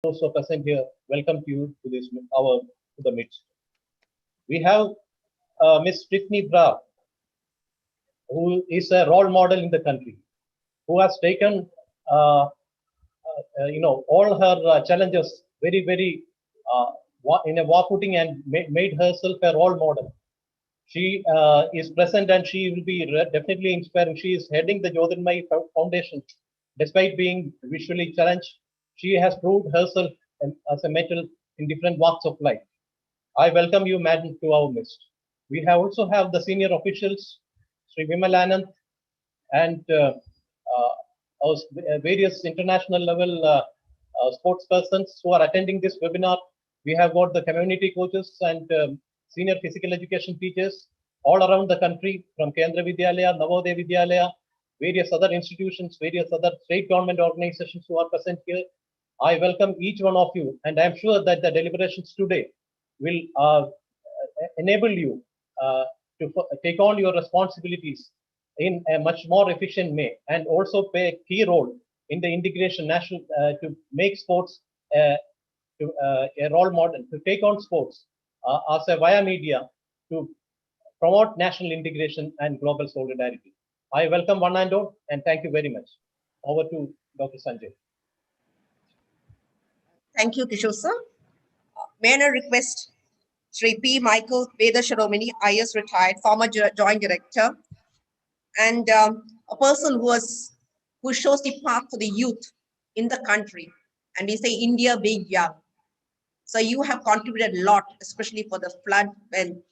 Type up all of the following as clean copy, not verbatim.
those who are present here, welcome to you to this our to the midst. We have Miss Tiffany Bra, who is a role model in the country, who has taken all her challenges very in a war footing and made herself a role model. She is present and she will be definitely inspiring. She is heading the Jyotirmay Foundation. Despite being visually challenged, she has proved herself as a metal in different walks of life. I welcome you, madam, to our midst. We have also have the senior officials, Sri Vimal Anand, and our various international level sports persons who are attending this webinar. We have got the community coaches and senior physical education teachers all around the country from Kendra Vidyalaya, Navodaya Vidyalaya, various other institutions, various other state government organizations who are present here. I welcome each one of you, and I'm sure that the deliberations today will enable you to take on your responsibilities in a much more efficient way, and also play a key role in the integration national to make sports a role model, to take on sports as a via media to promote national integration and global solidarity. I welcome one and all, and thank you very much. Over to Dr. Sanjay. Thank you, Kishore sir. May I request Sri P. Michael Veda Sharomini, IS retired, former joint director, and a person who shows the path for the youth in the country. And we say India being young. So you have contributed a lot, especially for the flood when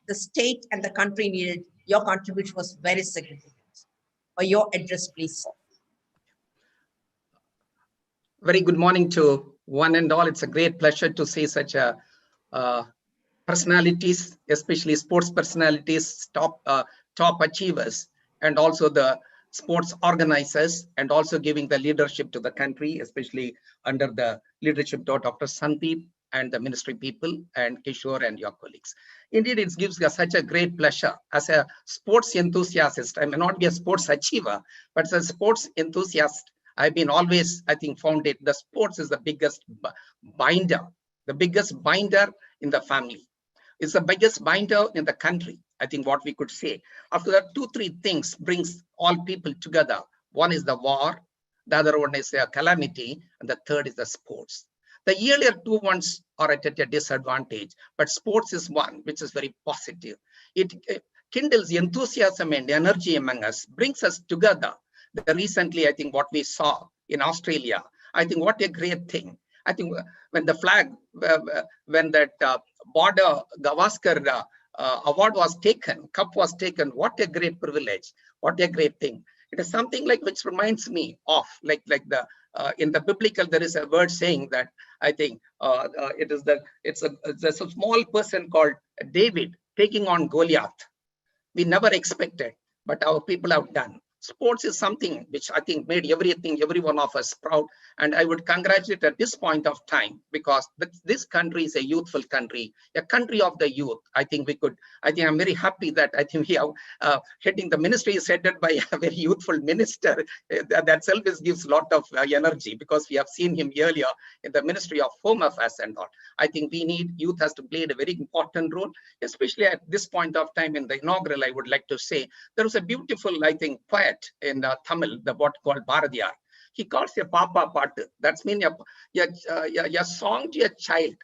the state and the country needed. Your contribution was very significant. For your address, please, sir. Very good morning to one and all. It's a great pleasure to see such a personalities, especially sports personalities, top achievers, and also the sports organizers, and also giving the leadership to the country, especially under the leadership of Dr. Sandeep and the ministry people and Kishore and your colleagues. Indeed, it gives us such a great pleasure as a sports enthusiast. I may not be a sports achiever, but as a sports enthusiast, I've been always, I think, found it, the sports is the biggest binder in the family. It's the biggest binder in the country, I think what we could say. After that, 2-3 things brings all people together. One is the war, the other one is a calamity, and the third is the sports. The earlier two ones are at a disadvantage, but sports is one which is very positive. It kindles enthusiasm and energy among us, brings us together. Recently, I think what we saw in Australia, I think what a great thing. I think when the flag, when that border Gavaskar award was taken, cup was taken, what a great privilege, what a great thing. It is something like which reminds me of like the in the biblical there is a word saying that I think it's a small person called David taking on Goliath. We never expected, but our people have done. Sports is something which I think made every one of us proud. And I would congratulate at this point of time, because this country is a youthful country, a country of the youth. I think I'm very happy that I think we have heading the ministry is headed by a very youthful minister. That self gives a lot of energy, because we have seen him earlier in the Ministry of Home Affairs and all. I think we need youth has to play a very important role, especially at this point of time in the inaugural. I would like to say there was a beautiful, I think, poet in Tamil, the what called Bharadiyar. He calls a papa patu. That's mean your song to your child,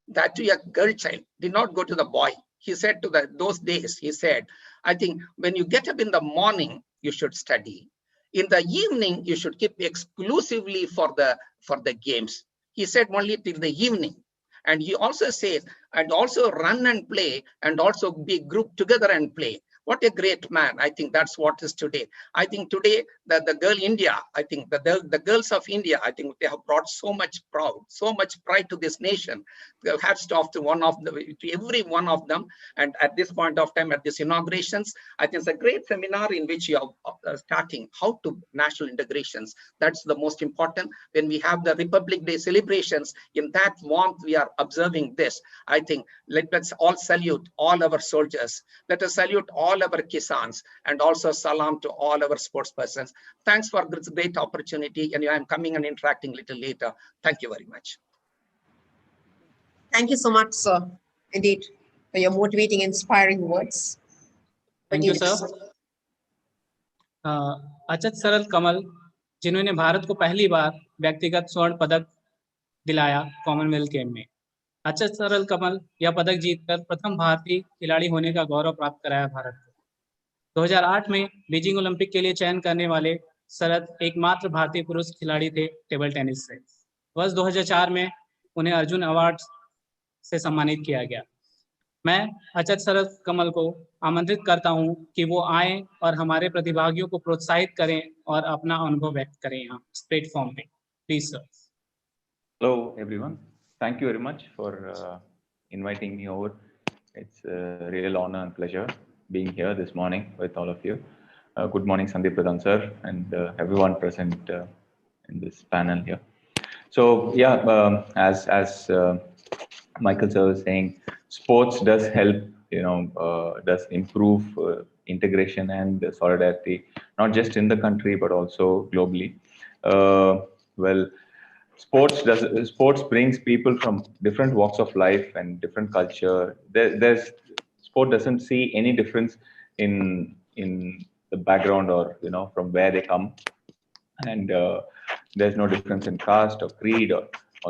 that to your girl child, did not go to the boy. He said to those days, he said, I think when you get up in the morning, you should study. In the evening, you should keep exclusively for the games. He said only till the evening. And he also says, and also run and play, and also be grouped together and play. What a great man. I think that's what is today. I think today the girl India, I think the girls of India, I think they have brought so much pride to this nation. Hats off to every one of them. And at this point of time, at this inaugurations, I think it's a great seminar in which you are starting how to national integrations. That's the most important. When we have the Republic Day celebrations, in that warmth we are observing this. I think let's all salute all our soldiers. Let us salute all all our Kisans, and also salam to all our sports persons. Thanks for this great opportunity, and I'm coming and interacting a little later. Thank you very much. Thank you so much, sir, indeed, for your motivating, inspiring words. Thank you, sir. अचत सरल कमल, जिन्होंने भारत को पहली बार व्यक्तिगत स्वर्ण पदक दिलाया Commonwealth game में। अचत सरल कमल यह पदक जीतकर प्रथम भारतीय खिलाड़ी होने का गौरव प्राप्त कराया भारत को। 2008 में बीजिंग ओलंपिक के लिए चयन करने वाले शरद एकमात्र भारतीय पुरुष खिलाड़ी थे टेबल टेनिस से। वर्ष 2004 में उन्हें अर्जुन अवार्ड से सम्मानित किया गया। मैं अचत सरल कमल को आमंत्रित करता हूं कि वो आए और हमारे प्रतिभागियों को प्रोत्साहित करें और अपना अनुभव व्यक्त करें यहाँ प्लेटफॉर्म पे। Please sir. Hello everyone. Thank you very much for inviting me over. It's a real honor and pleasure being here this morning with all of you. Good morning, Sandeep Pradhan sir, and everyone present in this panel here. So yeah, as Michael sir was saying, sports does help, does improve integration and solidarity, not just in the country but also globally. Well, sports brings people from different walks of life and different culture. Sport doesn't see any difference in the background or from where they come, and there's no difference in caste or creed or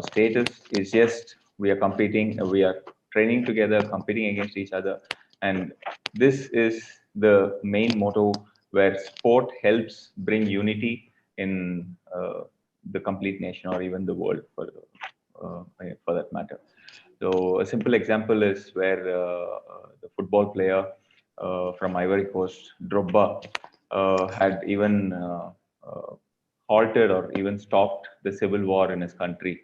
status. It's just we are competing, we are training together, competing against each other, and this is the main motto where sport helps bring unity in the complete nation or even the world for that matter. So a simple example is where the football player from Ivory Coast, Drogba, had even halted or even stopped the civil war in his country,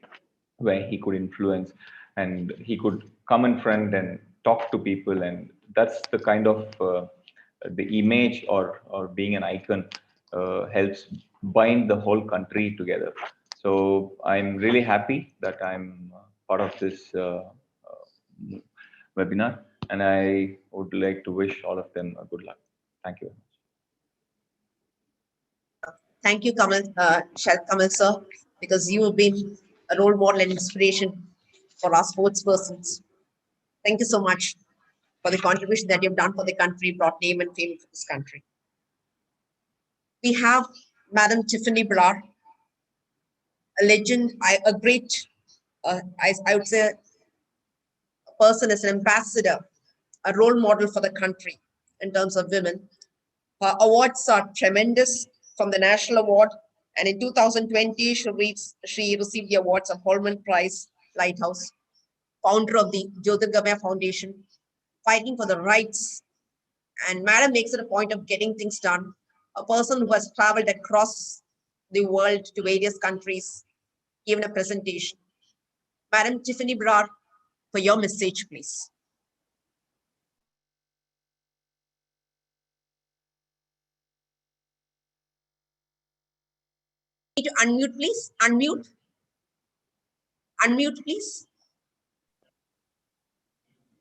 where he could influence and he could come in front and talk to people, and that's the kind of the image or being an icon helps bind the whole country together. So I'm really happy that I'm part of this webinar, and I would like to wish all of them a good luck. Thank you very much. Thank you, Kamal sir, because you have been a role model and inspiration for our sports persons. Thank you so much for the contribution that you've done for the country, brought name and fame for this country. We have Madam Tiffany Brar, a legend, a great, I would say, a person as an ambassador, a role model for the country in terms of women. Her awards are tremendous, from the National Award, and in 2020, she received the awards of Holman Prize Lighthouse, founder of the Jyotirgamaya Foundation, fighting for the rights. And Madam makes it a point of getting things done. A person who has traveled across the world to various countries, given a presentation. Madam Tiffany Brar, for your message, please. Need to unmute, please. Unmute. Unmute, please.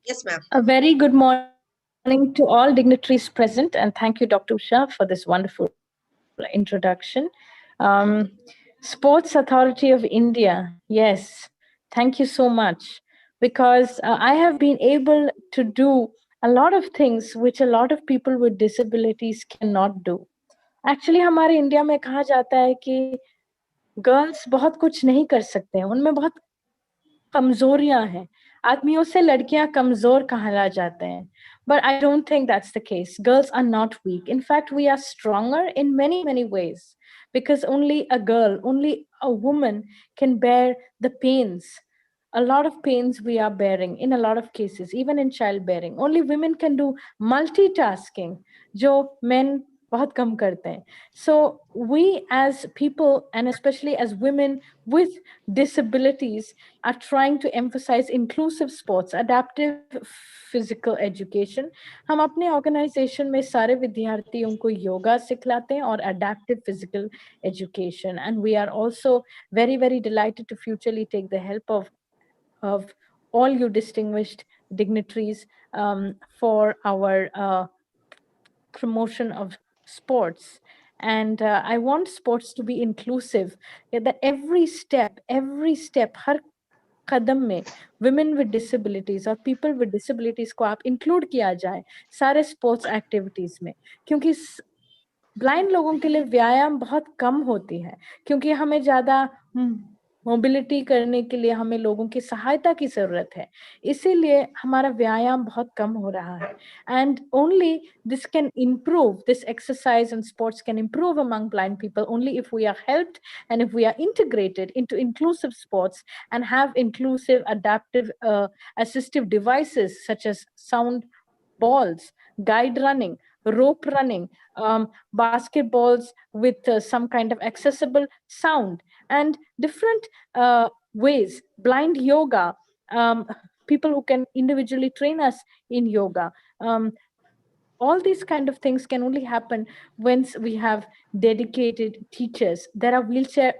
Yes, ma'am. A very good morning to all dignitaries present, and thank you, Dr. Usha, for this wonderful introduction. Sports Authority of India, yes, thank you so much, because I have been able to do a lot of things which a lot of people with disabilities cannot do. Actually, हमारे India में कहा जाता है कि girls बहुत कुछ नहीं कर सकते हैं, उनमें बहुत कमजोरियां हैं, आदमियों से लड़कियां कमजोर कहला जाते हैं. But I don't think that's the case. Girls are not weak. In fact, we are stronger in many, many ways, because only a girl, only a woman can bear the pains. A lot of pains we are bearing in a lot of cases, even in childbearing. Only women can do multitasking, jo men बहुत कम करते हैं. So we as people, and especially as women with disabilities, are trying to emphasize inclusive sports, adaptive physical education. हम अपने organization में सारे विद्यार्थियों को योगा सिखलाते हैं और adaptive physical education. And we are also very, very delighted to futurely take the help of all you distinguished dignitaries for our promotion of sports. And I want sports to be inclusive, that every step, हर कदम में women with disabilities और people with disabilities को आप include किया जाए सारे sports activities में, क्योंकि blind लोगों के लिए व्यायाम बहुत कम होती है, क्योंकि हमें ज्यादा मोबिलिटी करने के लिए हमें लोगों की सहायता की जरूरत है, इसीलिए हमारा व्यायाम बहुत कम हो रहा है. And only this can improve, this exercise and sports can improve among blind people only if we are helped and if we are integrated into inclusive sports and have inclusive adaptive assistive devices such as sound balls, guide running, rope running, basketballs with some kind of accessible sound, and different ways, blind yoga, people who can individually train us in yoga. All these kind of things can only happen once we have dedicated teachers. There are wheelchair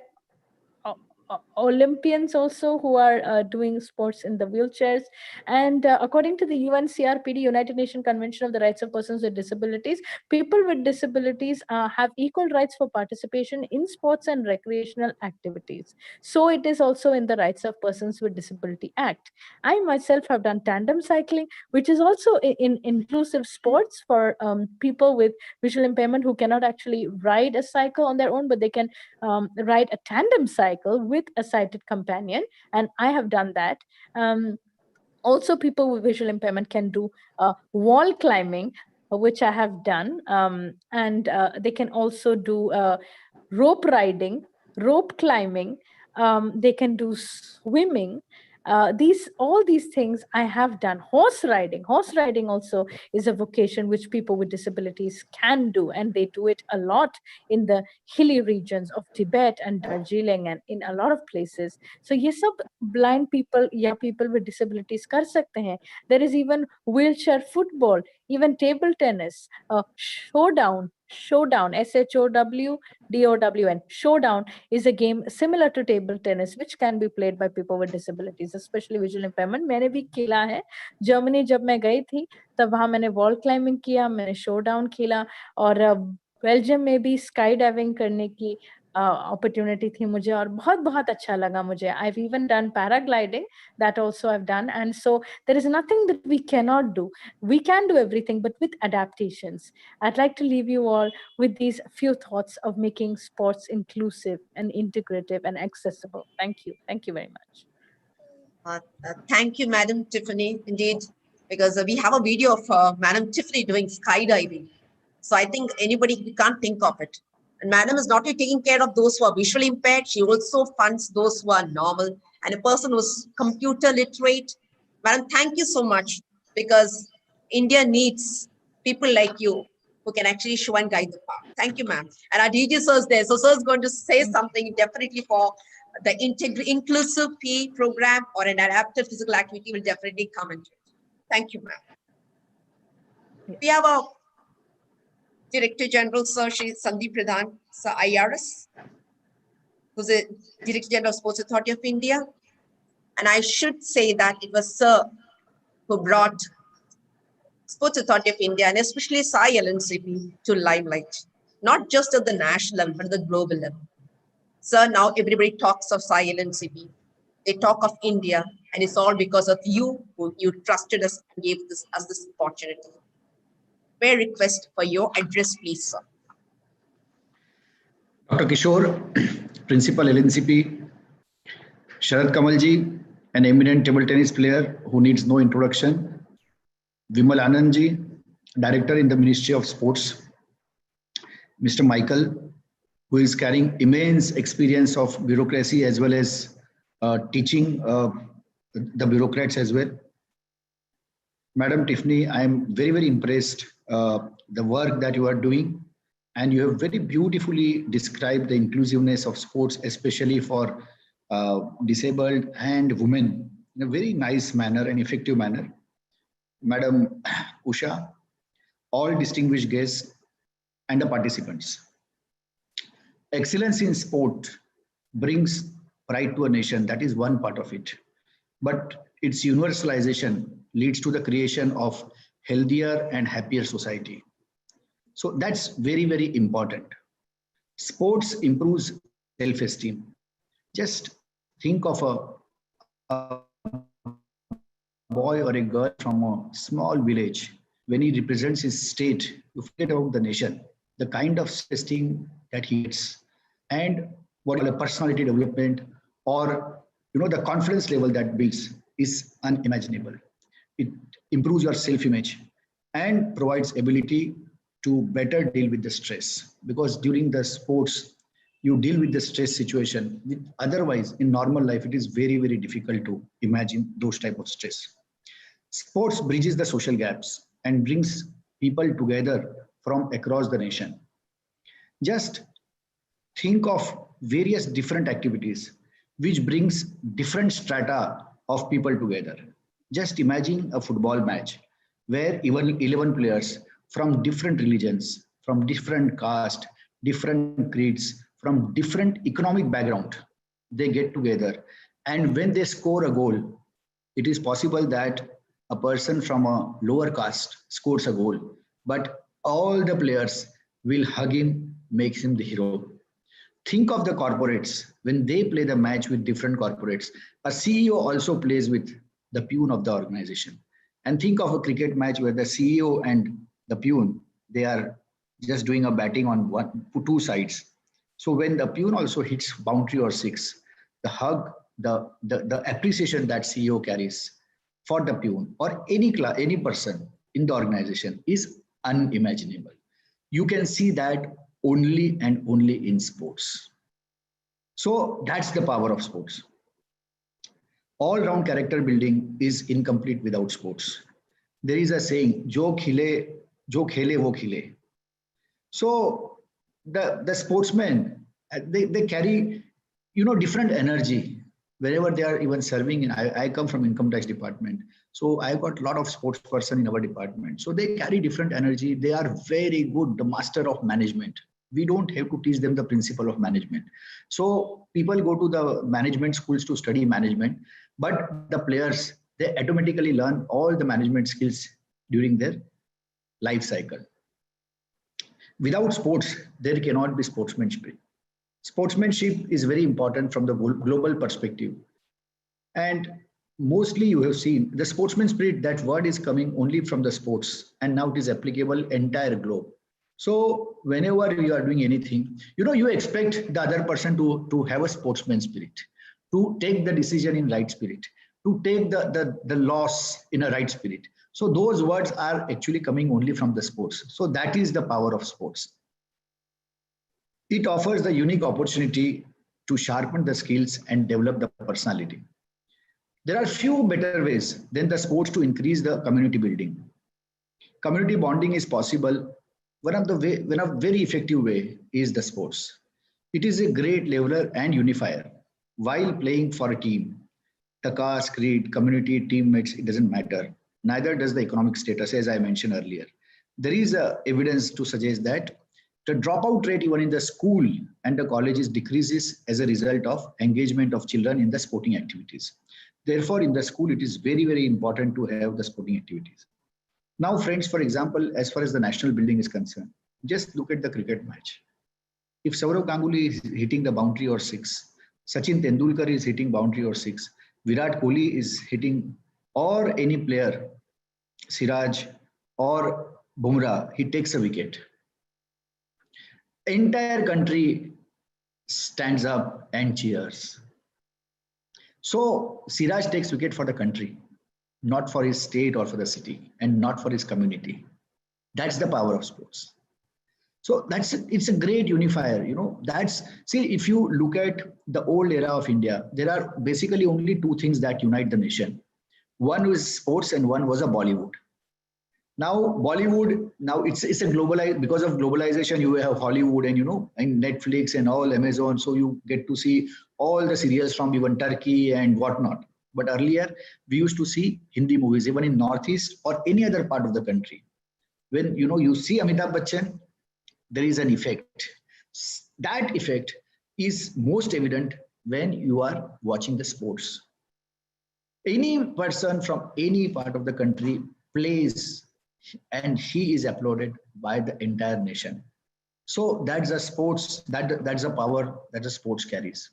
Olympians also who are doing sports in the wheelchairs. And according to the UNCRPD, United Nations Convention of the Rights of Persons with Disabilities, people with disabilities have equal rights for participation in sports and recreational activities. So it is also in the Rights of Persons with Disability Act. I myself have done tandem cycling, which is also in inclusive sports for people with visual impairment who cannot actually ride a cycle on their own, but they can ride a tandem cycle with a sighted companion, and I have done that. Also, people with visual impairment can do wall climbing, which I have done, and they can also do rope riding, rope climbing, they can do swimming. All these things I have done. Horse riding also is a vocation which people with disabilities can do, and they do it a lot in the hilly regions of Tibet and Darjeeling and in a lot of places. So ये सब blind people या people with disabilities कर सकते हैं. There is even wheelchair football, even table tennis, showdown, SHOWDOWN. Showdown is a game similar to table tennis which can be played by people with disabilities, especially visual impairment. मैंने भी खेला है. Germany जब मैं गई थी तब वहां मैंने वॉल क्लाइंबिंग किया, मैंने शोडाउन खेला, और बेल्जियम में भी स्काई डाइविंग करने की opportunity थी मुझे, और बहुत अच्छा लगा मुझे. I've even done paragliding, that also I've done. And so there is nothing that we cannot do. We can do everything, but with adaptations. I'd like to leave you all with these few thoughts of making sports inclusive and integrative and accessible. Thank you very much. Thank you, Madam Tiffany, indeed, because we have a video of Madam Tiffany doing skydiving. So I think we can't think of it. And Madam is not only taking care of those who are visually impaired, she also funds those who are normal, and a person who's computer literate. Madam, thank you so much, because India needs people like you who can actually show and guide the path. Thank you, ma'am. And our DG sir is there. So sir is going to say something definitely for the inclusive PE program or an adaptive physical activity will definitely come into it. Thank you, ma'am. We have a Director General, Sir Shri Sandeep Pradhan, Sir IRS, who's the Director General of Sports Authority of India. And I should say that it was Sir who brought Sports Authority of India and especially Sai LNCP to limelight, not just at the national level, but at the global level. Sir, now everybody talks of Sai LNCP. They talk of India, and it's all because of you, who you trusted us and gave us this opportunity. May I request for your address, please, sir. Dr. Kishore, Principal LNCP, Sharad Kamalji, an eminent table tennis player who needs no introduction, Vimal Anandji, Director in the Ministry of Sports, Mr. Michael, who is carrying immense experience of bureaucracy as well as teaching the bureaucrats as well. Madam Tiffany, I am very impressed the work that you are doing, and you have very beautifully described the inclusiveness of sports, especially for disabled and women, in a very nice manner and effective manner. Madam Usha, all distinguished guests and the participants. Excellence in sport brings pride to a nation. That is one part of it. But its universalization leads to the creation of healthier and happier society. So that's very, very important. Sports improves self-esteem. Just think of a boy or a girl from a small village. When he represents his state, you forget about the nation, the kind of esteem that he gets, and what a personality development or the confidence level that builds is unimaginable. It improves your self-image and provides ability to better deal with the stress, because during the sports you deal with the stress situation with, otherwise in normal life it is very, very difficult to imagine those type of stress. Sports bridges the social gaps and brings people together from across the nation. Just think of various different activities which brings different strata of people together. Just imagine a football match where even 11 players from different religions, from different caste, different creeds, from different economic background, they get together. And when they score a goal, it is possible that a person from a lower caste scores a goal, but all the players will hug him, makes him the hero. Think of the corporates when they play the match with different corporates. A CEO also plays with the peon of the organization. And think of a cricket match where the CEO and the peon, they are just doing a batting on two sides. So when the peon also hits boundary or six, the hug, the appreciation that CEO carries for the peon or any person in the organization is unimaginable. You can see that only and only in sports. So that's the power of sports. All-round character building is incomplete without sports. There is a saying, jo khele wo khile. So the sportsmen, they carry different energy wherever they are even serving. And I come from income tax department, so I got a lot of sports person in our department. So they carry different energy. They are very good, the master of management. We don't have to teach them the principle of management. So people go to the management schools to study management, but the players, they automatically learn all the management skills during their life cycle. Without sports, there cannot be sportsmanship. Sportsmanship is very important from the global perspective. And mostly you have seen the sportsman spirit, that word is coming only from the sports, and now it is applicable entire globe. So whenever you are doing anything, you expect the other person to have a sportsman spirit, to take the decision in right spirit, to take the loss in a right spirit. So those words are actually coming only from the sports. So that is the power of sports. It offers the unique opportunity to sharpen the skills and develop the personality. There are few better ways than the sports to increase the community building. Community bonding is possible. One of very effective way is the sports. It is a great leveler and unifier. While playing for a team, the caste, creed, community, teammates, it doesn't matter. Neither does the economic status, as I mentioned earlier. There is evidence to suggest that the dropout rate even in the school and the colleges decreases as a result of engagement of children in the sporting activities. Therefore, in the school, it is very, very important to have the sporting activities. Now, friends, for example, as far as the national building is concerned, just look at the cricket match. If Sourav Ganguly is hitting the boundary or six, Sachin Tendulkar is hitting boundary or six, Virat Kohli is hitting, or any player, Siraj or Bumrah, he takes a wicket. Entire country stands up and cheers. So Siraj takes wicket for the country, not for his state or for the city, and not for his community. That's the power of sports. So it's a great unifier. See, if you look at the old era of India, there are basically only two things that unite the nation. One was sports and one was a Bollywood. Now Bollywood, now it's a globalized, because of globalization, you have Hollywood and and Netflix and all Amazon. So you get to see all the serials from even Turkey and whatnot. But earlier we used to see Hindi movies, even in Northeast or any other part of the country. When you see Amitabh Bachchan, there is an effect. That effect is most evident when you are watching the sports. Any person from any part of the country plays and he is applauded by the entire nation. So that's a sports, that's a power that the sports carries.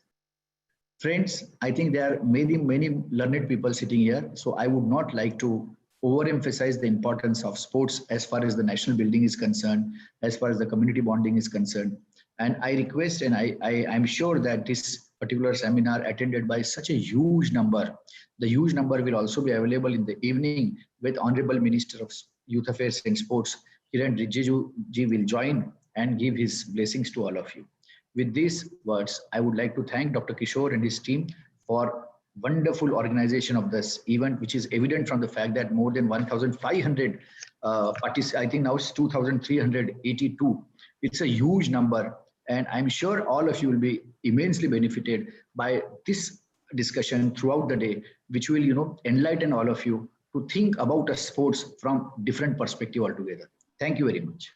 Friends, I think there are many learned people sitting here. So I would not like to overemphasize the importance of sports as far as the national building is concerned, as far as the community bonding is concerned. And I request, and I'm sure that this particular seminar attended by such a huge number, the huge number will also be available in the evening with Honorable Minister of Youth Affairs and Sports, Kiran Rijiju ji will join and give his blessings to all of you. With these words, I would like to thank Dr. Kishore and his team for wonderful organization of this event, which is evident from the fact that more than 1,500 I think now it's 2,382. It's a huge number. And I'm sure all of you will be immensely benefited by this discussion throughout the day, which will, enlighten all of you to think about a sports from different perspective altogether. Thank you very much.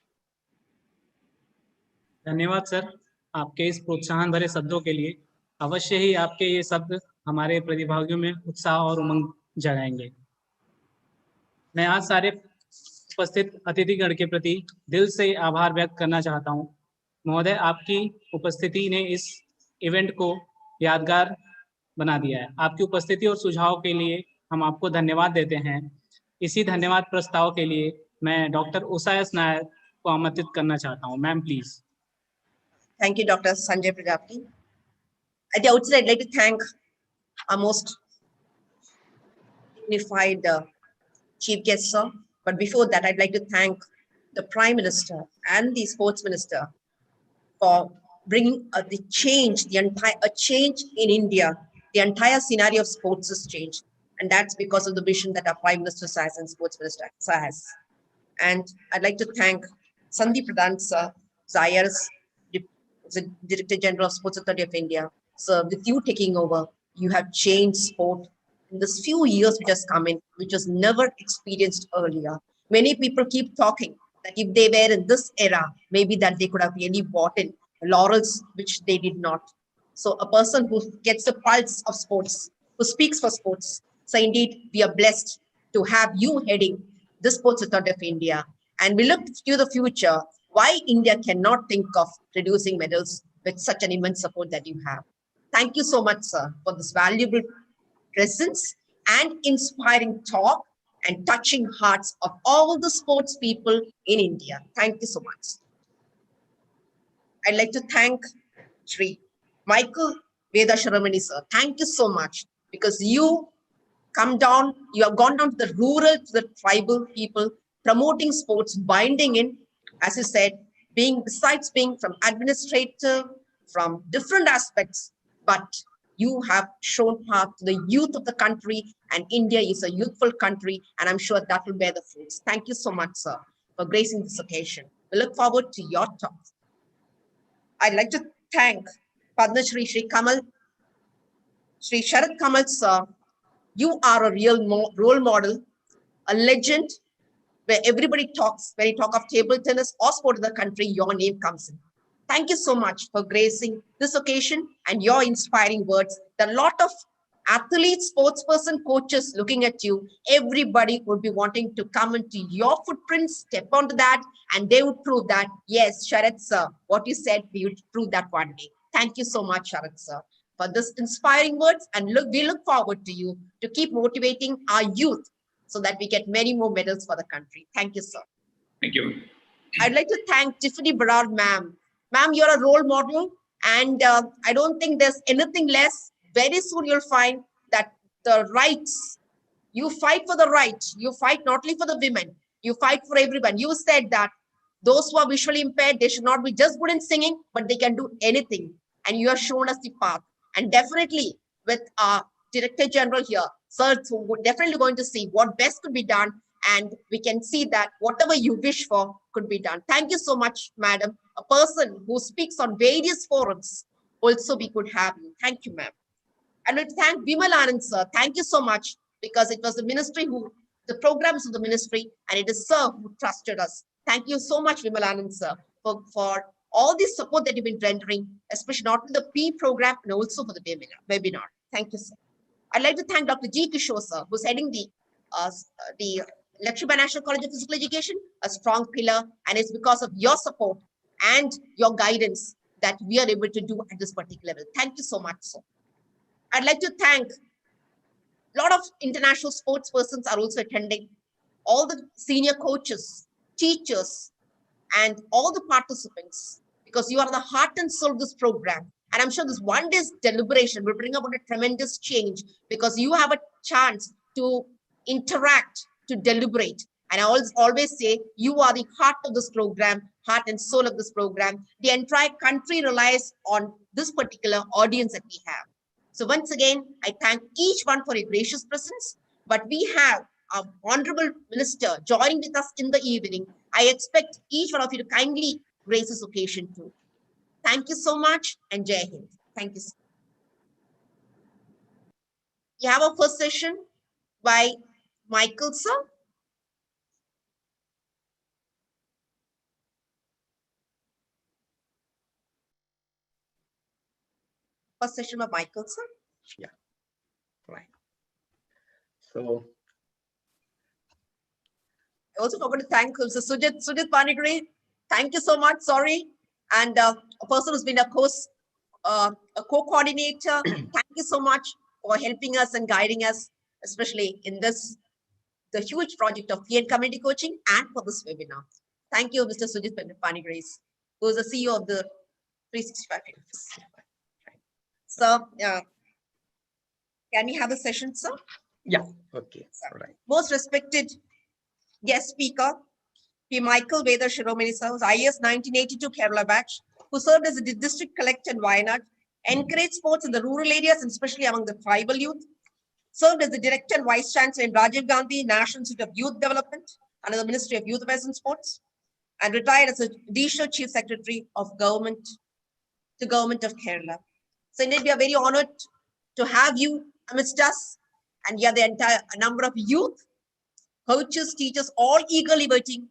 धन्यवाद sir, आपके इस प्रोत्साहन भरे शब्दों के लिए। अवश्य ही आपके ये शब्द हमारे प्रतिभागियों में उत्साह और उमंग जगाएंगे। मैं आज सारे उपस्थित अतिथिगण के प्रति दिल से आभार व्यक्त करना चाहता हूं। महोदय, आपकी उपस्थिति ने इस इवेंट को यादगार बना दिया है। आपकी उपस्थिति और सुझाव के लिए हम आपको धन्यवाद देते हैं। इसी धन्यवाद प्रस्ताव के लिए मैं डॉक्टर उषा एस नायर को आमंत्रित करना चाहता हूं। Ma'am please. Thank you, Dr. Sanjay Prajapati. At the outset, I'd like to thank our most dignified chief guest, sir. But before that, I'd like to thank the Prime Minister and the Sports Minister for bringing the change, a change in India. The entire scenario of sports has changed. And that's because of the vision that our Prime Minister has and Sports Minister has. And I'd like to thank Sandeep Pradhan, sir, Zayers, the Director General of Sports Authority of India. So with you taking over, you have changed sport in this few years which has come in, which was never experienced earlier. Many people keep talking that if they were in this era, maybe that they could have really bought in laurels, which they did not. So a person who gets the pulse of sports, who speaks for sports. So indeed, we are blessed to have you heading the Sports Authority of India. And we look to the future, why India cannot think of producing medals with such an immense support that you have. Thank you so much, sir, for this valuable presence and inspiring talk and touching hearts of all the sports people in India. Thank you so much. I'd like to thank Shri Michael Veda Sharamani, sir. Thank you so much, because you have gone down to the rural, to the tribal people, promoting sports, binding in, as you said, besides being from administrative, from different aspects, but you have shown path to the youth of the country, and India is a youthful country, and I'm sure that will bear the fruits. Thank you so much, sir, for gracing this occasion. We look forward to your talk. I'd like to thank Padma Shri Kamal, Shri Sharad Kamal, sir. You are a real role model, a legend, where everybody talks, when you talk of table tennis or sport in the country, your name comes in. Thank you so much for gracing this occasion and your inspiring words. There are a lot of athletes, sports person, coaches looking at you. Everybody would be wanting to come into your footprints, step onto that, and they would prove that, yes, Sharad sir, what you said, we would prove that one day. Thank you so much, Sharad sir, for this inspiring words. And we look forward to you to keep motivating our youth so that we get many more medals for the country. Thank you, sir. Thank you. I'd like to thank Tiffany Berard, ma'am. Ma'am, you're a role model, and I don't think there's anything less. Very soon you'll find that the rights, you fight for the right. You fight not only for the women, you fight for everyone. You said that those who are visually impaired, they should not be just good in singing, but they can do anything. And you have shown us the path. And definitely with our Director General here, sir, so we're definitely going to see what best could be done, and we can see that whatever you wish for could be done. Thank you so much, madam. A person who speaks on various forums, also we could have you. Thank you, ma'am. And we thank Vimal Anand, sir. Thank you so much, because it was the ministry the programs of the ministry, and it is sir who trusted us. Thank you so much, Vimal Anand, sir, for all the support that you've been rendering, especially not in the P program and also for the webinar. Thank you, sir. I'd like to thank Dr. G. Kishore, sir, who's heading the Lakshmi National College of Physical Education, a strong pillar, and it's because of your support and your guidance that we are able to do at this particular level. Thank you so much, sir. I'd like to thank a lot of international sports persons are also attending, all the senior coaches, teachers, and all the participants, because you are the heart and soul of this program. And I'm sure this one day's deliberation will bring about a tremendous change because you have a chance to interact, to deliberate. And I always say, you are the heart of this program, heart and soul of this program. The entire country relies on this particular audience that we have. So once again, I thank each one for your gracious presence. But we have our Honorable Minister joining with us in the evening. I expect each one of you to kindly grace this occasion too. Thank you so much and Jai Hind. Thank you. Sir. We have our first session by Michael, sir. First session by Michael, sir. Yeah, right. So I also forgot to thank Mr. Sujit Panigre. Thank you so much. Sorry. And a person who's been a co-coordinator. Thank you so much for helping us and guiding us, especially in this, the huge project of PN community coaching and for this webinar. Thank you, Mr. Sujit Panigre, who is the CEO of the 365 Office. So, can we have the session, sir? yeah, okay, all right. Most respected guest speaker, P. Michael Veda Shiromani, sir, who's IAS 1982 Kerala batch, who served as a district collector in Wayanad, encouraged sports in the rural areas and especially among the tribal youth, served as the director and vice chancellor in Rajiv Gandhi National Institute of Youth Development under the Ministry of Youth Affairs and Sports, and retired as additional chief secretary of government of Kerala. So indeed, we are very honored to have you amidst us, and yeah, the entire number of youth, coaches, teachers, all eagerly waiting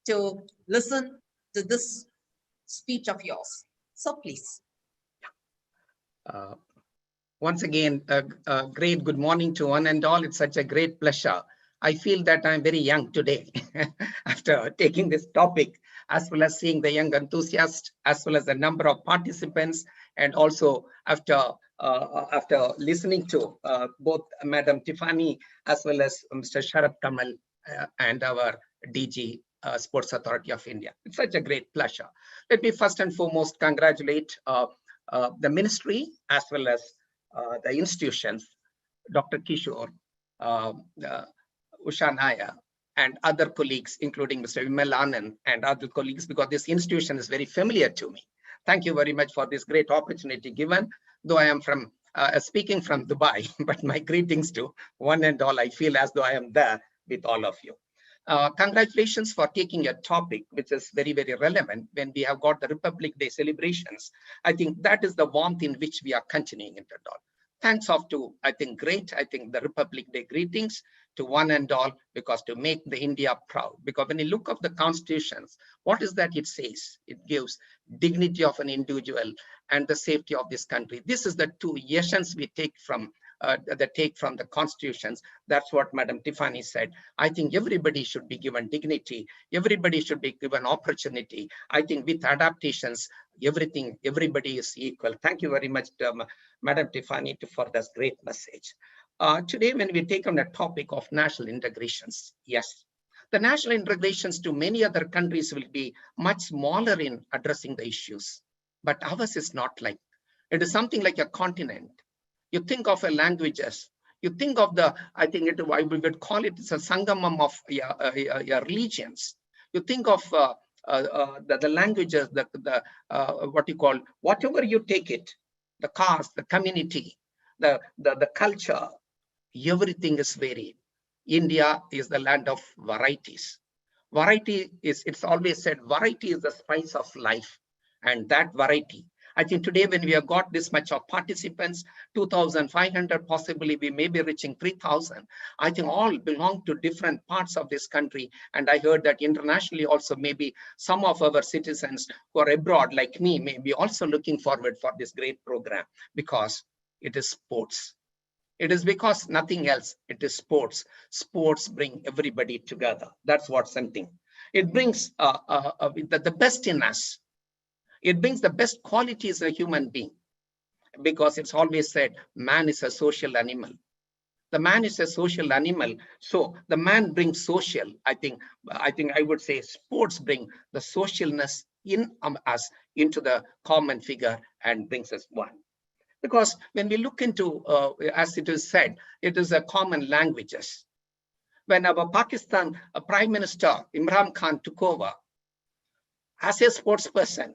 to listen to this speech of yours. So please. Once again, a great good morning to one and all. It's such a great pleasure. I feel that I'm very young today after taking this topic, as well as seeing the young enthusiasts, as well as the number of participants, and also after listening to both Madam Tiffany as well as Mr. Sharat Kamal and our DG Sports Authority of India. It's such a great pleasure. Let me first and foremost congratulate the ministry as well as the institutions, Dr. Kishore, Usha Naya, and other colleagues, including Mr. Vimal Anand and other colleagues, because this institution is very familiar to me. Thank you very much for this great opportunity given, though I am from speaking from Dubai, but my greetings to one and all. I feel as though I am there with all of you. Congratulations for taking a topic which is very, very relevant when we have got the Republic Day celebrations. I think that is the warmth in which we are continuing it all. Thanks off to, I think, the Republic Day greetings to one and all, because to make the India proud. Because when you look at the constitutions, what is that it says? It gives dignity of an individual and the safety of this country. This is the two essence we take from the constitutions. That's what Madam Tiffany said. I think everybody should be given dignity. Everybody should be given opportunity. I think with adaptations, everybody is equal. Thank you very much, Madam Tiffany, for this great message. Today, when we take on the topic of national integrations, yes, the national integrations to many other countries will be much smaller in addressing the issues, but ours is not like. It is something like a continent. You think of languages, you think of I we would call it a sangamam of religions. You think of the languages, what you call, whatever you take it, the caste, the community, the culture, everything is varied. India is the land of varieties. Variety is, it's always said, variety is the spice of life. And that variety, I think today when we have got this much of participants, 2,500, possibly we may be reaching 3,000. I think all belong to different parts of this country. And I heard that internationally also maybe some of our citizens who are abroad like me may be also looking forward for this great program, because it is sports. It is because nothing else. It is sports. Sports bring everybody together. That's what something. It brings the best in us. It brings the best qualities of a human being, because it's always said man is a social animal. The man is a social animal, so the man brings social. I think I would say sports bring the socialness in us into the common figure and brings us one. Because when we look into, as it is said, it is a common languages. When our Pakistan Prime Minister Imran Khan took over as a sports person,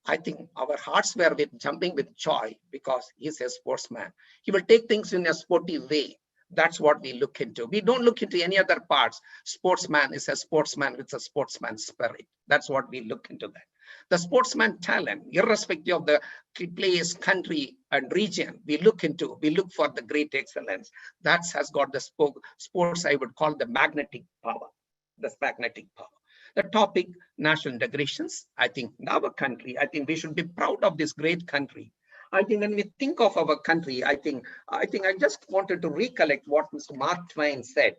I think our hearts were jumping with joy because he's a sportsman. He will take things in a sporty way. That's what we look into. We don't look into any other parts. Sportsman is a sportsman with a sportsman spirit. That's what we look into that. The sportsman talent, irrespective of the place, country, and region, we look for the great excellence. That has got the sports, I would call the magnetic power, the magnetic power. The topic, national integrations. I think in our country, I think we should be proud of this great country. I think when we think of our country, I just wanted to recollect what Mr. Mark Twain said.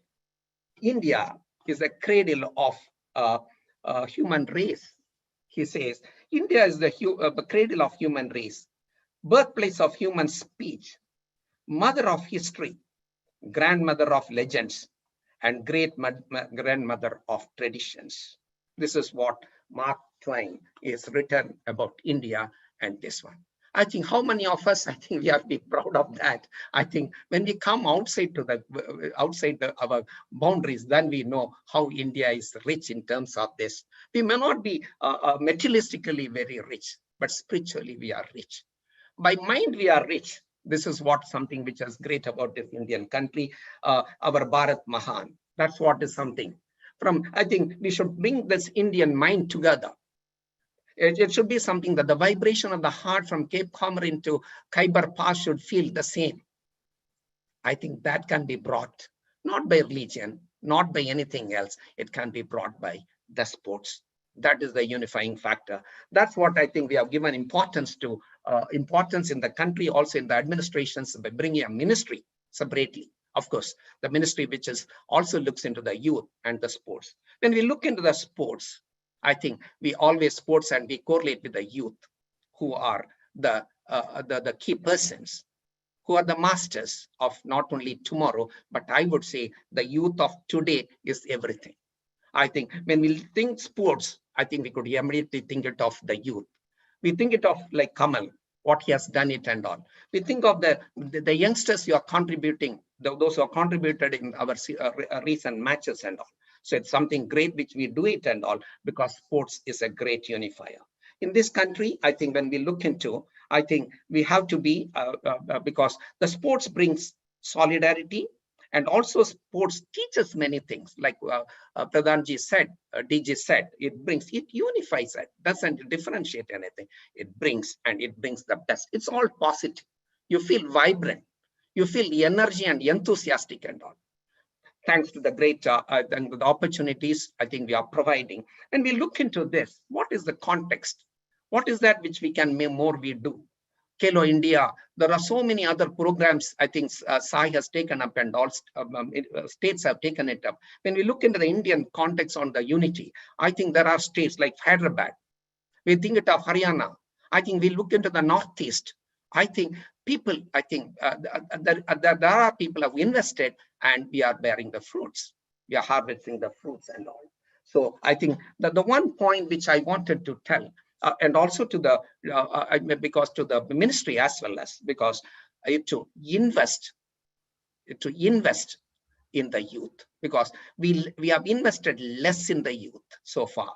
India is a cradle of human race. He says, India is the cradle of human race, birthplace of human speech, mother of history, grandmother of legends, and great grandmother of traditions. This is what Mark Twain is written about India and this one. I think how many of us, I think we have to be proud of that. I think when we come outside our boundaries, then we know how India is rich in terms of this. We may not be materialistically very rich, but spiritually we are rich. By mind we are rich. This is what something which is great about this Indian country, our Bharat Mahan. That's what is something. I think we should bring this Indian mind together. It should be something that the vibration of the heart from Cape Comorin to Khyber Pass should feel the same. I think that can be brought, not by religion, not by anything else. It can be brought by the sports. That is the unifying factor. That's what I think we have given importance to, importance in the country, also in the administrations, by bringing a ministry separately. Of course, the ministry which is also looks into the youth and the sports. When we look into the sports, I think we always sports and we correlate with the youth, who are the key persons, who are the masters of not only tomorrow, but I would say the youth of today is everything. I think when we think sports, I think we could immediately think it of the youth. We think it of like Kamal, what he has done it and all. We think of the youngsters who are contributing, those who are contributed in our recent matches and all. So it's something great which we do it and all, because sports is a great unifier. In this country, I think when we look into, I think we have to be, because the sports brings solidarity, and also sports teaches many things. Like Pradhanji said, DG said, it unifies it, doesn't differentiate anything. It brings the best. It's all positive. You feel vibrant. You feel the energy and enthusiastic and all. Thanks to the great the opportunities I think we are providing. And we look into this, what is the context? What is that which we can more we do? Khelo India, there are so many other programs I think Sai has taken up and all states have taken it up. When we look into the Indian context on the unity, I think there are states like Hyderabad. We think of Haryana. I think we look into the Northeast. I think people, there are people who have invested and we are bearing the fruits. We are harvesting the fruits and all. So I think that the one point which I wanted to tell, and also to the, because to the ministry as well as, because to invest in the youth, because we have invested less in the youth so far.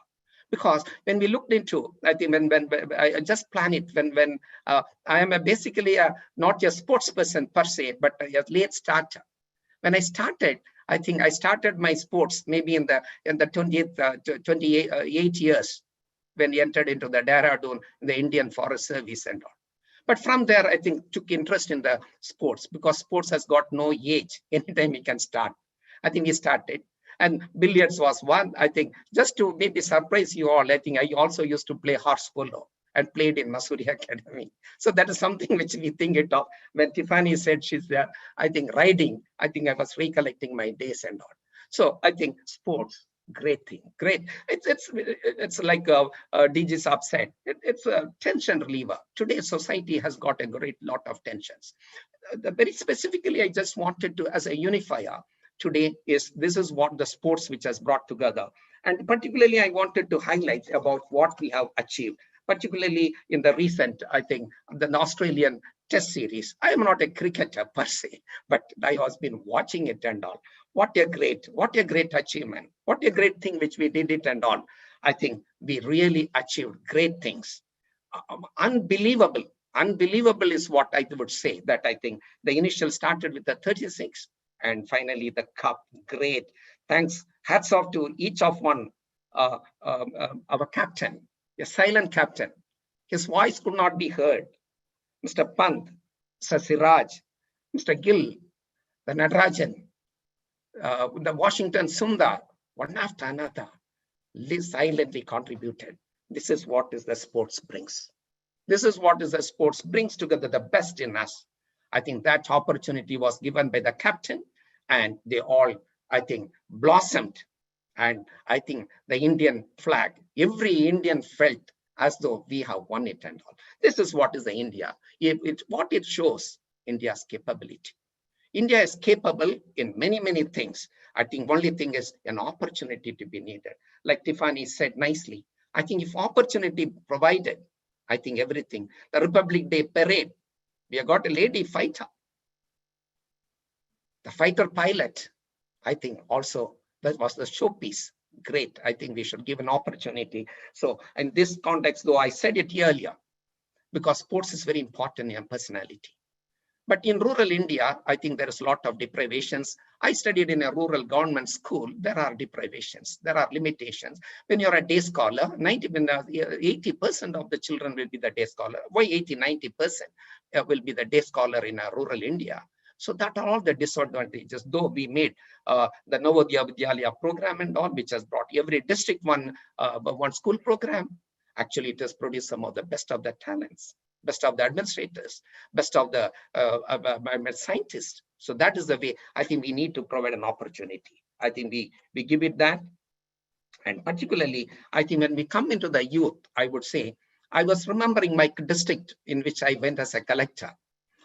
Because when we looked into, I think when I just plan it, when I am basically not a sports person per se, but a late starter. When I started, I think I started my sports maybe in the 28 years when we entered into the Dehradun, the Indian Forest Service and all. But from there, I think took interest in the sports, because sports has got no age. Anytime we can start. I think we started. And billiards was one, I think, just to maybe surprise you all, I think I also used to play horse polo and played in Masuri Academy. So that is something which we think it of. When Tiffany said she's there, I think riding, I think I was recollecting my days and all. So I think sports, great thing, great. It's like DG Saab said, it's a tension reliever. Today's society has got a great lot of tensions. Very specifically, I just wanted to, as a unifier today, this is what the sports which has brought together. And particularly, I wanted to highlight about what we have achieved, particularly in the recent, I think, the Australian Test series. I am not a cricketer per se, but I have been watching it and all. What a great achievement. What a great thing which we did it and all. I think we really achieved great things. Unbelievable. Unbelievable is what I would say, that I think the initial started with the 36 and finally the cup. Great. Thanks. Hats off to each of one, our captain, a silent captain. His voice could not be heard. Mr. Pant, Mr. Siraj, Mr. Gill, the Natarajan, the Washington Sundar, one after another, silently contributed. This is what is the sports brings. This is what is the sports brings together the best in us. I think that opportunity was given by the captain, and they all, I think, blossomed. And I think the Indian flag, every Indian felt as though we have won it and all. This is what is the India. What it shows, India's capability. India is capable in many, many things. I think only thing is an opportunity to be needed. Like Tiffany said nicely, I think if opportunity provided, I think everything. The Republic Day parade, we have got a lady fighter. The fighter pilot, I think also that was the showpiece. Great. I think we should give an opportunity. So in this context, though I said it earlier, because sports is very important in personality. But in rural India, I think there is a lot of deprivations. I studied in a rural government school. There are deprivations. There are limitations. When you're a day scholar, 80% of the children will be the day scholar. Why 80-90% will be the day scholar in a rural India? So that are all the disadvantages. Though we made the Navodaya Vidyalaya program and all, which has brought every district one school program. Actually, it has produced some of the best of the talents, best of the administrators, best of the scientists. So that is the way I think we need to provide an opportunity. I think we give it that. And particularly, I think when we come into the youth, I would say, I was remembering my district in which I went as a collector.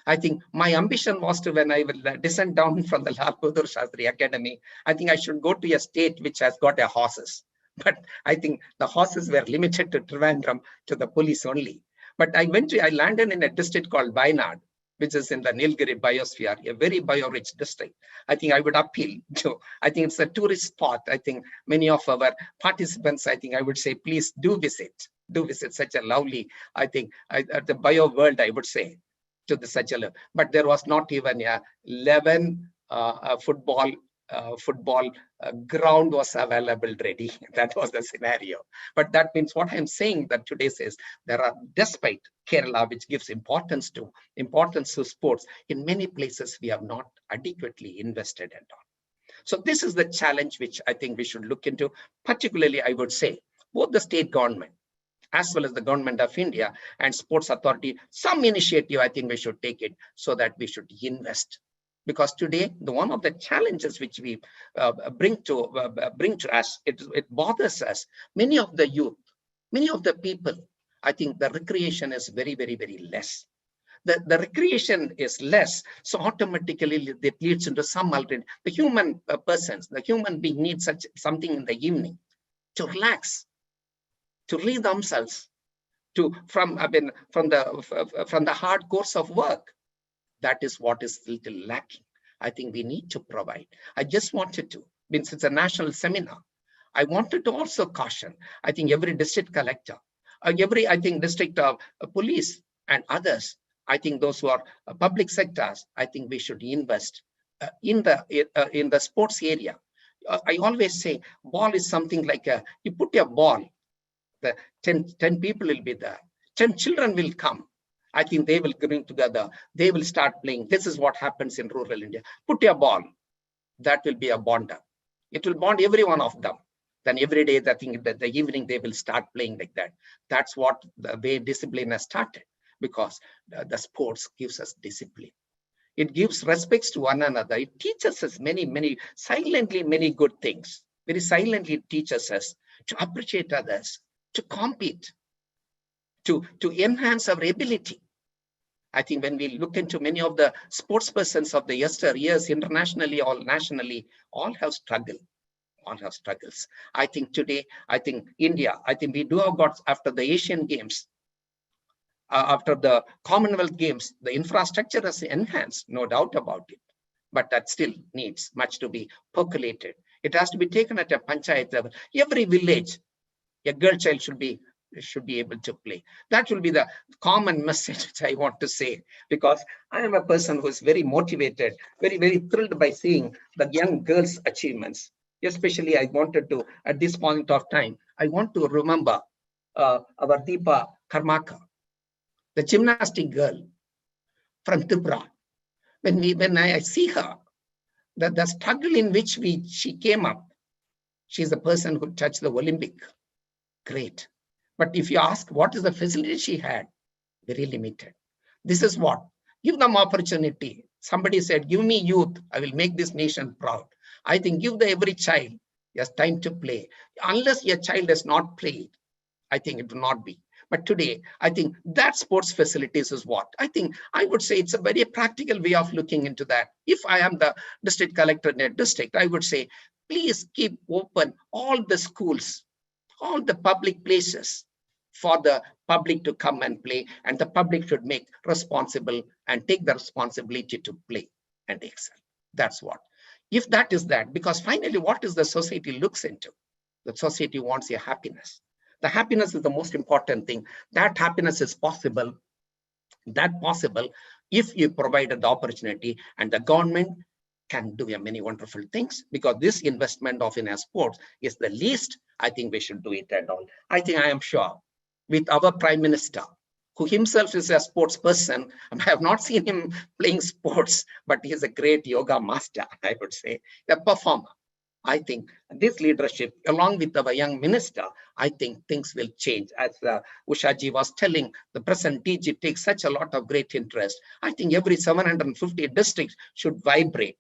I think my ambition was to, when I will descend down from the Lal Bahadur Shastri Academy, I think I should go to a state which has got a horses. But I think the horses were limited to Trivandrum, to the police only. But I landed in a district called Wayanad, which is in the Nilgiri biosphere, a very bio-rich district. I think I would appeal to, I think it's a tourist spot. I think many of our participants, I think I would say, please do visit such a lovely, I think, the bio world, I would say, to the such a level. But there was not even a 11 football ground was available ready. That was the scenario. But that means what I'm saying that today says there are, despite Kerala, which gives importance to sports, in many places we have not adequately invested at all. So this is the challenge which I think we should look into. Particularly, I would say both the state government as well as the government of India and sports authority, some initiative, I think we should take it so that we should invest. Because today, one of the challenges which we bring to us, it bothers us. Many of the youth, many of the people, I think the recreation is very, very, very less. The recreation is less, so automatically it leads into some alternative. The human persons, the human being needs something in the evening to relax, to relieve themselves, from the hard course of work. That is what is little lacking. I think we need to provide. I just wanted to, since it's a national seminar, I wanted to also caution, I think every district collector, I think district police and others, I think those who are public sectors, I think we should invest in the sports area. I always say ball is something like you put a ball, the 10 people will be there, 10 children will come. I think they will bring together, they will start playing. This is what happens in rural India. Put a ball, that will be a bonder. It will bond every one of them. Then every day, I think that the evening they will start playing like that. That's what the way discipline has started, because the sports gives us discipline. It gives respects to one another. It teaches us silently many good things. Very silently it teaches us to appreciate others, to compete, to enhance our ability. I think when we look into many of the sports persons of the yesteryears, internationally or nationally, all have struggled. All have struggles. I think today, I think India, I think we do have got, after the Asian Games, after the Commonwealth Games, the infrastructure has enhanced, no doubt about it. But that still needs much to be percolated. It has to be taken at a panchayat level. Every village, a girl child should be able to play. That will be the common message which I want to say, because I am a person who is very motivated, very, very thrilled by seeing the young girls' achievements. Especially, I wanted to, at this point of time, I want to remember our Deepa Karmaka, the gymnastic girl from Tripura. When I see her, the struggle in which she came up, she's the person who touched the Olympic. Great. But if you ask what is the facility she had, very limited. This is what, give them opportunity. Somebody said, give me youth, I will make this nation proud. I think give every child yes time to play. Unless your child has not played, I think it will not be. But today, I think that sports facilities is what I think. I would say it's a very practical way of looking into that. If I am the district collector in a district, I would say, please keep open all the schools, all the public places for the public to come and play, and the public should make responsible and take the responsibility to play and excel. That's what. If that is that, because finally, what is the society looks into? The society wants your happiness. The happiness is the most important thing. That happiness is possible if you provided the opportunity, and the government can do many wonderful things, because this investment of in sports is the least. I think we should do it and all. I think I am sure with our Prime Minister, who himself is a sports person. I have not seen him playing sports, but he is a great yoga master, I would say, a performer. I think this leadership, along with our young minister, I think things will change. As Ushaji was telling, the present DG takes such a lot of great interest. I think every 750 districts should vibrate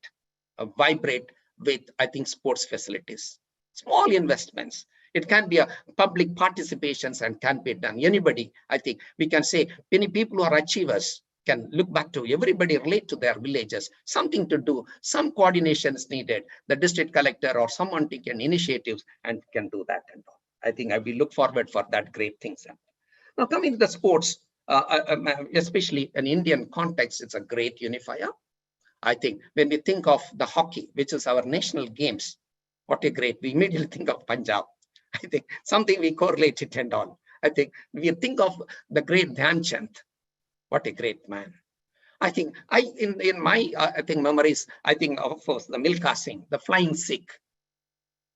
with, I think, sports facilities. Small investments. It can be a public participations and can be done. Anybody, I think we can say, many people who are achievers can look back to, everybody relate to their villages, something to do, some coordination is needed. The district collector or someone take an initiatives and can do that and all. I think we look forward for that great things. Now coming to the sports, especially in Indian context, it's a great unifier. I think when we think of the hockey, which is our national games, what a great, we immediately think of Punjab. I think something we correlate it and all. I think we think of the great Dhyan Chand. What a great man. I think in my I think memories, I think of course the Milkha Singh, the flying Sikh.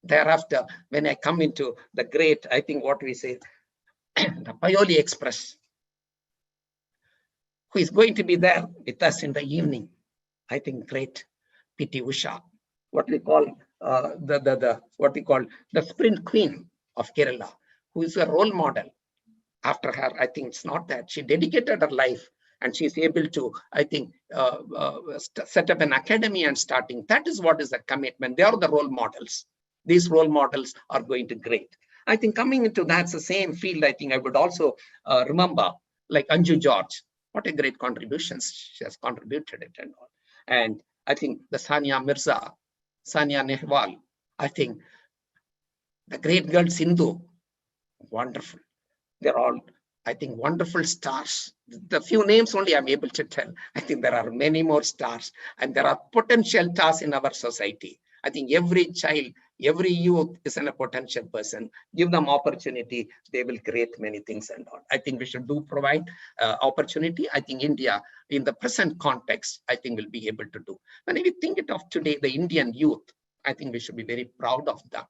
Thereafter, when I come into the great, I think what we say, the Payoli Express, who is going to be there with us in the evening. I think great P.T. Usha, what we call the sprint queen of Kerala, who is a role model. After her, I think it's not that she dedicated her life and she's able to, I think, set up an academy and starting. That is what is the commitment. They are the role models. These role models are going to great. I think coming into that's the same field, I think I would also remember like Anju George. What a great contributions she has contributed it and all. And I think the Sania Mirza, Sania Nehwal, I think the great girl Sindhu, wonderful. They're all, I think, wonderful stars. The few names only I'm able to tell. I think there are many more stars and there are potential stars in our society. I think every child, every youth is a potential person. Give them opportunity, they will create many things and all. I think we should do provide opportunity. I think India, in the present context, I think will be able to do. When we think it of today, the Indian youth, I think we should be very proud of them.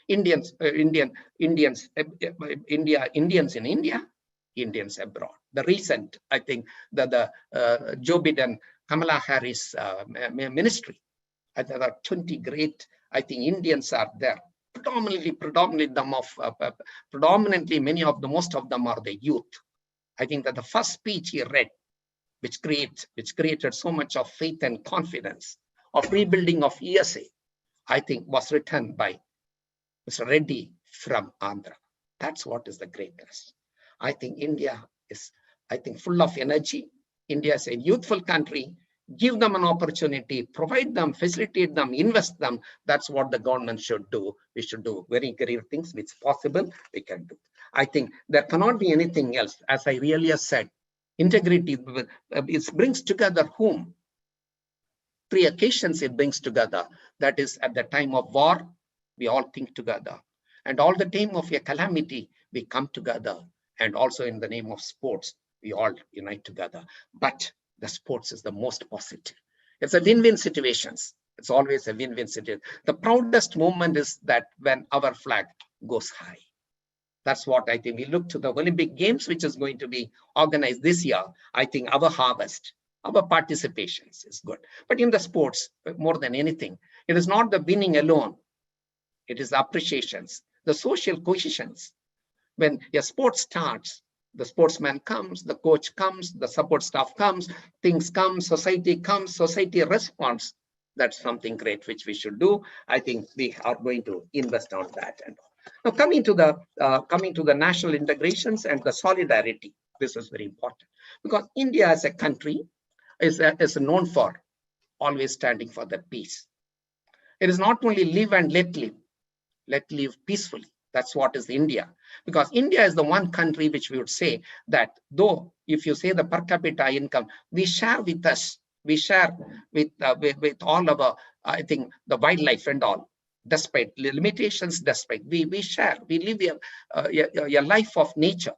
Indians in India, Indians abroad. The recent, I think, the Joe Biden, Kamala Harris ministry, there are 20 great, I think, Indians are there predominantly most of them are the youth. I think that the first speech he read, which created so much of faith and confidence of rebuilding of ESA, I think was written by Mr. Reddy from Andhra. That's what is the greatness. I think India is, full of energy. India is a youthful country. Give them an opportunity, provide them, facilitate them, invest them. That's what the government should do. We should do very great things which possible we can do. I think there cannot be anything else. As I really said, integrity, it brings together whom? 3 occasions it brings together. That is at the time of war, we all think together. And all the time of a calamity, we come together. And also in the name of sports, we all unite together. But the sports is the most positive. It's a win-win situations. It's always a win-win situation. The proudest moment is that when our flag goes high. That's what I think. We look to the Olympic Games, which is going to be organized this year. I think our harvest, our participations is good. But in the sports, more than anything, it is not the winning alone. It is the appreciations, the social cohesions. When a sport starts, the sportsman comes, the coach comes, the support staff comes, things come, society comes, society responds. That's something great which we should do. I think we are going to invest on that. And now coming to the national integrations and the solidarity, this is very important because India as a country is known for always standing for the peace. It is not only live and let live peacefully. That's what is India, because India is the one country which we would say that though if you say the per capita income, we share with us, we share with all of our, I think the wildlife and all, despite limitations, despite we share, we live a life of nature.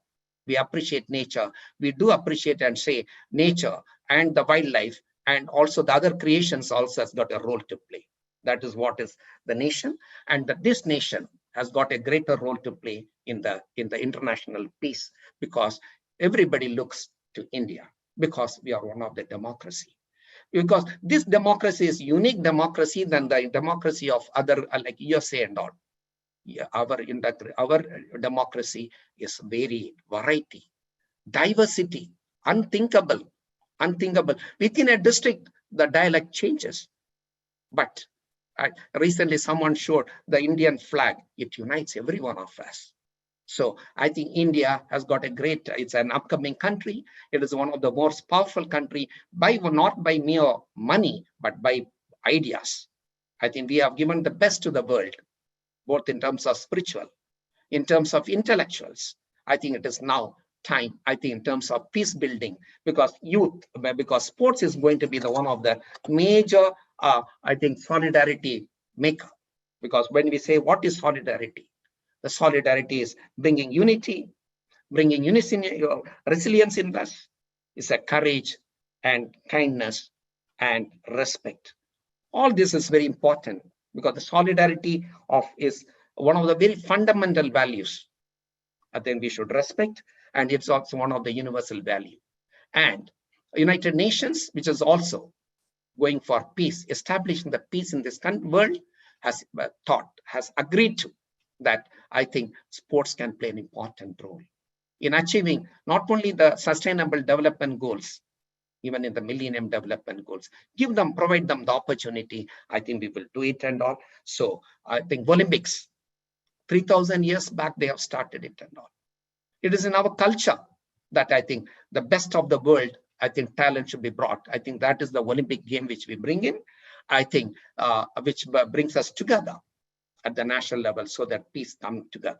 We appreciate nature. We do appreciate and say nature and the wildlife and also the other creations also has got a role to play. That is what is the nation, and that this nation has got a greater role to play in the international peace, because everybody looks to India because we are one of the democracy. Because this democracy is unique democracy than the democracy of other like USA and all. Yeah, our democracy is very variety, diversity, unthinkable. Within a district, the dialect changes, but recently someone showed the Indian flag. It unites every one of us. So I think India has got a great, it's an upcoming country. It is one of the most powerful country not by mere money, but by ideas. I think we have given the best to the world, both in terms of spiritual, in terms of intellectuals. I think it is now time, I think in terms of peace building, because sports is going to be the one of the major I think solidarity maker, because when we say what is solidarity, the solidarity is bringing unity, bringing resilience in us, is a courage and kindness and respect. All this is very important because the solidarity is one of the very fundamental values. I think we should respect, and it's also one of the universal value. And United Nations, which is also going for peace, establishing the peace in this world, has agreed to that. I think sports can play an important role in achieving not only the sustainable development goals, even in the Millennium Development Goals. Provide them the opportunity. I think we will do it and all. So I think Olympics, 3,000 years back, they have started it and all. It is in our culture that I think the best of the world, I think talent should be brought. I think that is the Olympic game which we bring in, I think, which brings us together at the national level so that peace comes together.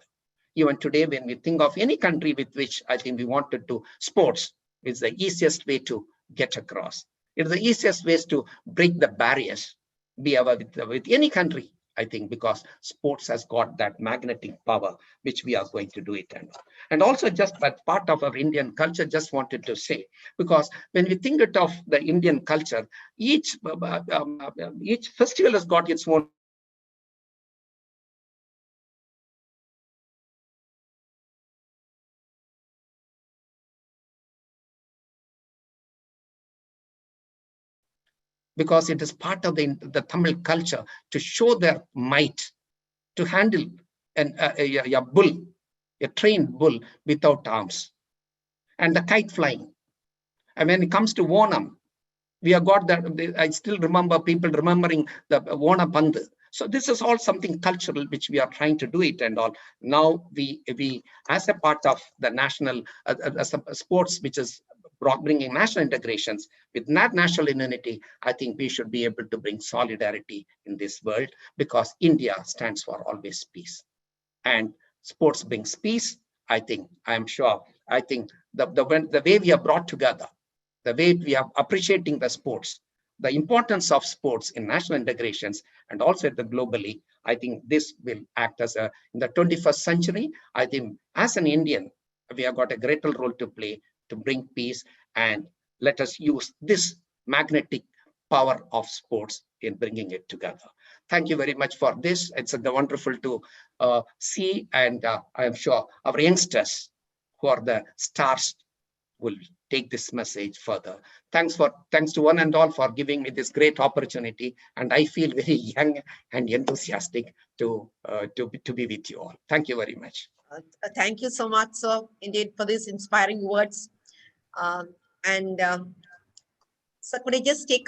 Even today, when we think of any country with which I think we wanted to, sports is the easiest way to get across. It is the easiest ways to break the barriers, with any country, I think, because sports has got that magnetic power, which we are going to do it. And also just as part of our Indian culture, just wanted to say, because when we think of the Indian culture, each festival has got its own because it is part of the Tamil culture to show their might to handle a bull, a trained bull without arms. And the kite flying. And when it comes to Onam, we have got that. I still remember people remembering the Onam Pandu. So this is all something cultural which we are trying to do it and all. Now we as a part of the national as a sports which is bringing national integrations with national unity, I think we should be able to bring solidarity in this world, because India stands for always peace. And sports brings peace. I think the way we are brought together, the way we are appreciating the sports, the importance of sports in national integrations and also globally, I think this will act as in the 21st century. I think as an Indian, we have got a greater role to play to bring peace, and let us use this magnetic power of sports in bringing it together. Thank you very much for this. It's wonderful to see, and I am sure our youngsters who are the stars will take this message further. Thanks to one and all for giving me this great opportunity, and I feel very young and enthusiastic to be with you all. Thank you very much. Thank you so much, sir, indeed, for these inspiring words. Sir, could I just take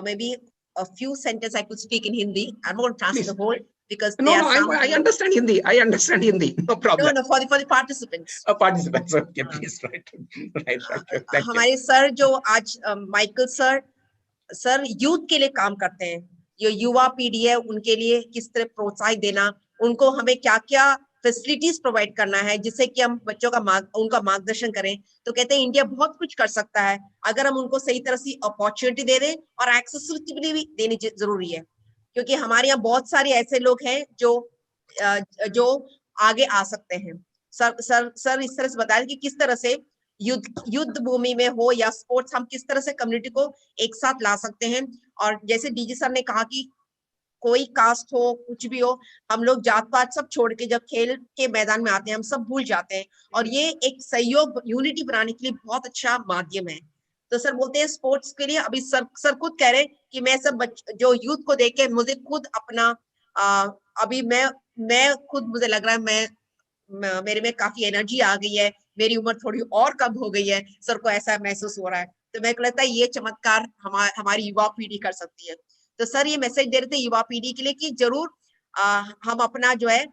maybe a few sentences I could speak in Hindi? I'm not going to translate the whole, because I understand Hindi. I understand Hindi. No problem. No, for the participants. Participants. Okay, please. Right. Thank you. हमारे sir जो आज Michael sir youth के लिए काम करते हैं, ये युवा पीढ़ी है, उनके लिए किस तरह प्रोत्साहित देना, उनको हमें क्या क्या फैसिलिटीज प्रोवाइड करना है जिससे कि हम बच्चों का उनका मार्गदर्शन करें। तो कहते हैं इंडिया बहुत कुछ कर सकता है अगर हम उनको सही तरह से अपॉर्चुनिटी दे दें, और एक्सेसिबिलिटी भी देनी जरूरी है, क्योंकि हमारे यहाँ बहुत सारे ऐसे लोग हैं जो आगे आ सकते हैं। सर इस तरह से बताया कि किस तरह से युद्ध भूमि में हो या स्पोर्ट्स, हम किस तरह से कम्युनिटी को एक साथ ला सकते हैं। और जैसे डीजी सर ने कहा कि कोई कास्ट हो, कुछ भी हो, हम लोग जात पात सब छोड़ के जब खेल के मैदान में आते हैं हम सब भूल जाते हैं, और ये एक सहयोग यूनिटी बनाने के लिए बहुत अच्छा माध्यम है। तो सर बोलते हैं स्पोर्ट्स के लिए, अभी सर खुद कह रहे हैं कि मैं सब जो यूथ को देख के मुझे खुद अपना अभी मैं खुद मुझे लग रहा है मेरे में काफी एनर्जी आ गई है, मेरी उम्र थोड़ी और कम हो गई है, सर को ऐसा महसूस हो रहा है। तो मेरे को लगता है ये चमत्कार हमारी युवा पीढ़ी कर सकती है। तो सर ये मैसेज दे रहे थे युवा पीढ़ी के लिए कि जरूर हम अपना जो है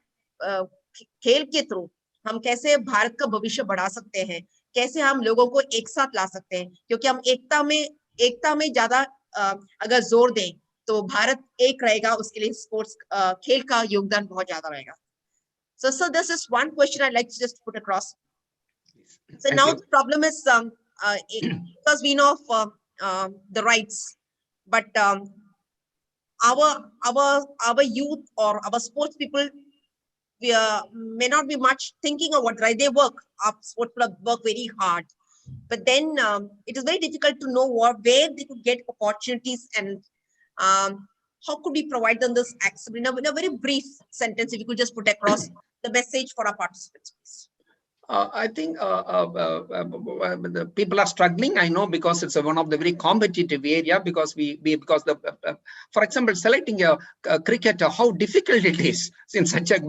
खेल के थ्रू हम कैसे भारत का भविष्य बढ़ा सकते हैं, कैसे हम लोगों को एक साथ ला सकते हैं, क्योंकि हम एकता में ज्यादा अगर जोर दें तो भारत एक रहेगा, उसके लिए स्पोर्ट्स खेल का योगदान बहुत ज्यादा रहेगा। So this is one question I'd like to just put across. So Thank now you. the problem is because we know of the rights, but our youth or our sports people may not be much thinking of what right. They work, our sports club work very hard, but then it is very difficult to know where they could get opportunities, and how could we provide them this accessibility? In a very brief sentence, if you could just put across the message for our participants, please. I think the people are struggling. I know, because it's one of the very competitive area. Because for example, selecting a cricketer, how difficult it is in such a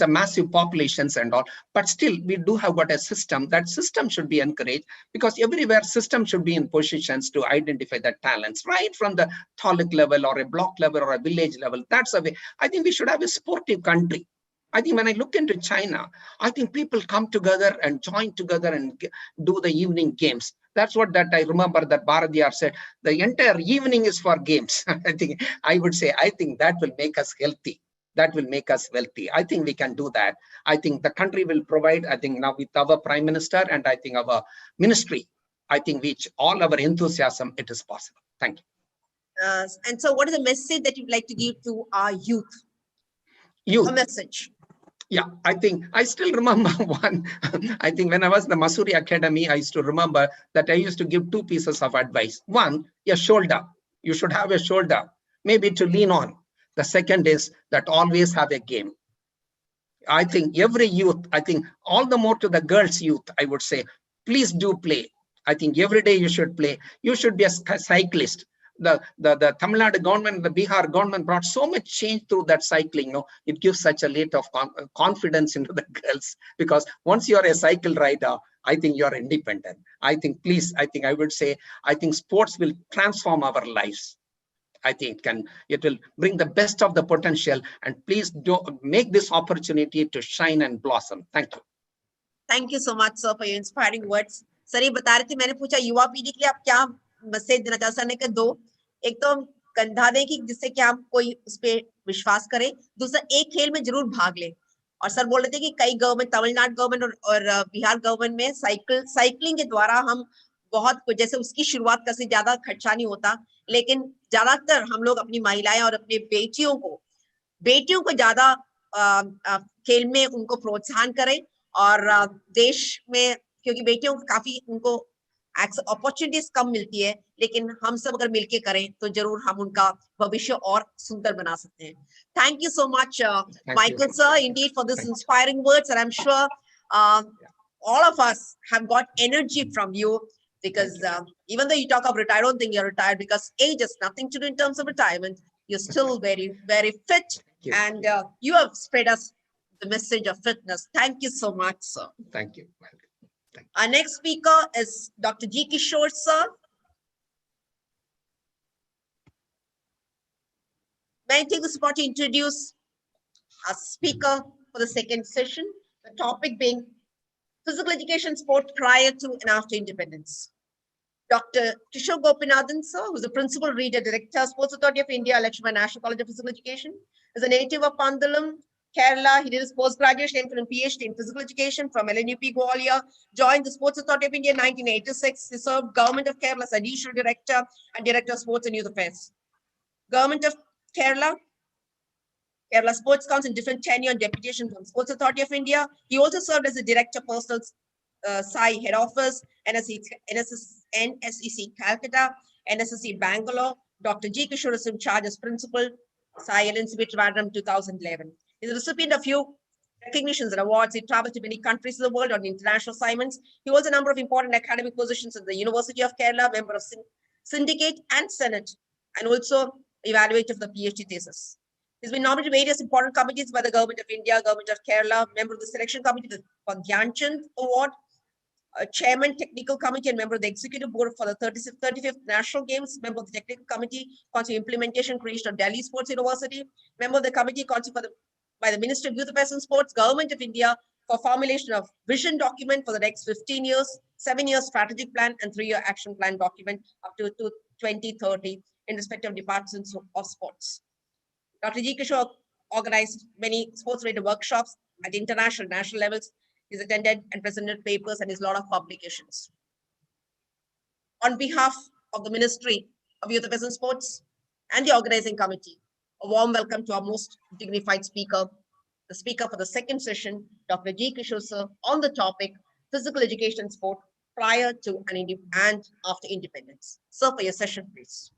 massive populations and all. But still, we do have got a system. That system should be encouraged, because everywhere system should be in positions to identify the talents, right from the taluk level or a block level or a village level. That's a way. I think we should have a sportive country. I think when I look into China, I think people come together and join together and do the evening games. That's what I remember that Bharadiyar said, the entire evening is for games. I think that will make us healthy. That will make us wealthy. I think we can do that. I think the country will provide, I think now with our Prime Minister and I think our ministry, I think with all our enthusiasm, it is possible. Thank you. And so what is the message that you'd like to give to our youth? A message. Yeah, I think I still remember one. I think when I was in the Masuri Academy, I used to remember that I used to give two pieces of advice. One, your shoulder. You should have a shoulder, maybe to lean on. The second is that always have a game. I think every youth, I think all the more to the girls' youth, I would say, please do play. I think every day you should play. You should be a cyclist. the Tamil Nadu government, the Bihar government brought so much change through that cycling. It gives such a lot of confidence into the girls, because once you are a cycle rider, I think you are independent. I think I would say, I think sports will transform our lives. I think it will bring the best of the potential, and please do make this opportunity to shine and blossom. Thank you. Thank you so much, sir, for your inspiring words. Sir ये बता रहे थे, मैंने पूछा युवा पीढ़ी के लिए आप क्या मैसेज देना चाहते हैं? सर ने कहा दो, एक तो हम कंधा दें कि जिससे कि हम कोई उस पे विश्वास करे, दूसरा एक खेल में जरूर भाग ले। और सर बोल रहे थे कि कई गवर्नमेंट, तमिलनाडु गवर्नमेंट और बिहार गवर्नमेंट में साइकिलिंग के द्वारा हम बहुत कुछ, जैसे उसकी शुरुआत का से ज्यादा खर्चा नहीं होता, लेकिन ज्यादातर हम लोग अपनी महिलाएं और अपने बेटियों को ज्यादा खेल में उनको प्रोत्साहन करें, और देश में, क्योंकि बेटियों को काफी उनको अपॉर्चुनिटीज कम मिलती है, लेकिन हम सब अगर मिलके करें तो जरूर हम उनका भविष्य और सुंदर बना सकते हैं। Thank you so much, Michael sir, indeed for this inspiring words, and I'm sure all of us have got energy from you, because even though you talk of retire, I don't think you're retired, because age has nothing to do in terms of retirement. You're still very, very fit, and you have spread us the message of fitness. Thank you so much, sir. Thank you. Our next speaker is Dr. G. Kishore, sir. May I take this opportunity to introduce our speaker for the second session, the topic being physical education sport prior to and after independence. Dr. Kishore Gopinathan, sir, who is the Principal Reader Director, Sports Authority of India, Lakshman National College of Physical Education, is a native of Pandalam, Kerala. He did his post-graduation and PhD in physical education from LNUP Gwalior, joined the Sports Authority of India in 1986. He served Government of Kerala as Additional Director and Director of Sports and Youth Affairs. Government of Kerala Sports Council in different tenure and deputation from Sports Authority of India. He also served as the Director Personal SAI Head Office, NSEC Calcutta, NSSC Bangalore. Dr. G. Kishore is in charge as Principal SAI LNCB Trivandrum 2011. He's a recipient of few recognitions and awards. He traveled to many countries in the world on international assignments. He holds a number of important academic positions at the University of Kerala, member of Syndicate and Senate, and also evaluator of the PhD thesis. He's been nominated to various important committees by the Government of India, Government of Kerala, member of the Selection Committee for Dhyan Chand Award, Chairman Technical Committee and member of the Executive Board for the 35th National Games, member of the Technical Committee for Implementation Creation of Delhi Sports University, member of the Committee by the Ministry of Youth Affairs and Sports, Government of India for formulation of vision document for the next 15 years, 7-year strategic plan and 3-year action plan document up to 2030 in respective departments of sports. Dr. G. Kishore organized many sports-related workshops at international and national levels. He's attended and presented papers and his lot of publications. On behalf of the Ministry of Youth Affairs and Sports and the organizing committee, a warm welcome to our most dignified speaker, the speaker for the second session, Dr. G. Kishore sir, on the topic physical education and sport prior to and after independence. Sir, for your session, please.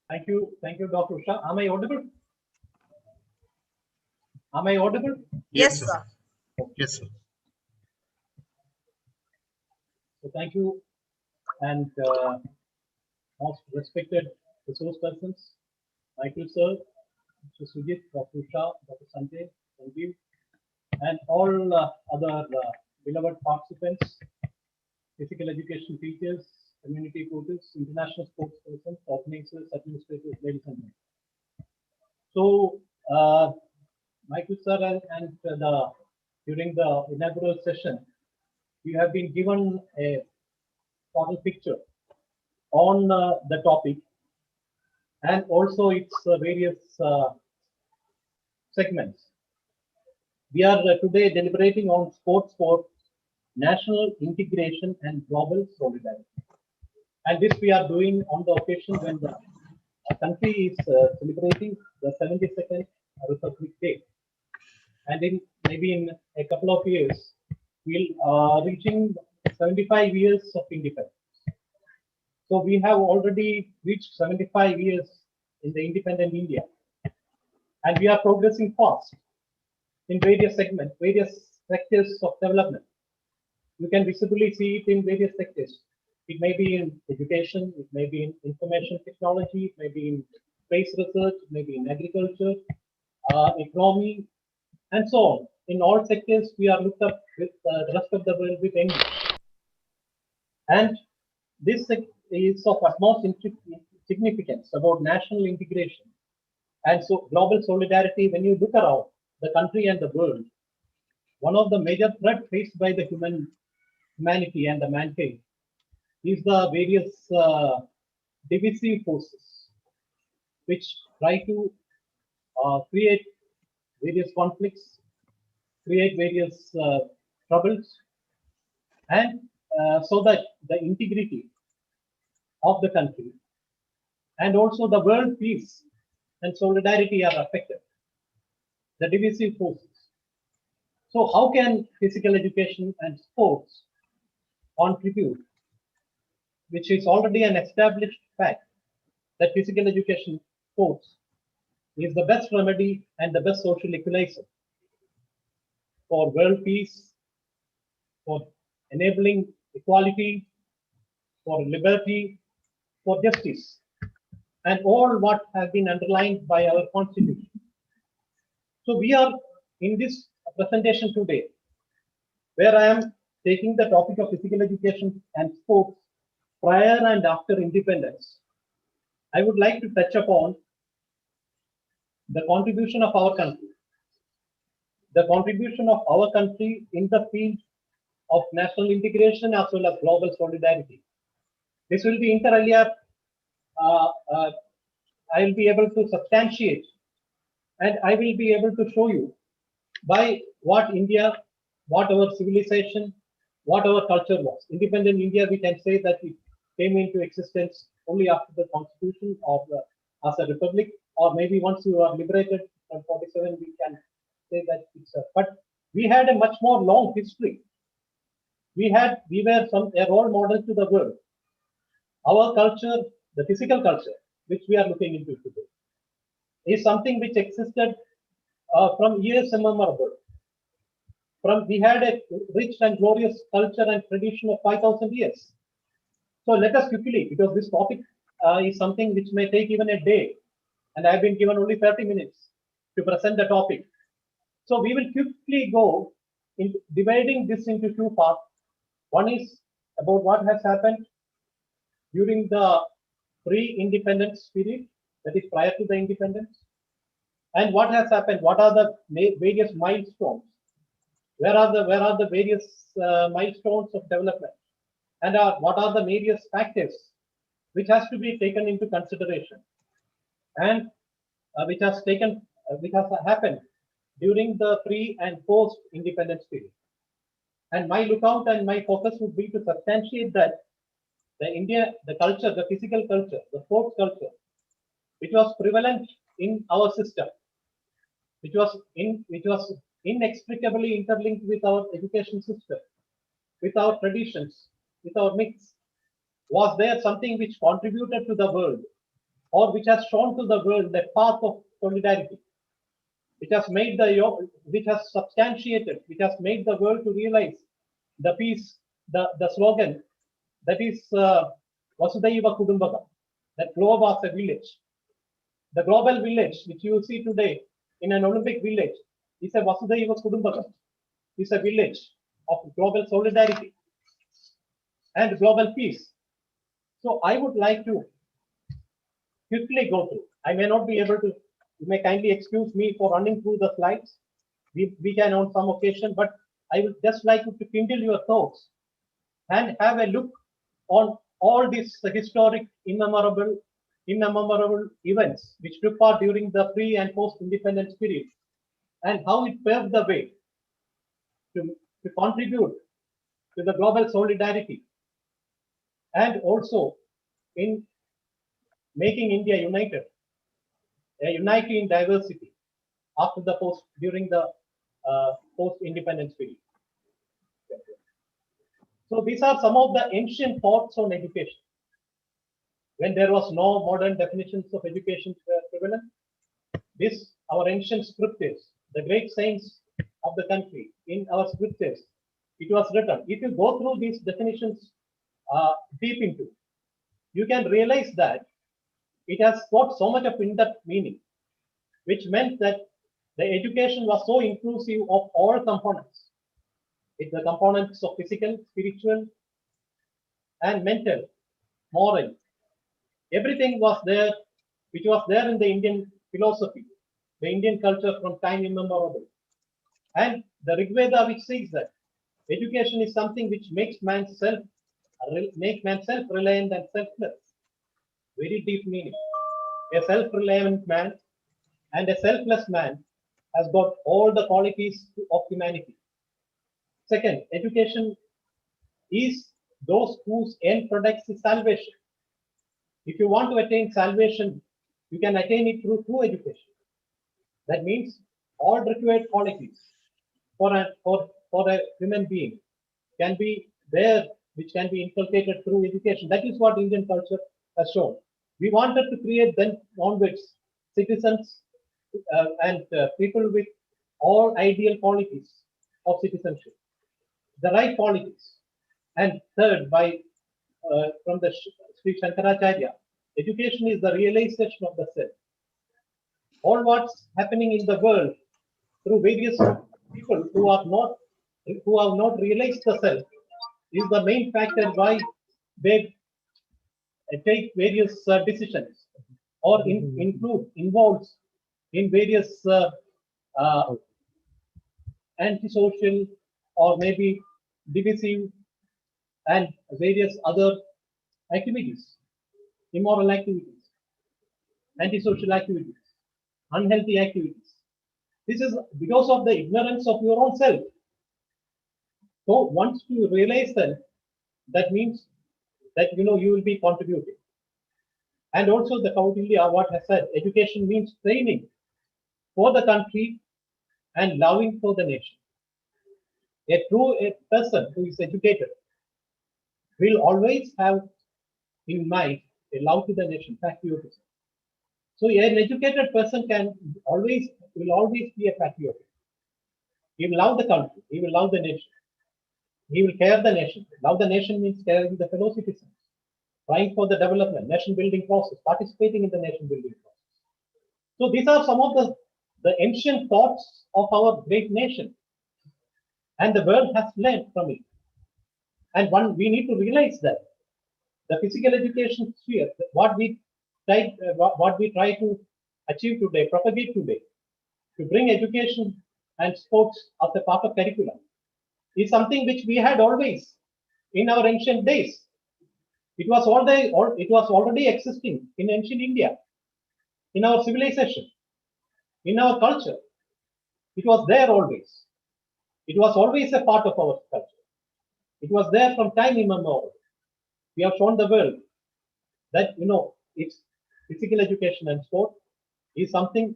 Thank you, Dr. Usha. Am I audible? Am I audible? Yes, sir. Yes, sir. So thank you, and most respected resource persons, Michael sir, Mr. Sujit, Dr. Usha, Dr. Sanjay, Sanjeev, and all other beloved participants, physical education teachers, community coaches, international sports persons, organizers, administrators, ladies and gentlemen. So, Michael sir and during the inaugural session, you have been given a total picture on the topic and also its various segments. We are today deliberating on sports for national integration and global solidarity. And this we are doing on the occasion when the country is celebrating the 72nd Republic Day. And maybe in a couple of years, we'll reaching 75 years of independence. So we have already reached 75 years in the independent India. And we are progressing fast in various segments, various sectors of development. You can visibly see it in various sectors. It may be in education, it may be in information technology, it may be in space research, it may be in agriculture, economy, and so on. In all sectors, we are looked up with the rest of the world with envy. And this is of utmost significance about national integration and so global solidarity. When you look around the country and the world, one of the major threats faced by the humanity and the mankind is the various divisive forces which try to create various conflicts, create various troubles, and so that the integrity of the country and also the world peace and solidarity are affected. The divisive forces. So how can physical education and sports contribute, which is already an established fact that physical education sports is the best remedy and the best social equalizer for world peace, for enabling equality, for liberty, for justice, and all what has been underlined by our constitution. So we are in this presentation today, where I am taking the topic of physical education and sports prior and after independence. I would like to touch upon the contribution of our country. The contribution of our country in the field of national integration as well as global solidarity. This will be inter alia. I will be able to substantiate and I will be able to show you by what India, what our civilization, what our culture was. Independent India, we can say that it came into existence only after the constitution of as a republic, or maybe once you are liberated from 47, we can say that it's a, but we had a much more long history. We were a role model to the world. Our culture, the physical culture, which we are looking into today, is something which existed from years immemorable. We had a rich and glorious culture and tradition of 5,000 years. So let us quickly, because this topic is something which may take even a day, and I've been given only 30 minutes to present the topic. So we will quickly go in dividing this into two parts. One is about what has happened during the pre-independence period, that is prior to the independence, and what has happened. What are the various milestones? Where are the various milestones of development, and what are the various factors which has to be taken into consideration, and which has happened during the pre and post independence period. And my lookout and my focus would be to substantiate that the culture, the physical culture, the sports culture, which was prevalent in our system, which was inextricably interlinked with our education system, with our traditions, with our myths. Was there something which contributed to the world, or which has shown to the world the path of solidarity, which has substantiated, which has made the world to realize the peace, the slogan that is Vasudhaiva Kudumbakam, that globe as a village. The global village, which you see today in an Olympic village, is a Vasudhaiva Kudumbakam, is a village of global solidarity and global peace. So I would like to quickly go through. I may not be able to, you may kindly excuse me for running through the slides. We can on some occasion, but I would just like to kindle your thoughts and have a look on all these historic, immemorable events which took part during the pre and post independence period, and how it paved the way to contribute to the global solidarity, and also in making India united, a unity in diversity after the during the post-independence period. So these are some of the ancient thoughts on education. When there was no modern definitions of education prevalent, our ancient scriptures, the great saints of the country, in our scriptures, it was written. If you go through these definitions deep into, you can realize that it has got so much of in-depth meaning, which meant that the education was so inclusive of all components. It's the components of physical, spiritual, and mental, moral. Everything was there, which was there in the Indian philosophy, the Indian culture from time immemorial. And the Rig Veda, which says that education is something which makes man self-reliant and selfless. Very deep meaning. A self-reliant man and a selfless man has got all the qualities of humanity. Second, education is those whose end product is salvation. If you want to attain salvation, you can attain it through education. That means all required qualities for a human being can be there, which can be inculcated through education. That is what Indian culture has shown. We wanted to create then onwards citizens and people with all ideal qualities of citizenship, the right qualities. And third, from the Sri Shankaracharya, education is the realization of the self. All what's happening in the world through various people who have not realized the self is the main factor why they take various decisions or involves in various antisocial or maybe divisive and various other activities, immoral activities, antisocial activities, unhealthy activities. This is because of the ignorance of your own self. So once you realize that means that you will be contributing. And also the Kautilya what has said, education means training for the country and loving for the nation. A person who is educated will always have in mind a love to the nation, patriotism. So an educated person will always be a patriot. He will love the country. He will love the nation. He will care the nation. Love the nation means caring the fellow citizens, trying for the development, nation building process, participating in the nation building process. So these are some of the ancient thoughts of our great nation. And the world has learned from it. And we need to realize that the physical education sphere, what we try to achieve today, propagate today, to bring education and sports as a part of curriculum, is something which we had always in our ancient days. It was already existing in ancient India, in our civilization, in our culture. It was there always. It was always a part of our culture. It was there from time immemorial. We have shown the world that it's physical education and sport is something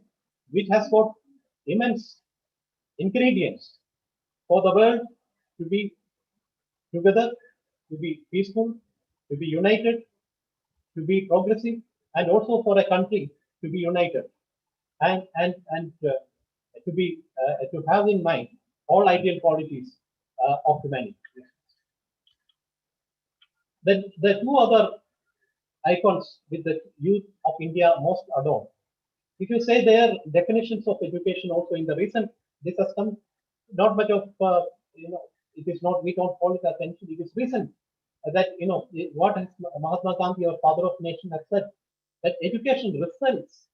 which has got immense ingredients for the world to be together, to be peaceful, to be united, to be progressive, and also for a country to be united and to have in mind all ideal qualities of humanity. Then the two other icons with the youth of India most adore. If you say their definitions of education also in the recent, this has come not much of, it is not, we don't call it attention, it is recent that, what has Mahatma Gandhi, our father of nation, has said, that education results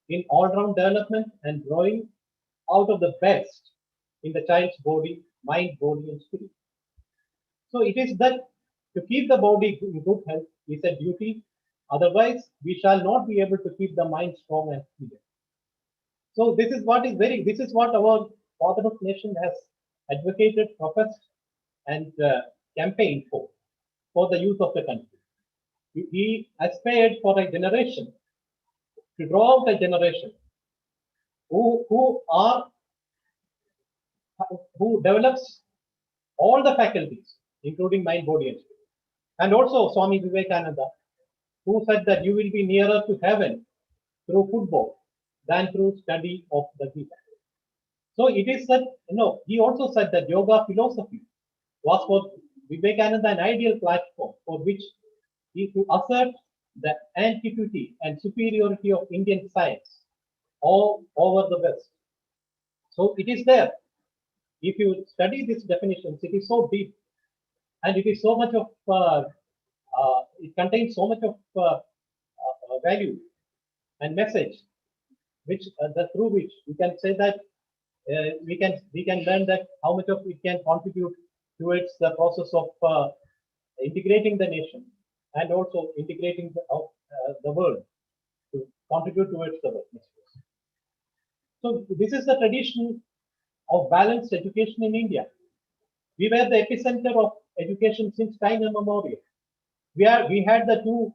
in all-round development and growing out of the best in the child's body, mind, body, and spirit. So it is that to keep the body in good health is a duty. Otherwise, we shall not be able to keep the mind strong and clear. So this is what our father of nation has advocated, professed, and campaigned for the youth of the country. He aspired for a generation, to draw out a generation who develops all the faculties, including mind, body, and spirit. And also Swami Vivekananda, who said that you will be nearer to heaven through football than through study of the Gita. So it is that, he also said that yoga philosophy was for Vivekananda an ideal platform for which he to assert the antiquity and superiority of Indian science all over the West. So it is there. If you study these definitions, it is so deep and it is so much of, it contains so much of value and message, which through which we can say that we can learn that how much of it can contribute towards the process of integrating the nation and also integrating the world to contribute towards the world. So this is the tradition of balanced education in India. We were the epicenter of education since time immemorial. We had the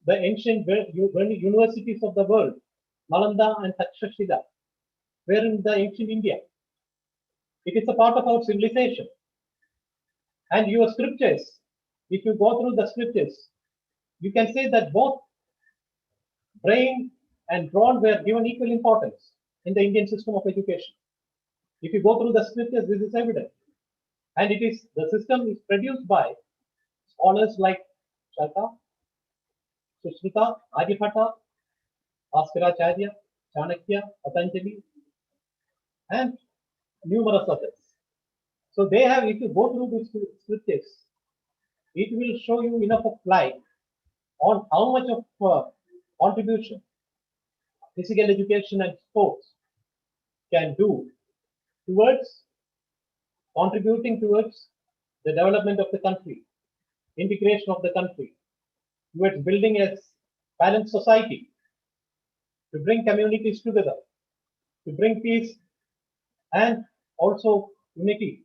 ancient universities of the world, Nalanda and Takshashila, were in the ancient India. It is a part of our civilization. And your scriptures, if you go through the scriptures, you can say that both brain and brawn were given equal importance in the Indian system of education. If you go through the scriptures, this is evident. And the system is produced by scholars like Shaka, Sushrita, Aryabhatta, Bhaskaracharya, Chanakya, Patanjali, and numerous others. So they have, if you go through these scriptures, it will show you enough of light on how much of contribution physical education and sports can do towards contributing towards the development of the country, integration of the country, towards building a balanced society, to bring communities together, to bring peace and also unity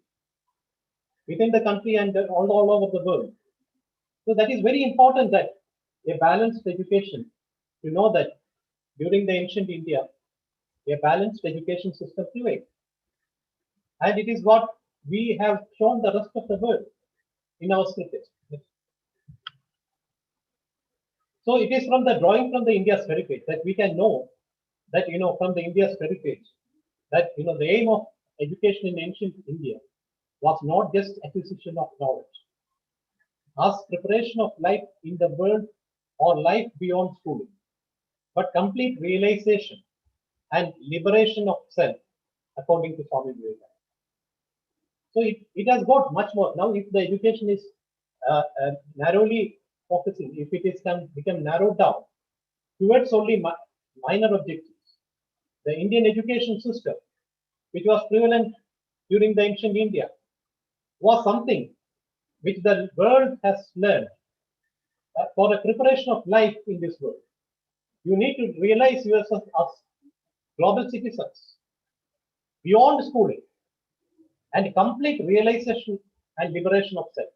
within the country and all over the world. So that is very important, that a balanced education, to know that during the ancient India, a balanced education system prevailed. And it is what we have shown the rest of the world in our scriptures. So it is from the drawing from the India's heritage that we can know that, from the India's heritage, that, the aim of education in ancient India was not just acquisition of knowledge, as preparation of life in the world or life beyond schooling, but complete realization and liberation of self, according to Swami Vivekananda. So it has got much more. Now, if the education is narrowly focusing, if it is become narrowed down towards only minor objectives, the Indian education system, which was prevalent during the ancient India, was something which the world has learned for the preparation of life in this world. You need to realize yourself as global citizens beyond schooling and complete realization and liberation of self.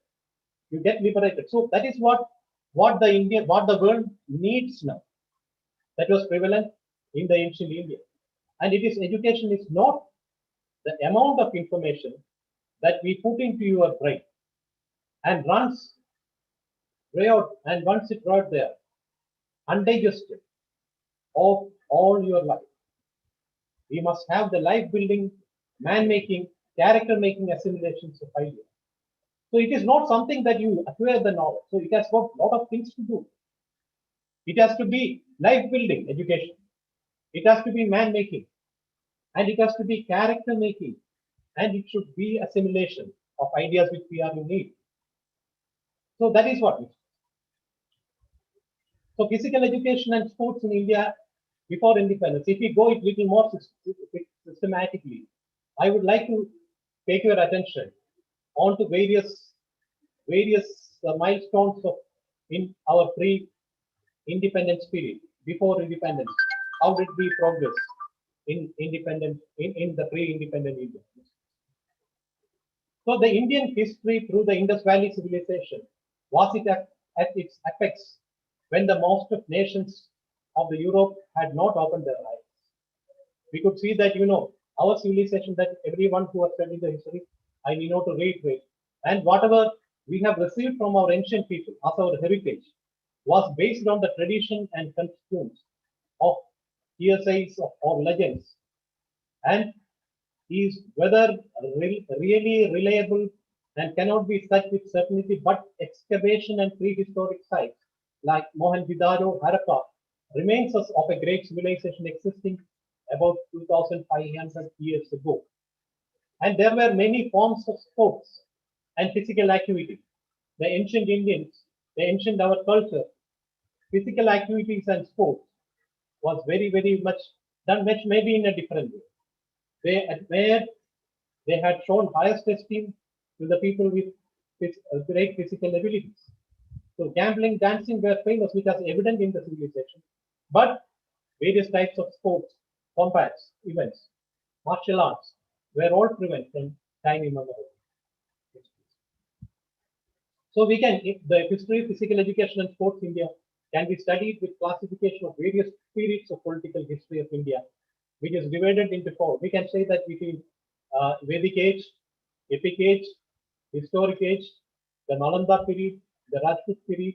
You get liberated. So that is what the world needs now. That was prevalent in the ancient India. And education is not the amount of information that we put into your brain and runs way out, and once it brought there, undigested of all your life. We must have the life building, man making, character making assimilations of ideas. So it is not something that you acquire the knowledge. So it has got a lot of things to do. It has to be life building education. It has to be man making, and it has to be character making, and it should be assimilation of ideas which we are in need. So that is what. So physical education and sports in India before independence, if we go it little more systematically, I would like to take your attention on to various milestones in our pre-independence period, before independence. How did we progress in the pre-independent India? So the Indian history through the Indus Valley civilization was at its apex when the most of nations of the Europe had not opened their eyes. We could see that, our civilization, that everyone who has studied the history, I need not to reiterate, and whatever we have received from our ancient people as our heritage was based on the tradition and customs of hearsays or legends, and is whether really reliable and cannot be such with certainty, but excavation and prehistoric sites like Mohenjo-daro, Harappa remains of a great civilization existing about 2,500 years ago. And there were many forms of sports and physical activity. The ancient Indians, the ancient our culture, physical activities and sports was very much done, much maybe in a different way. Where they had shown highest esteem to the people with great physical abilities. So gambling, dancing were famous, which was evident in the civilization. But various types of sports, combats, events, martial arts were all prevalent from time immemorial. So we can, if the history, physical education and sports India can be studied with classification of various periods of political history of India, which is divided into four. We can say that between Vedic age, Epic age, Historic age, the Nalanda period, the Rajput period,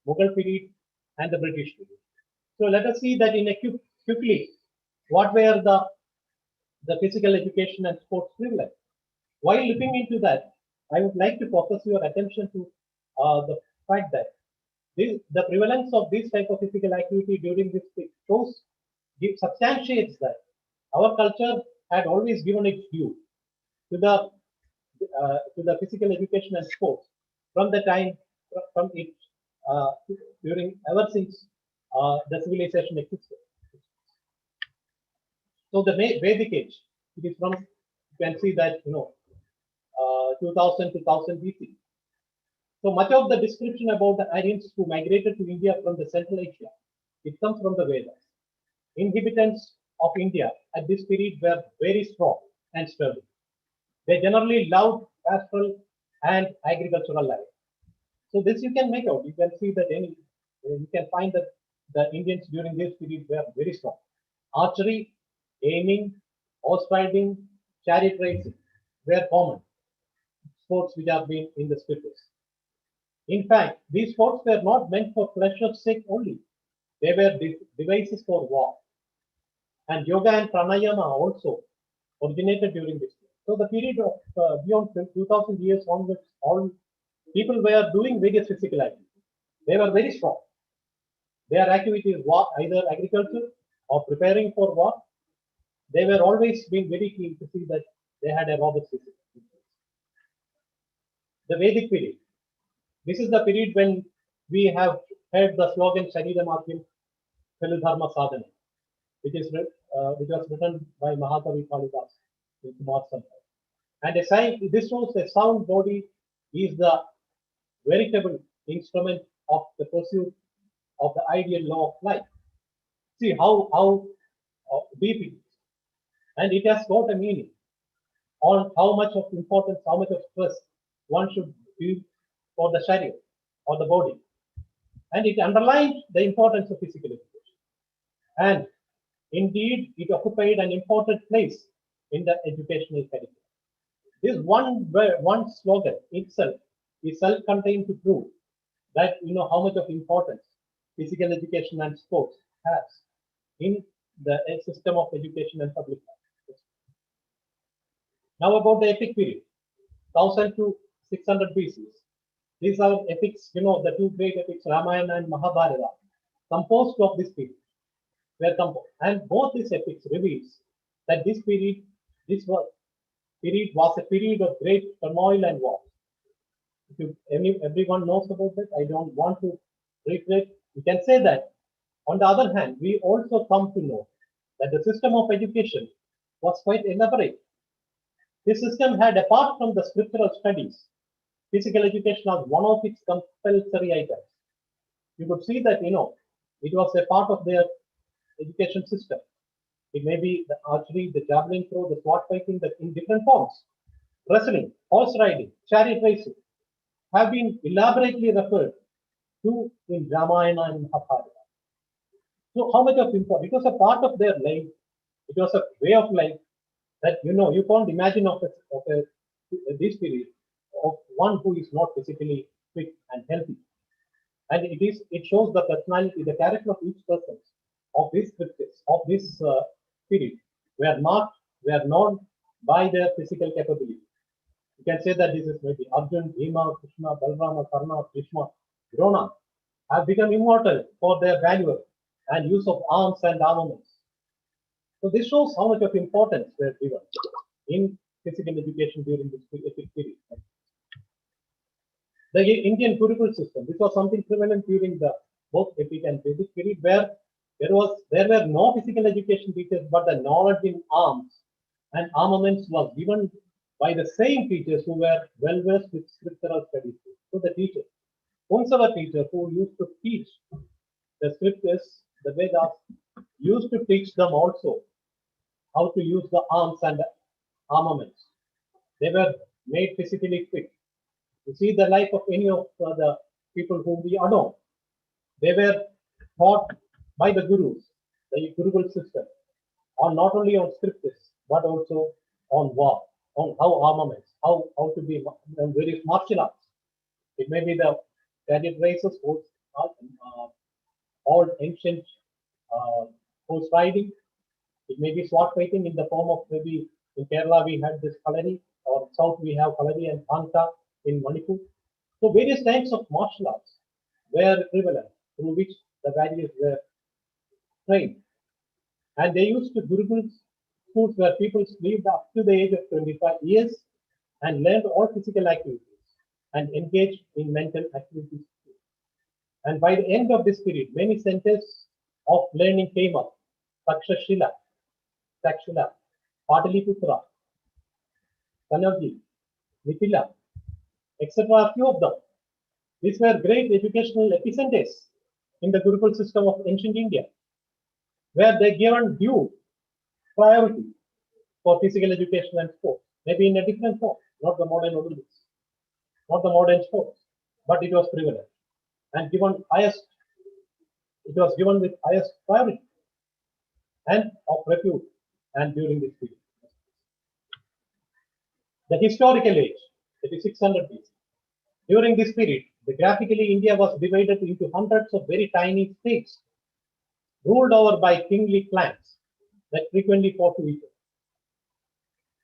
Mughal period, and the British period. So let us see that in a quickly, what were the physical education and sports privilege. While looking into that, I would like to focus your attention to the fact that the prevalence of this type of physical activity during this shows substantiates that our culture had always given its due to the physical education and sports from the time from it during ever since the civilization existed. So the Vedic age, it is from, you can see that 2000 to 1000 BC. So much of the description about the Aryans who migrated to India from the Central Asia, it comes from the Vedas. Inhabitants of India at this period were very strong and sturdy. They generally loved pastoral and agricultural life. So this you can make out. You can see that you can find that the Indians during this period were very strong. Archery, aiming, horse riding, chariot racing were common sports which have been in the scriptures. In fact, these sports were not meant for pleasure's sake only. They were devices for war. And yoga and pranayama also originated during this period. So the period of beyond 2000 years onwards, all people were doing various physical activities. They were very strong. Their activities were either agriculture or preparing for war. They were always being very keen to see that they had a robust physical. The Vedic period. This is the period when we have heard the slogan Sharidamathyam Dharma Sadhana, which was written by Mahakavi Kalidas in Kumar Sankar. And this shows a sound body is the veritable instrument of the pursuit of the ideal law of life. See how deep it is. And it has got a meaning on how much of importance, how much of stress one should give for the sharia or the body. And it underlines the importance of physical education. And indeed, it occupied an important place in the educational curriculum. This one slogan itself is self-contained to prove that how much of importance physical education and sports has in the system of education and public life. Now about the epic period, 1000 to 600 BC. These are epics, the two great epics, Ramayana and Mahabharata, composed of this period, were composed. And both these epics reveals that this period was a period of great turmoil and war. If everyone knows about that, I don't want to reiterate. We can say that. On the other hand, we also come to know that the system of education was quite elaborate. This system had, apart from the scriptural studies, physical education was one of its compulsory items. You could see that, it was a part of their education system. It may be the archery, the javelin throw, the sword fighting, that in different forms. Wrestling, horse riding, chariot racing have been elaborately referred to in Ramayana and Mahabharata. So how much of importance? It was a part of their life. It was a way of life that you can't imagine this period of one who is not physically fit and healthy. And it shows the personality, the character of each person of this period were known by their physical capability. You can say that this is maybe Arjun, Bhima, Krishna, Balrama, Karna, Bhishma, Drona have become immortal for their valor and use of arms and armaments. So this shows how much of importance were given in physical education during this epic period. The Indian Gurukul system, this was something prevalent during the both epic and Vedic period, where there were no physical education teachers, but the knowledge in arms and armaments was given by the same teachers who were well versed with scriptural studies. So the teachers, whomsoever teacher who used to teach the scriptures, the Vedas, used to teach them also how to use the arms and armaments. They were made physically fit. You see the life of any of the people whom we adore. They were taught by the gurus, the Gurukul system, on not only on scriptures, but also on war, on how armaments, how to be in various martial arts. It may be the chariot races, old ancient horse riding. It may be sword fighting in the form of maybe in Kerala we had this Kalari, or south we have Kalari and Thangta in Manipur. So various types of martial arts were prevalent through which the warriors were trained. And they used to Gurukul schools where people lived up to the age of 25 years and learned all physical activities and engaged in mental activities. And by the end of this period, many centers of learning came up. Takshashila, Takshila, Pataliputra, Kanauji, Mithila, etc. A few of them. These were great educational epicenters in the Gurukul system of ancient India, where they given due priority for physical education and sports, maybe in a different form, not the modern Olympics, not the modern sports, but it was prevalent and given highest, it was given with highest priority and of repute and during this period. The historical age, that is 600 BC. During this period, graphically India was divided into hundreds of very tiny states ruled over by kingly clans that frequently fought to each other.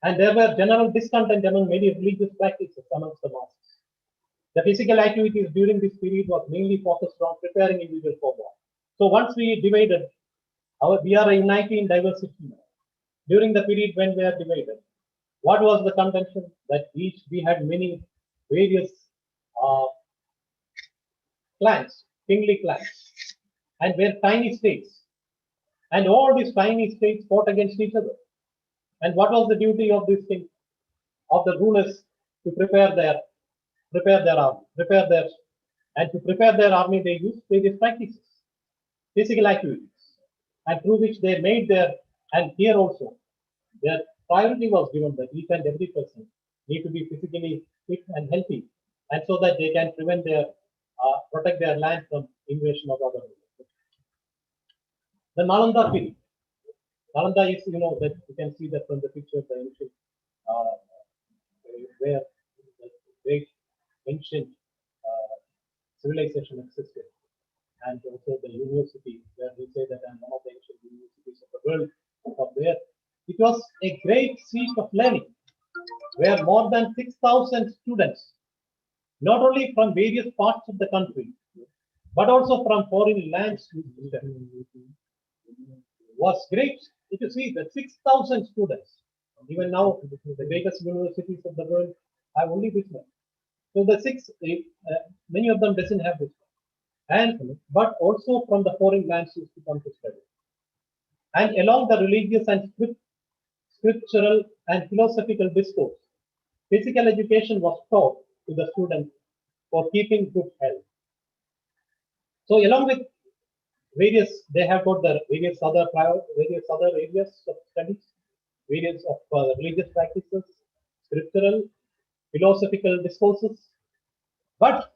And there were general discontent among many religious practices amongst the masses. The physical activities during this period was mainly focused on preparing individuals for war. So once we divided, we are united in diversity now. During the period when we are divided, what was the contention? That we had many various clans, kingly clans, and were tiny states. And all these tiny states fought against each other. And what was the duty of this thing, of the rulers, to prepare their army, and to prepare their army, they used various practices, physical activities, and through which they made and here also, their priority was given that each and every person need to be physically fit and healthy, and so that they can protect their land from invasion of other rulers. The Nalanda period. Nalanda is, that you can see that from the picture, the ancient, where the great ancient civilization existed, and also the university, where we say that one of the ancient universities of the world of there. It was a great seat of learning, where more than 6,000 students, not only from various parts of the country, but also from foreign lands, was great. You see that 6,000 students, even now the greatest universities of the world have only this one. So many of them doesn't have this one. But also from the foreign lands used to come to study. And along the religious and scriptural and philosophical discourse, physical education was taught to the students for keeping good health. So along with they have got the various other areas of studies, various of religious practices, scriptural, philosophical discourses, but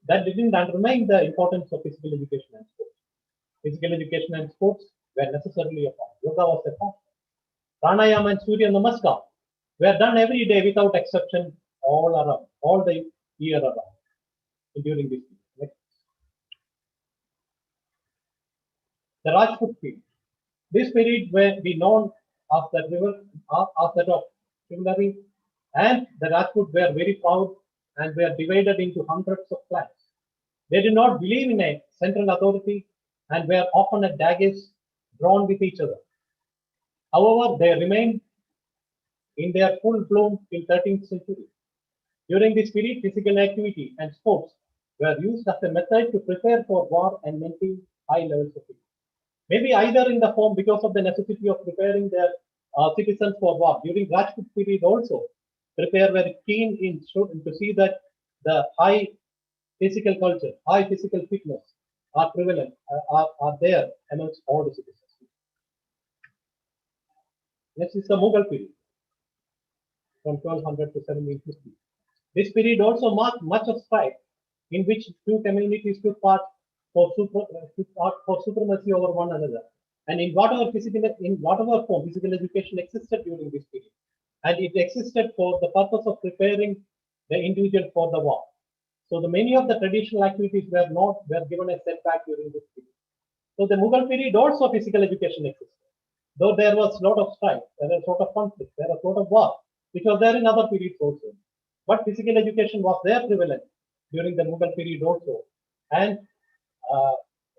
that didn't undermine the importance of physical education and sports. Physical education and sports were necessarily a part. Yoga was a part. Pranayama and Surya Namaskar were done every day without exception, all the year around during this period. Next. The Rajput period. This period will be known as that of Himlari And the Rajput were very proud and were divided into hundreds of clans. They did not believe in a central authority and were often at daggers drawn with each other. However, they remained in their full bloom till 13th century. During this period, physical activity and sports were used as a method to prepare for war and maintain high levels of peace. Maybe either in the form because of the necessity of preparing their citizens for war. During Rajput period also, prepare very keen in to see that the high physical culture, high physical fitness are prevalent, are there amongst all the citizens. Next is the Mughal period from 1200 to 1750. This period also marked much of strife in which two communities took part for supremacy over one another. And in whatever form physical education existed during this period, and it existed for the purpose of preparing the individual for the war. So the many of the traditional activities were given a setback during this period. So the Mughal period also physical education existed. Though there was a lot of strife, there was a lot of conflict, there was a lot of war, which was there in other periods also. But physical education was there prevalent during the Mughal period also. And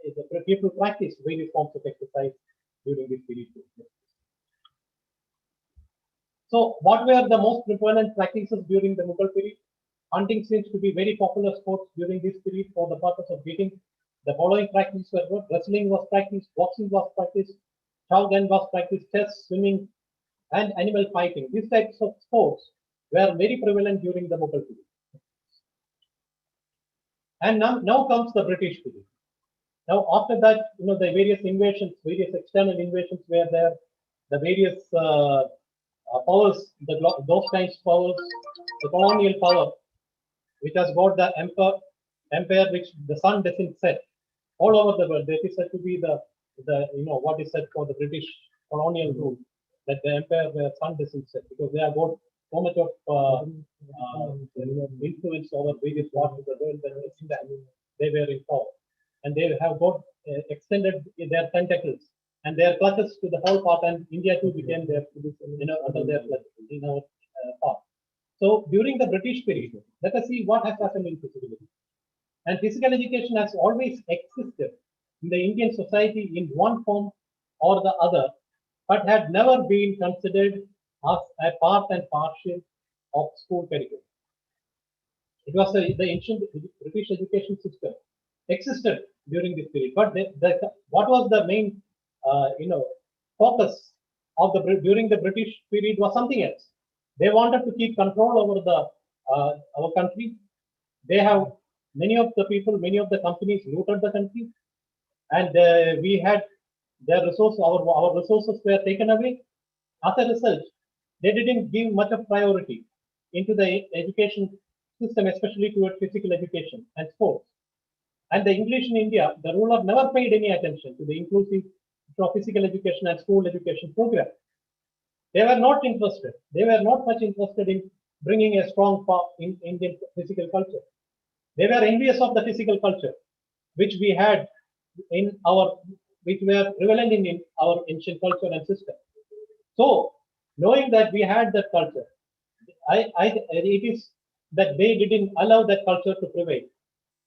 the people practiced various forms of exercise during this period too. So what were the most prevalent practices during the Mughal period? Hunting seems to be very popular sport during this period for the purpose of getting the following practices were good. Wrestling was practiced, boxing was practiced, shotgun was practiced, chess, swimming, and animal fighting. These types of sports were very prevalent during the Mughal period. And now comes the British period. Now after that, the various invasions, various external invasions were there, the various powers, those kinds of powers, the colonial power, which has got the empire which the sun doesn't set all over the world. That is said to be the what is said for the British colonial rule, that the empire where sun doesn't set, because they have got so much of influence over various parts of the world that they were in power, and they have got extended their tentacles and their clutches to the whole part, and India too became their under their clutches in our part. So during the British period, let us see what has happened in physical education. And physical education has always existed in the Indian society in one form or the other, but had never been considered as a part and parcel of school curriculum. It was the ancient British education system existed during this period, but what was the main focus of during the British period was something else. They wanted to keep control over our country. They have many of the people, many of the companies looted the country, and we had their resources. Our resources were taken away. As a result, they didn't give much of priority into the education system, especially towards physical education and sports. And the English in India, the ruler never paid any attention to the inclusive physical education and school education program. They were not interested. They were not much interested in bringing a strong part in Indian physical culture. They were envious of the physical culture, which we had which were prevalent in our ancient culture and system. So, knowing that we had that culture, it is that they didn't allow that culture to prevail,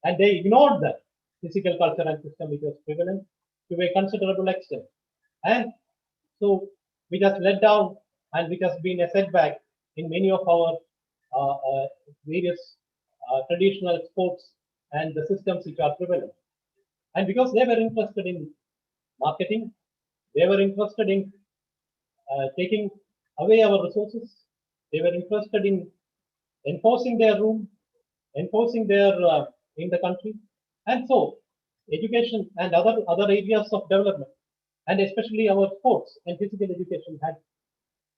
and they ignored that physical culture and system which was prevalent to a considerable extent, and so which has led down and which has been a setback in many of our various traditional sports and the systems which are prevalent. And because they were interested in marketing, they were interested in taking away our resources, they were interested in enforcing their rule, enforcing their in the country, and so education and other areas of development, and especially our sports and physical education had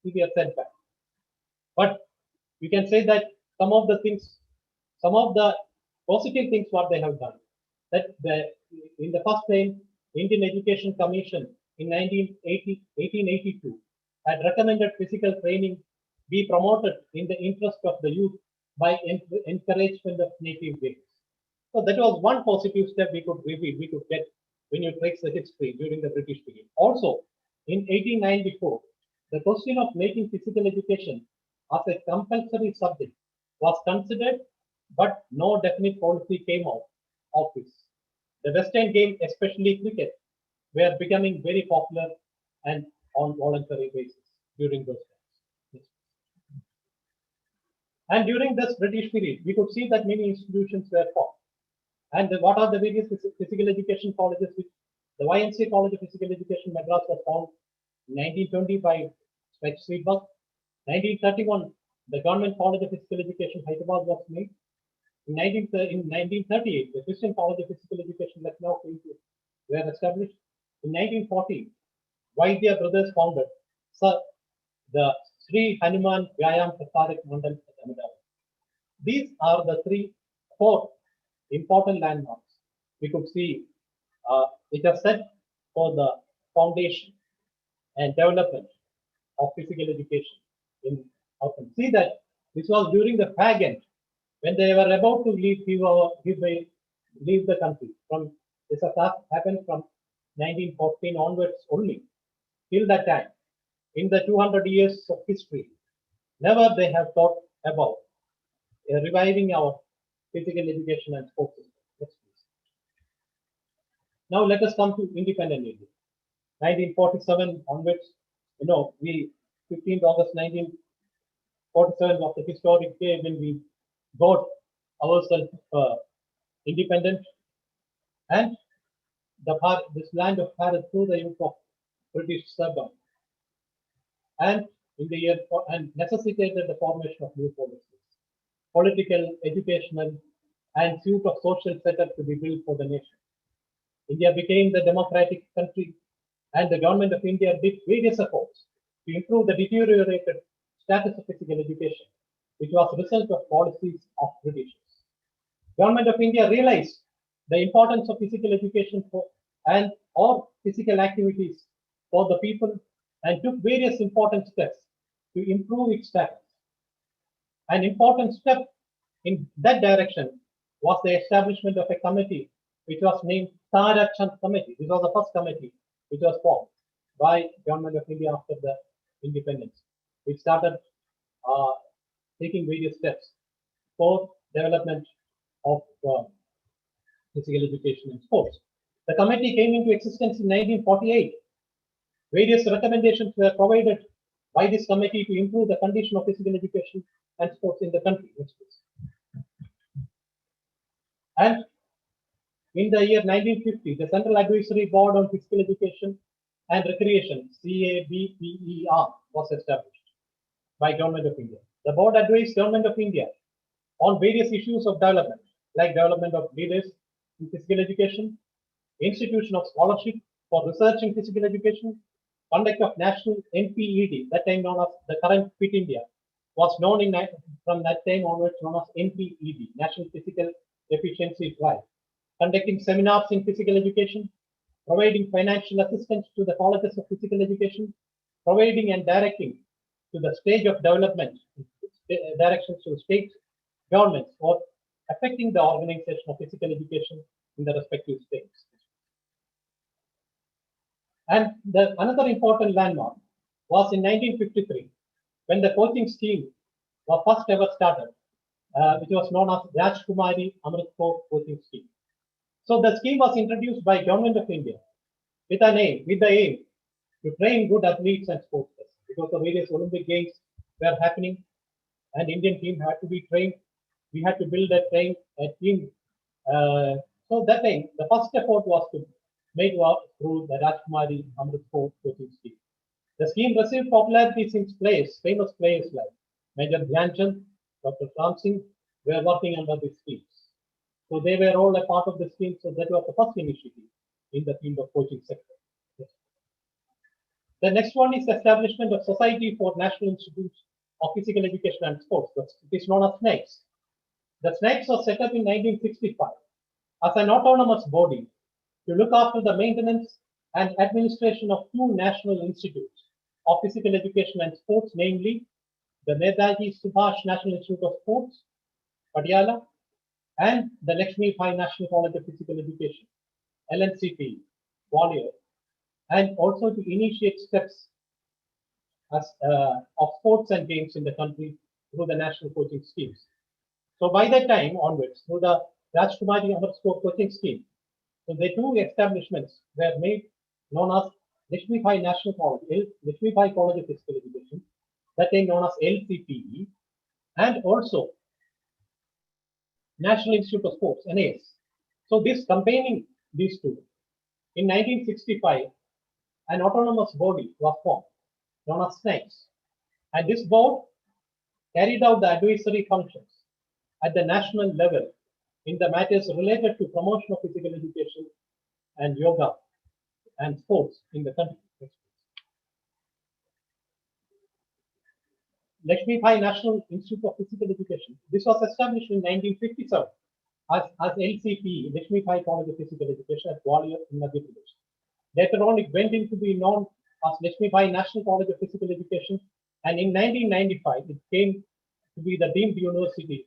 severe setback. But you can say that some of the positive things what they have done, that in the first place, Indian Education Commission in 1882 had recommended physical training be promoted in the interest of the youth by encouragement of native games. So that was one positive step we could get when you trace the history during the British period. Also, in 1894, the question of making physical education as a compulsory subject was considered, but no definite policy came out of this. The Western game, especially cricket, were becoming very popular and on voluntary basis during those times. And during this British period, we could see that many institutions were formed. And what are the various physical education colleges? The YMCA College of Physical Education, Madras, was founded in 1920 by Swett Sweetberg. 1931, the Government College of Physical Education, Hyderabad, was made. In 1938, the Christian College of Physical Education, Lucknow, were established. In 1940, Vaidya brothers founded the Sri Hanuman Vyayam Prasarak Mandal at Ahmedabad. These are the four important landmarks we could see which are set for the foundation and development of physical education in Auckland. See that this was during the pageant when they were about to leave the country. This has happened from 1914 onwards only. Till that time, in the 200 years of history, never they have thought about reviving our physical education and sports system. Now let us come to independent India. 1947 onwards, 15th August 1947 was the historic day when we got ourselves independent, and this land of Bharat through the youth of British servant, and necessitated the formation of new policies, political, educational, and suite of social setup to be built for the nation. India became the democratic country, and the government of India did various efforts to improve the deteriorated status of physical education, which was a result of policies of Britishers. Government of India realized the importance of physical education or physical activities for the people and took various important steps to improve its status. An important step in that direction was the establishment of a committee which was named Tara Chand Committee. This was the first committee which was formed by Government of India after the independence. We started taking various steps for development of physical education and sports. The committee came into existence in 1948. Various recommendations were provided by this committee to improve the condition of physical education and sports in the country. And in the year 1950, the Central Advisory Board on Physical Education and Recreation, CABPER, was established by Government of India. The board advised Government of India on various issues of development, like development of leaders in physical education, institution of scholarship for research in physical education, conduct of national NPED, that time known as the current Fit India, was known from that time onwards known as NPED, National Physical Efficiency Drive, conducting seminars in physical education, providing financial assistance to the colleges of physical education, providing and directing to the stage of development, directions to state governments for affecting the organization of physical education in the respective states. And another important landmark was in 1953, when the coaching scheme was first ever started, which was known as Rajkumari Amrit Kaur coaching scheme. So the scheme was introduced by Government of India with the aim to train good athletes and sportsmen, because the various Olympic Games were happening, and Indian team had to be trained. We had to build a team. So that time, the first effort was to make through the Rajkumari Amrit Kaur coaching scheme. The scheme received popularity since famous players like Major Dhyan Chand, Dr. Ram Singh were working under these schemes. So they were all a part of the scheme. So that was the first initiative in the field of coaching sector. Yes. The next one is establishment of Society for National Institutes of Physical Education and Sports. It is known as SNAICS. The SNAICS was set up in 1965 as an autonomous body to look after the maintenance and administration of two national institutes of physical education and sports, namely the Netaji Subhash National Institute of Sports, Patiala, and the Lakshmi Bai National College of Physical Education, LNCP, Gwalior, and also to initiate steps of sports and games in the country through the national coaching schemes. So by that time onwards, through the Rajkumari Amar Sport Coaching Scheme, so the two establishments were made known as Lakshmi Bai National College, Lakshmi Bai College of Physical Education, that is known as LCPE, and also National Institute of Sports, NAS. So this combining these two, in 1965, an autonomous body was formed, known as SNACS. And this board carried out the advisory functions at the national level in the matters related to promotion of physical education and yoga and sports in the country. Lakshmi Bai National Institute of Physical Education. This was established in 1957 as LCP, Lakshmi Bai College of Physical Education at Gwalior in Madhya Pradesh. Later on, it went into be known as Lakshmi Bai National College of Physical Education, and in 1995, it came to be the deemed university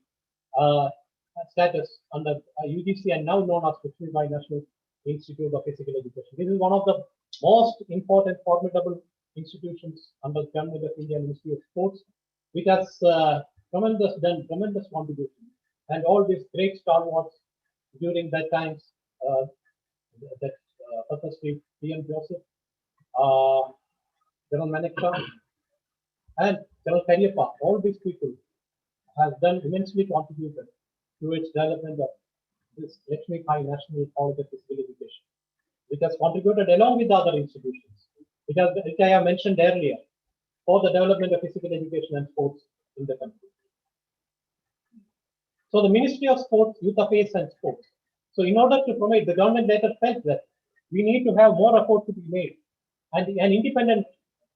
status under UGC and now known as Lakshmi Bai National Institute of Physical Education. This is one of the most important, formidable institutions under the government of India Ministry of Sports, which has done tremendous contribution. And all these great stalwarts during that times, that purposely PM Joseph, General Manekshaw, and General Kariappa, all these people have done immensely contributed to its development of this Lakshmi Bai National College of Physical Education, which has contributed along with other institutions, which I have mentioned earlier, for the development of physical education and sports in the country. So the Ministry of Sports, Youth Affairs and Sports. So in order to promote, the government later felt that we need to have more effort to be made, and an independent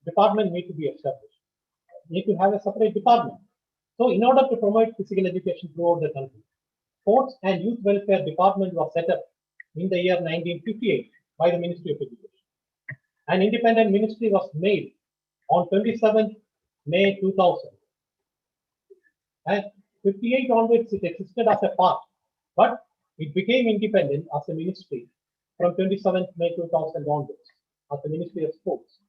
department need to be established. We need to have a separate department. So in order to promote physical education throughout the country, Sports and Youth Welfare Department was set up in the year 1958 by the Ministry of Education. An independent ministry was made on 27th May 2000. And 58 onwards, it existed as a part, but it became independent as a ministry from 27th May 2000 onwards as the Ministry of Sports.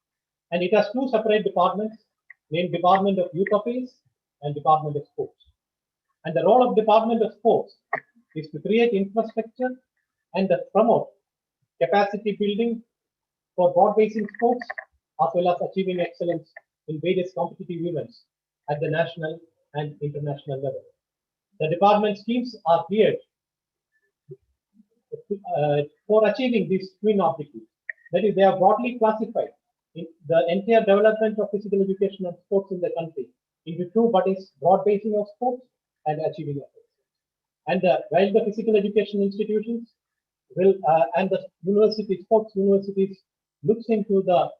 And it has two separate departments named Department of Youth Affairs and Department of Sports. And the role of Department of Sports is to create infrastructure and promote capacity building for broad-basing sports, as well as achieving excellence in various competitive events at the national and international level. The department schemes are geared for achieving these twin objectives. That is, they are broadly classified in the entire development of physical education and sports in the country into two bodies: broad basing of sports and achieving efforts. And while the physical education institutions will and the university, sports universities, looks into the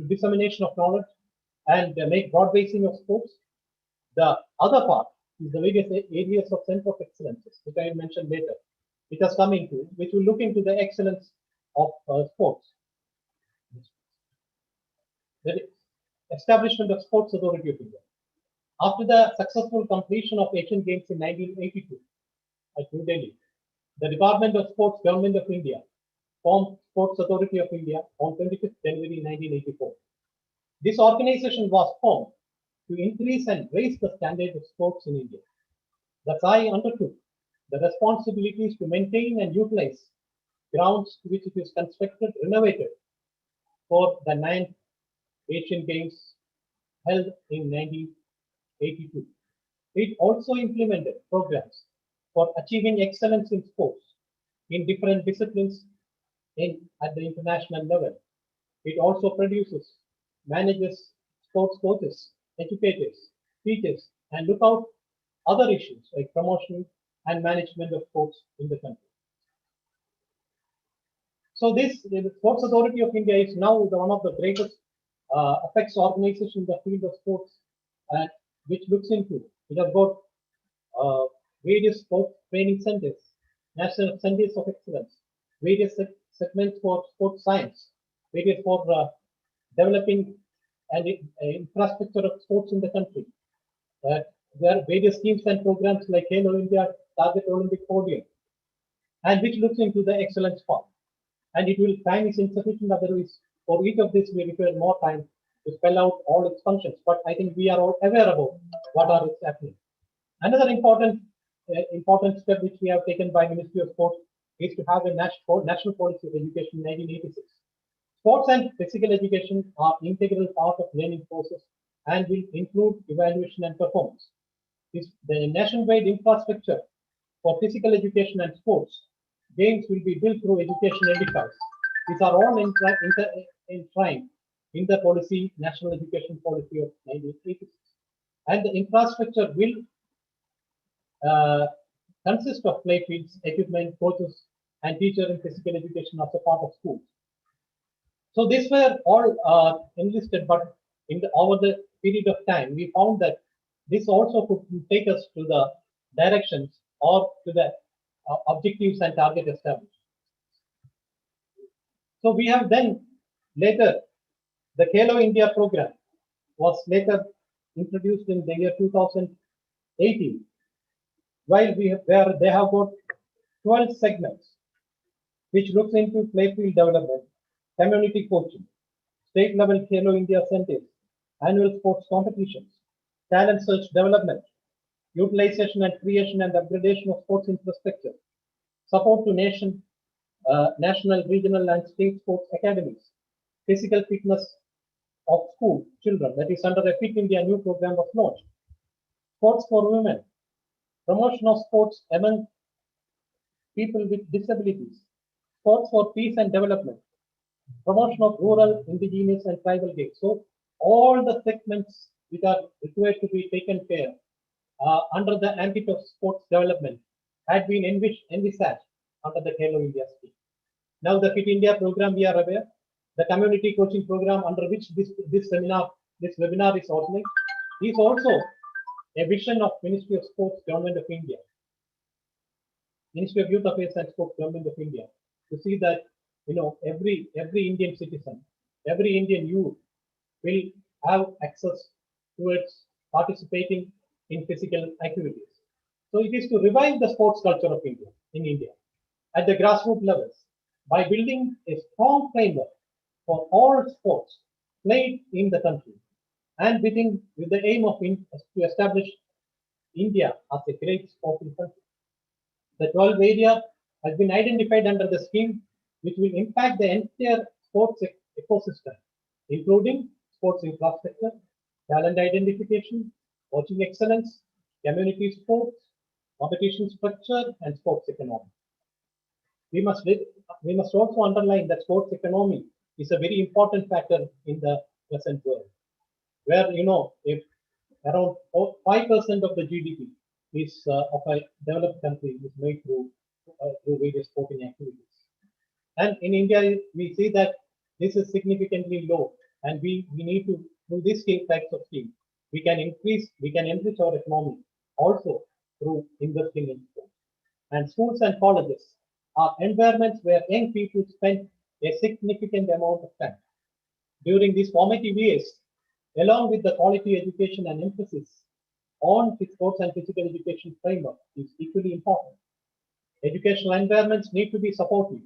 dissemination of knowledge and make broad basing of sports, the other part is the various areas of center of excellences, which I will mention later, which has come into, which will look into the excellence of sports. The establishment of Sports Authority of India. After the successful completion of Asian Games in 1982 at New Delhi, the Department of Sports, Government of India, formed Sports Authority of India on 25th January 1984. This organization was formed to increase and raise the standard of sports in India. Thus, I undertook the responsibilities to maintain and utilize grounds to which it is constructed, renovated for the 9th Asian Games held in 1982. It also implemented programs for achieving excellence in sports in different disciplines at the international level. It also produces, manages sports coaches, educators, teachers, and look out other issues like promotion and management of sports in the country. So the Sports Authority of India is now one of the greatest apex organizations in the field of sports, which looks into, it has got various sports training centers, national centers of excellence, various segments for sports science, various for developing and infrastructure of sports in the country. There are various schemes and programs like Halo India, Target Olympic Podium, and which looks into the excellence part. And it will, time is insufficient, otherwise for each of this we require more time. to spell out all its functions, but I think we are all aware about what are its happening. Another important step which we have taken by Ministry of Sports is to have a national policy of education in 1986. Sports and physical education are integral part of learning process and will include evaluation and performance. The nationwide infrastructure for physical education and sports games will be built through education enterprise. These are all enshrined in the policy, National Education Policy of 1986. And the infrastructure will consist of play fields, equipment, coaches, and teacher in physical education as a part of schools. So these were all enlisted, but over the period of time, we found that this also could take us to the directions or to the objectives and target established. So we have then later, the Khelo India program was later introduced in the year 2018, where they have got 12 segments, which looks into playfield development, community coaching, state level Khelo India centers, annual sports competitions, talent search development, utilization and creation and upgradation of sports infrastructure, support to national, regional, and state sports academies, physical fitness of school children, that is under a Fit India new program was launched, sports for women, promotion of sports among people with disabilities, sports for peace and development, promotion of rural, indigenous, and tribal games. So all the segments which are required to be taken care under the ambit of sports development had been envisaged under the Khelo India scheme. Now the Fit India program, we are aware, the community coaching program under which this webinar is organized, is also a vision of Ministry of Sports, Government of India, Ministry of Youth Affairs and Sports, Government of India, to see that every Indian citizen, every Indian youth will have access towards participating in physical activities. So it is to revive the sports culture of India in India at the grassroots levels by building a strong framework for all sports played in the country, and with the aim of to establish India as a great sporting country. The 12 area has been identified under the scheme, which will impact the entire sports ecosystem, including sports infrastructure, talent identification, coaching excellence, community sports, competition structure, and sports economy. We must also underline that sports economy is a very important factor in the present world, where if around 5% of the GDP is of a developed country is made through various sporting activities, and in India we see that this is significantly low, and we need to, through these types of schemes, we can enrich our economy also through investing in sports. And schools and colleges are environments where young people spend a significant amount of time. During these formative years, along with the quality education and emphasis on sports and physical education framework is equally important. Educational environments need to be supportive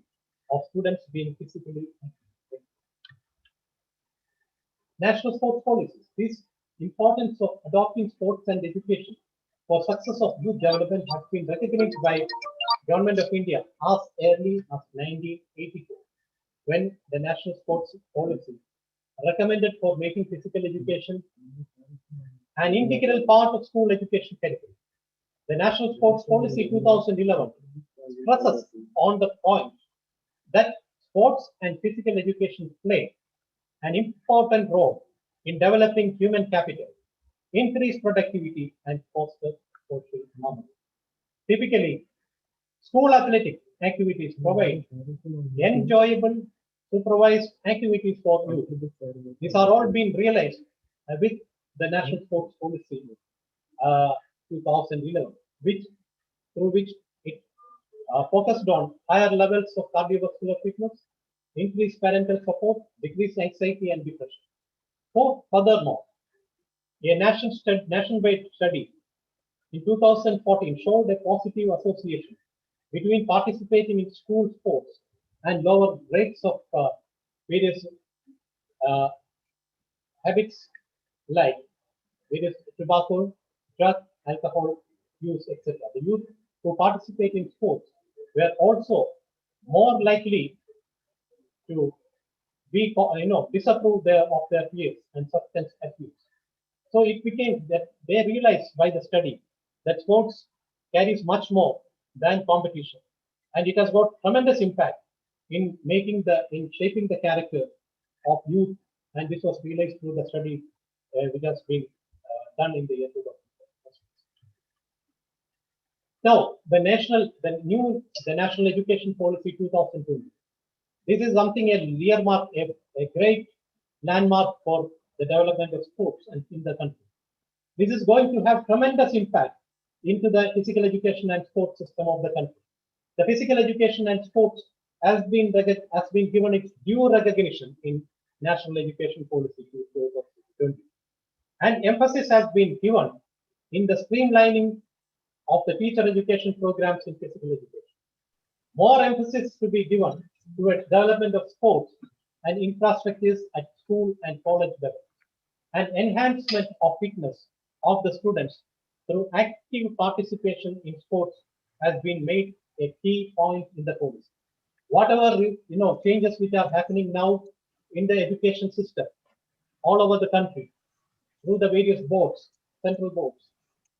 of students being physically active. National sports policies. This importance of adopting sports and education for success of youth development has been recognized by Government of India as early as 1984, when the National Sports Policy recommended for making physical education an integral part of school education curriculum. The National Sports Policy 2011 stresses on the point that sports and physical education play an important role in developing human capital, increase productivity, and foster social harmony. Typically, school athletic activities provide enjoyable, supervised activities for youth. These are all being realized with the National Sports Policy 2011, through which it focused on higher levels of cardiovascular fitness, increased parental support, decreased anxiety and depression. Furthermore, a nationwide study in 2014 showed a positive association between participating in school sports and lower rates of various habits like various tobacco, drug, alcohol use, etc. The youth who participate in sports were also more likely to be, disapprove of their peers and substance abuse. So it became that they realized by the study that sports carries much more than competition, and it has got tremendous impact in shaping the character of youth, and this was realized through the study which has been done in the year 2000. Now, the National Education Policy 2020. This is something a great landmark for the development of sports and in the country. This is going to have tremendous impact into the physical education and sports system of the country. The physical education and sports has been given its due recognition in National Education Policy 2020. And emphasis has been given in the streamlining of the teacher education programs in physical education. More emphasis to be given towards development of sports and infrastructures at school and college level, and enhancement of fitness of the students through active participation in sports has been made a key point in the policy. Whatever changes which are happening now in the education system all over the country through the various boards, central boards,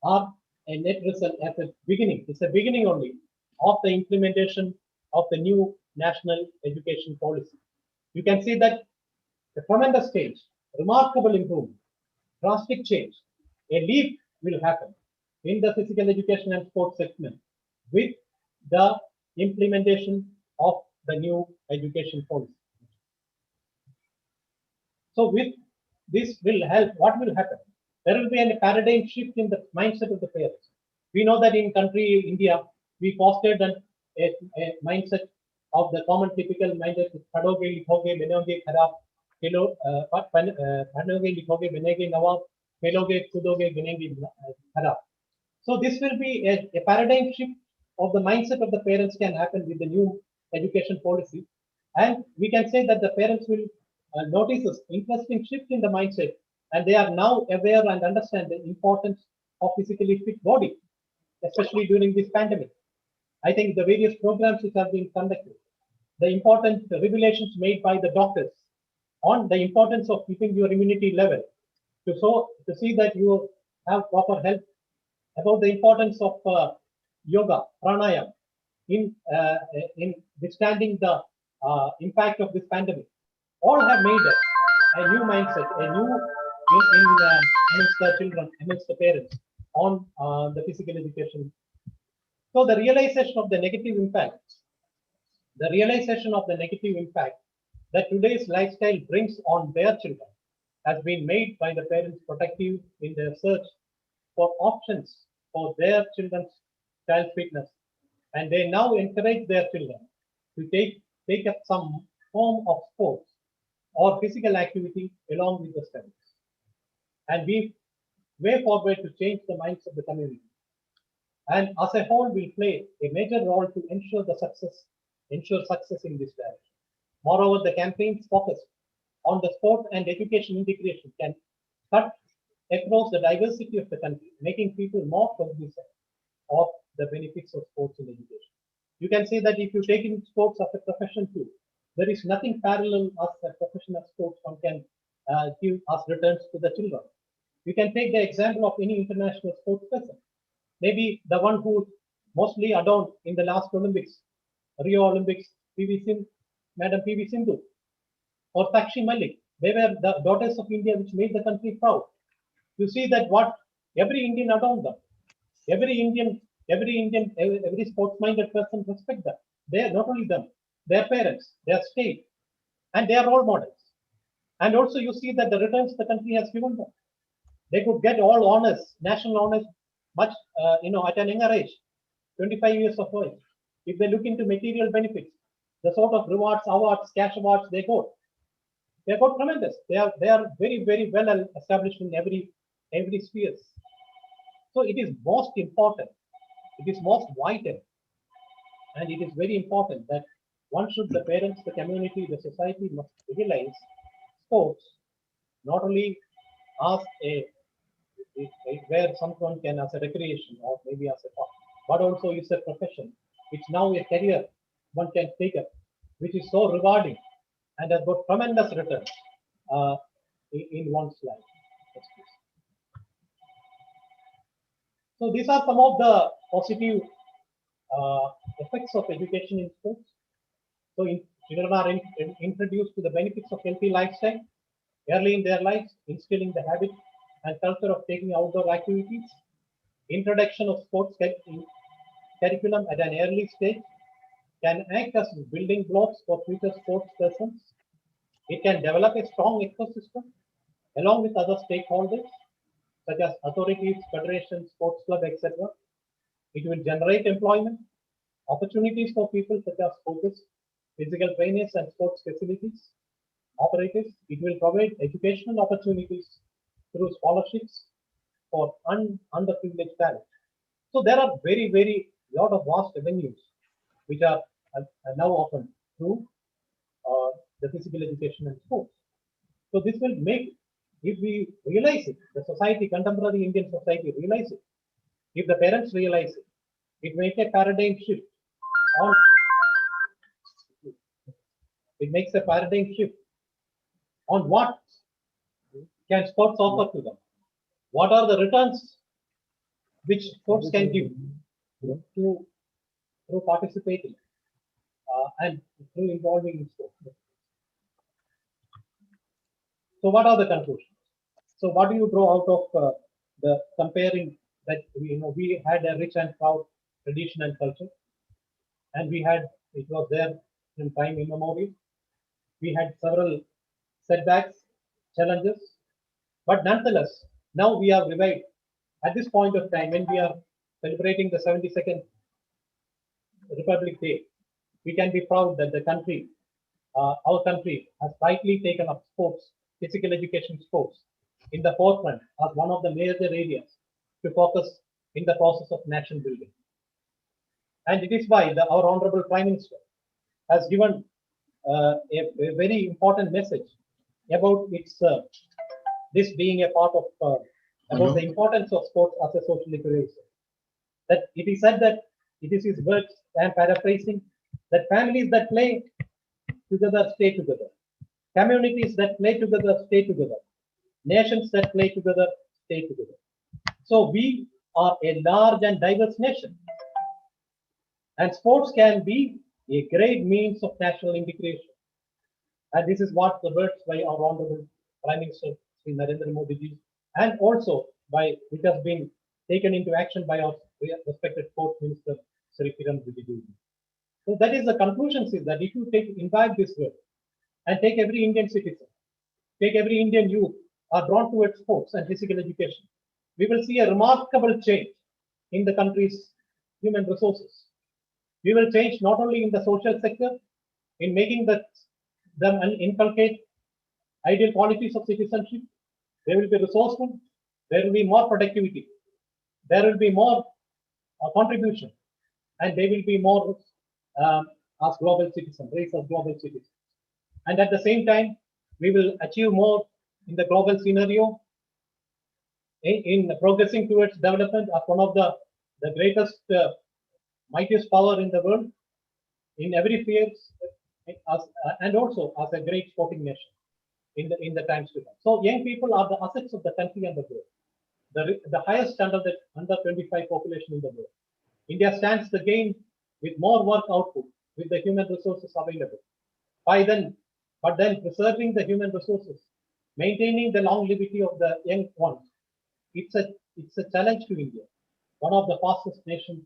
are a net result as a beginning. It's a beginning only of the implementation of the new national education policy. You can see that a tremendous change, remarkable improvement, drastic change, a leap will happen in the physical education and sports segment with the implementation of the new education policy. So with this will help, what will happen? There will be a paradigm shift in the mindset of the parents. We know that in country India, we fostered a mindset of the common typical mindset, padhoge, likhoge, benoge, kharab, kilo, padhoge, likhoge, benege, nawab, kheloge, kudoge, ginenge, kharab. So this will be a paradigm shift of the mindset of the parents can happen with the new education policy. And we can say that the parents will notice this interesting shift in the mindset, and they are now aware and understand the importance of physically fit body, especially during this pandemic. I think the various programs which have been conducted, the important revelations made by the doctors on the importance of keeping your immunity level, to see that you have proper health, about the importance of yoga, pranayama in withstanding the impact of this pandemic, all have made a new mindset, a new amongst the children, amongst the parents on the physical education. So the realization of the negative impact that today's lifestyle brings on their children has been made by the parents protective in their search for options for their children's child fitness, and they now encourage their children to take up some form of sports or physical activity along with the studies. And we way forward to change the minds of the community, and as a whole will play a major role to ensure success in this direction. Moreover, the campaigns focused on the sport and education integration can cut across the diversity of the country, making people more cognizant of the benefits of sports in education. You can say that if you take in sports as a profession too, there is nothing parallel as a professional sports one can give as returns to the children. You can take the example of any international sports person. Maybe the one who mostly adorned in the last Olympics, Rio Olympics, Madam PV Sindhu, or Sakshi Malik. They were the daughters of India which made the country proud. You see that what every Indian adorned them. Every sports-minded person respect them. They are not only them, their parents, their state, and they are role models. And also you see that the returns the country has given them. They could get all honors, national honors, much at an younger age, 25 years of age. If they look into material benefits, the sort of rewards, awards, cash awards they got tremendous. They are very, very well established in every sphere. So it is most important, it is most vital, and it is very important that the parents, the community, the society must realize sports not only as where someone can as a recreation or maybe as a fun, but also is a profession. It's now a career one can take up, which is so rewarding and has got tremendous returns in one's life. So these are some of the positive effects of education in sports. So children are introduced to the benefits of healthy lifestyle early in their lives, instilling the habit and culture of taking outdoor activities. Introduction of sports curriculum at an early stage can act as building blocks for future sports persons. It can develop a strong ecosystem along with other stakeholders such as authorities, federations, sports club, etc. It will generate employment, opportunities for people such as coaches, physical trainers, and sports facilities operators. It will provide educational opportunities through scholarships for underprivileged talent. So there are very lot of vast avenues which are now open through the physical education and sports. So this will make, if we realize it, the society, contemporary Indian society realize it, if the parents realize it, it makes a paradigm shift on, it makes a paradigm shift on what can sports offer to them. What are the returns which sports can give through participating and through involving in sports. So what are the conclusions? So what do you draw out of the comparing that we had a rich and proud tradition and culture, and it was there in time immemorial. We had several setbacks, challenges, but nonetheless, now we are revived at this point of time when we are celebrating the 72nd Republic Day. We can be proud that the country, our country, has rightly taken up sports, physical education sports, in the forefront as one of the major areas to focus in the process of nation building. And it is why our Honorable Prime Minister has given a very important message about this being a part of about the importance of sports as a social equilibrium. That it is said that it is his words, I am paraphrasing, that families that play together stay together. Communities that play together stay together. Nations that play together stay together. So we are a large and diverse nation. And sports can be a great means of national integration. And this is what the words by our Honorable Prime Minister Sri Narendra Modi ji, and also by which has been taken into action by our respected Sports Minister Sri Kiran Rijiju. So that is the conclusion, is that if you imbibe this word and take every Indian citizen, take every Indian youth are drawn towards sports and physical education, we will see a remarkable change in the country's human resources. We will change not only in the social sector, in making them inculcate ideal qualities of citizenship. They will be resourceful. There will be more productivity. There will be more contribution, and they will be more as global citizens, raised as global citizens. And at the same time, we will achieve more in the global scenario in progressing towards development as one of the greatest, mightiest power in the world in every field, and also as a great sporting nation in the times to come. So young people are the assets of the country and the world. The highest under 25 population in the world. India stands to gain with more work output with the human resources available. But then preserving the human resources, maintaining the longevity of the young ones, it's a challenge to India, one of the fastest nations,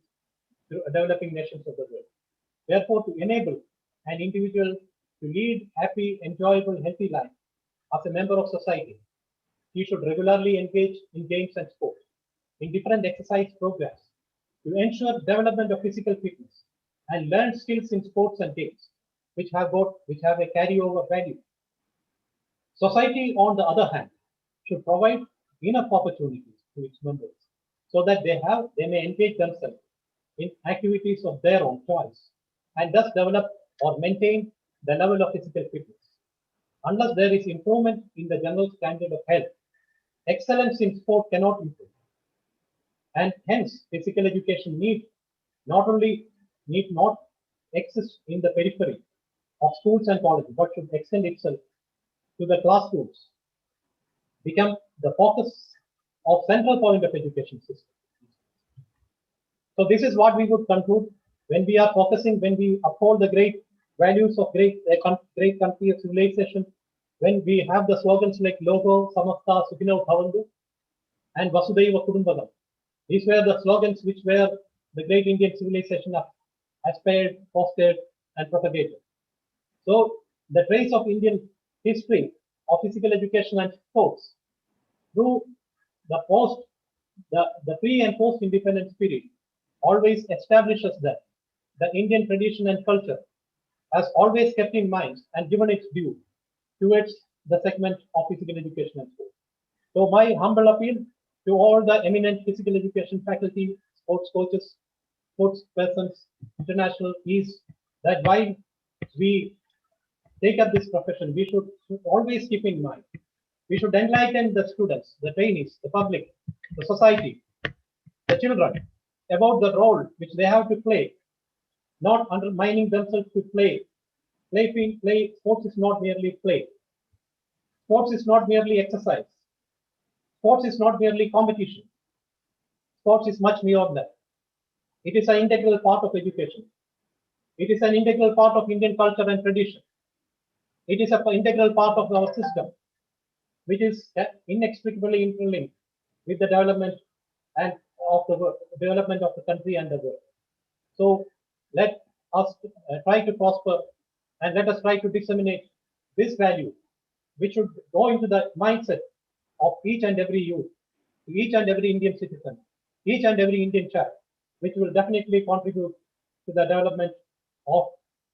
developing nations of the world. Therefore, to enable an individual to lead happy, enjoyable, healthy life as a member of society, he should regularly engage in games and sports, in different exercise programs to ensure development of physical fitness and learn skills in sports and games, which have a carryover value. Society, on the other hand, should provide enough opportunities to its members so that they may engage themselves in activities of their own choice and thus develop or maintain the level of physical fitness. unless there is improvement in the general standard of health, excellence in sport cannot improve. And hence, physical education need not exist in the periphery of schools and colleges, but should extend itself to the classrooms, become the focus of central point of education system. So this is what we would conclude when we are focusing, when we uphold the great values of great country of civilization, when we have the slogans like Logo, Samasta, Sukhino Bhavantu, and Vasudhaiva Kudumbakam. These were the slogans which were the great Indian civilization aspired, fostered, and propagated. So the trace of Indian history of physical education and sports through the pre and post independence period always establishes that the Indian tradition and culture has always kept in mind and given its due towards the segment of physical education and sport. So my humble appeal to all the eminent physical education faculty, sports coaches, sports persons, international, is that while we take up this profession, we should always keep in mind, we should enlighten the students, the trainees, the public, the society, the children about the role which they have to play, not undermining themselves to play. Sports is not merely play. Sports is not merely exercise. Sports is not merely competition. Sports is much beyond that. It is an integral part of education. It is an integral part of Indian culture and tradition. It is an integral part of our system, which is inextricably interlinked with the development of the country and the world. So let us try to prosper, and let us try to disseminate this value, which should go into the mindset of each and every youth, each and every Indian citizen, each and every Indian child, which will definitely contribute to the development of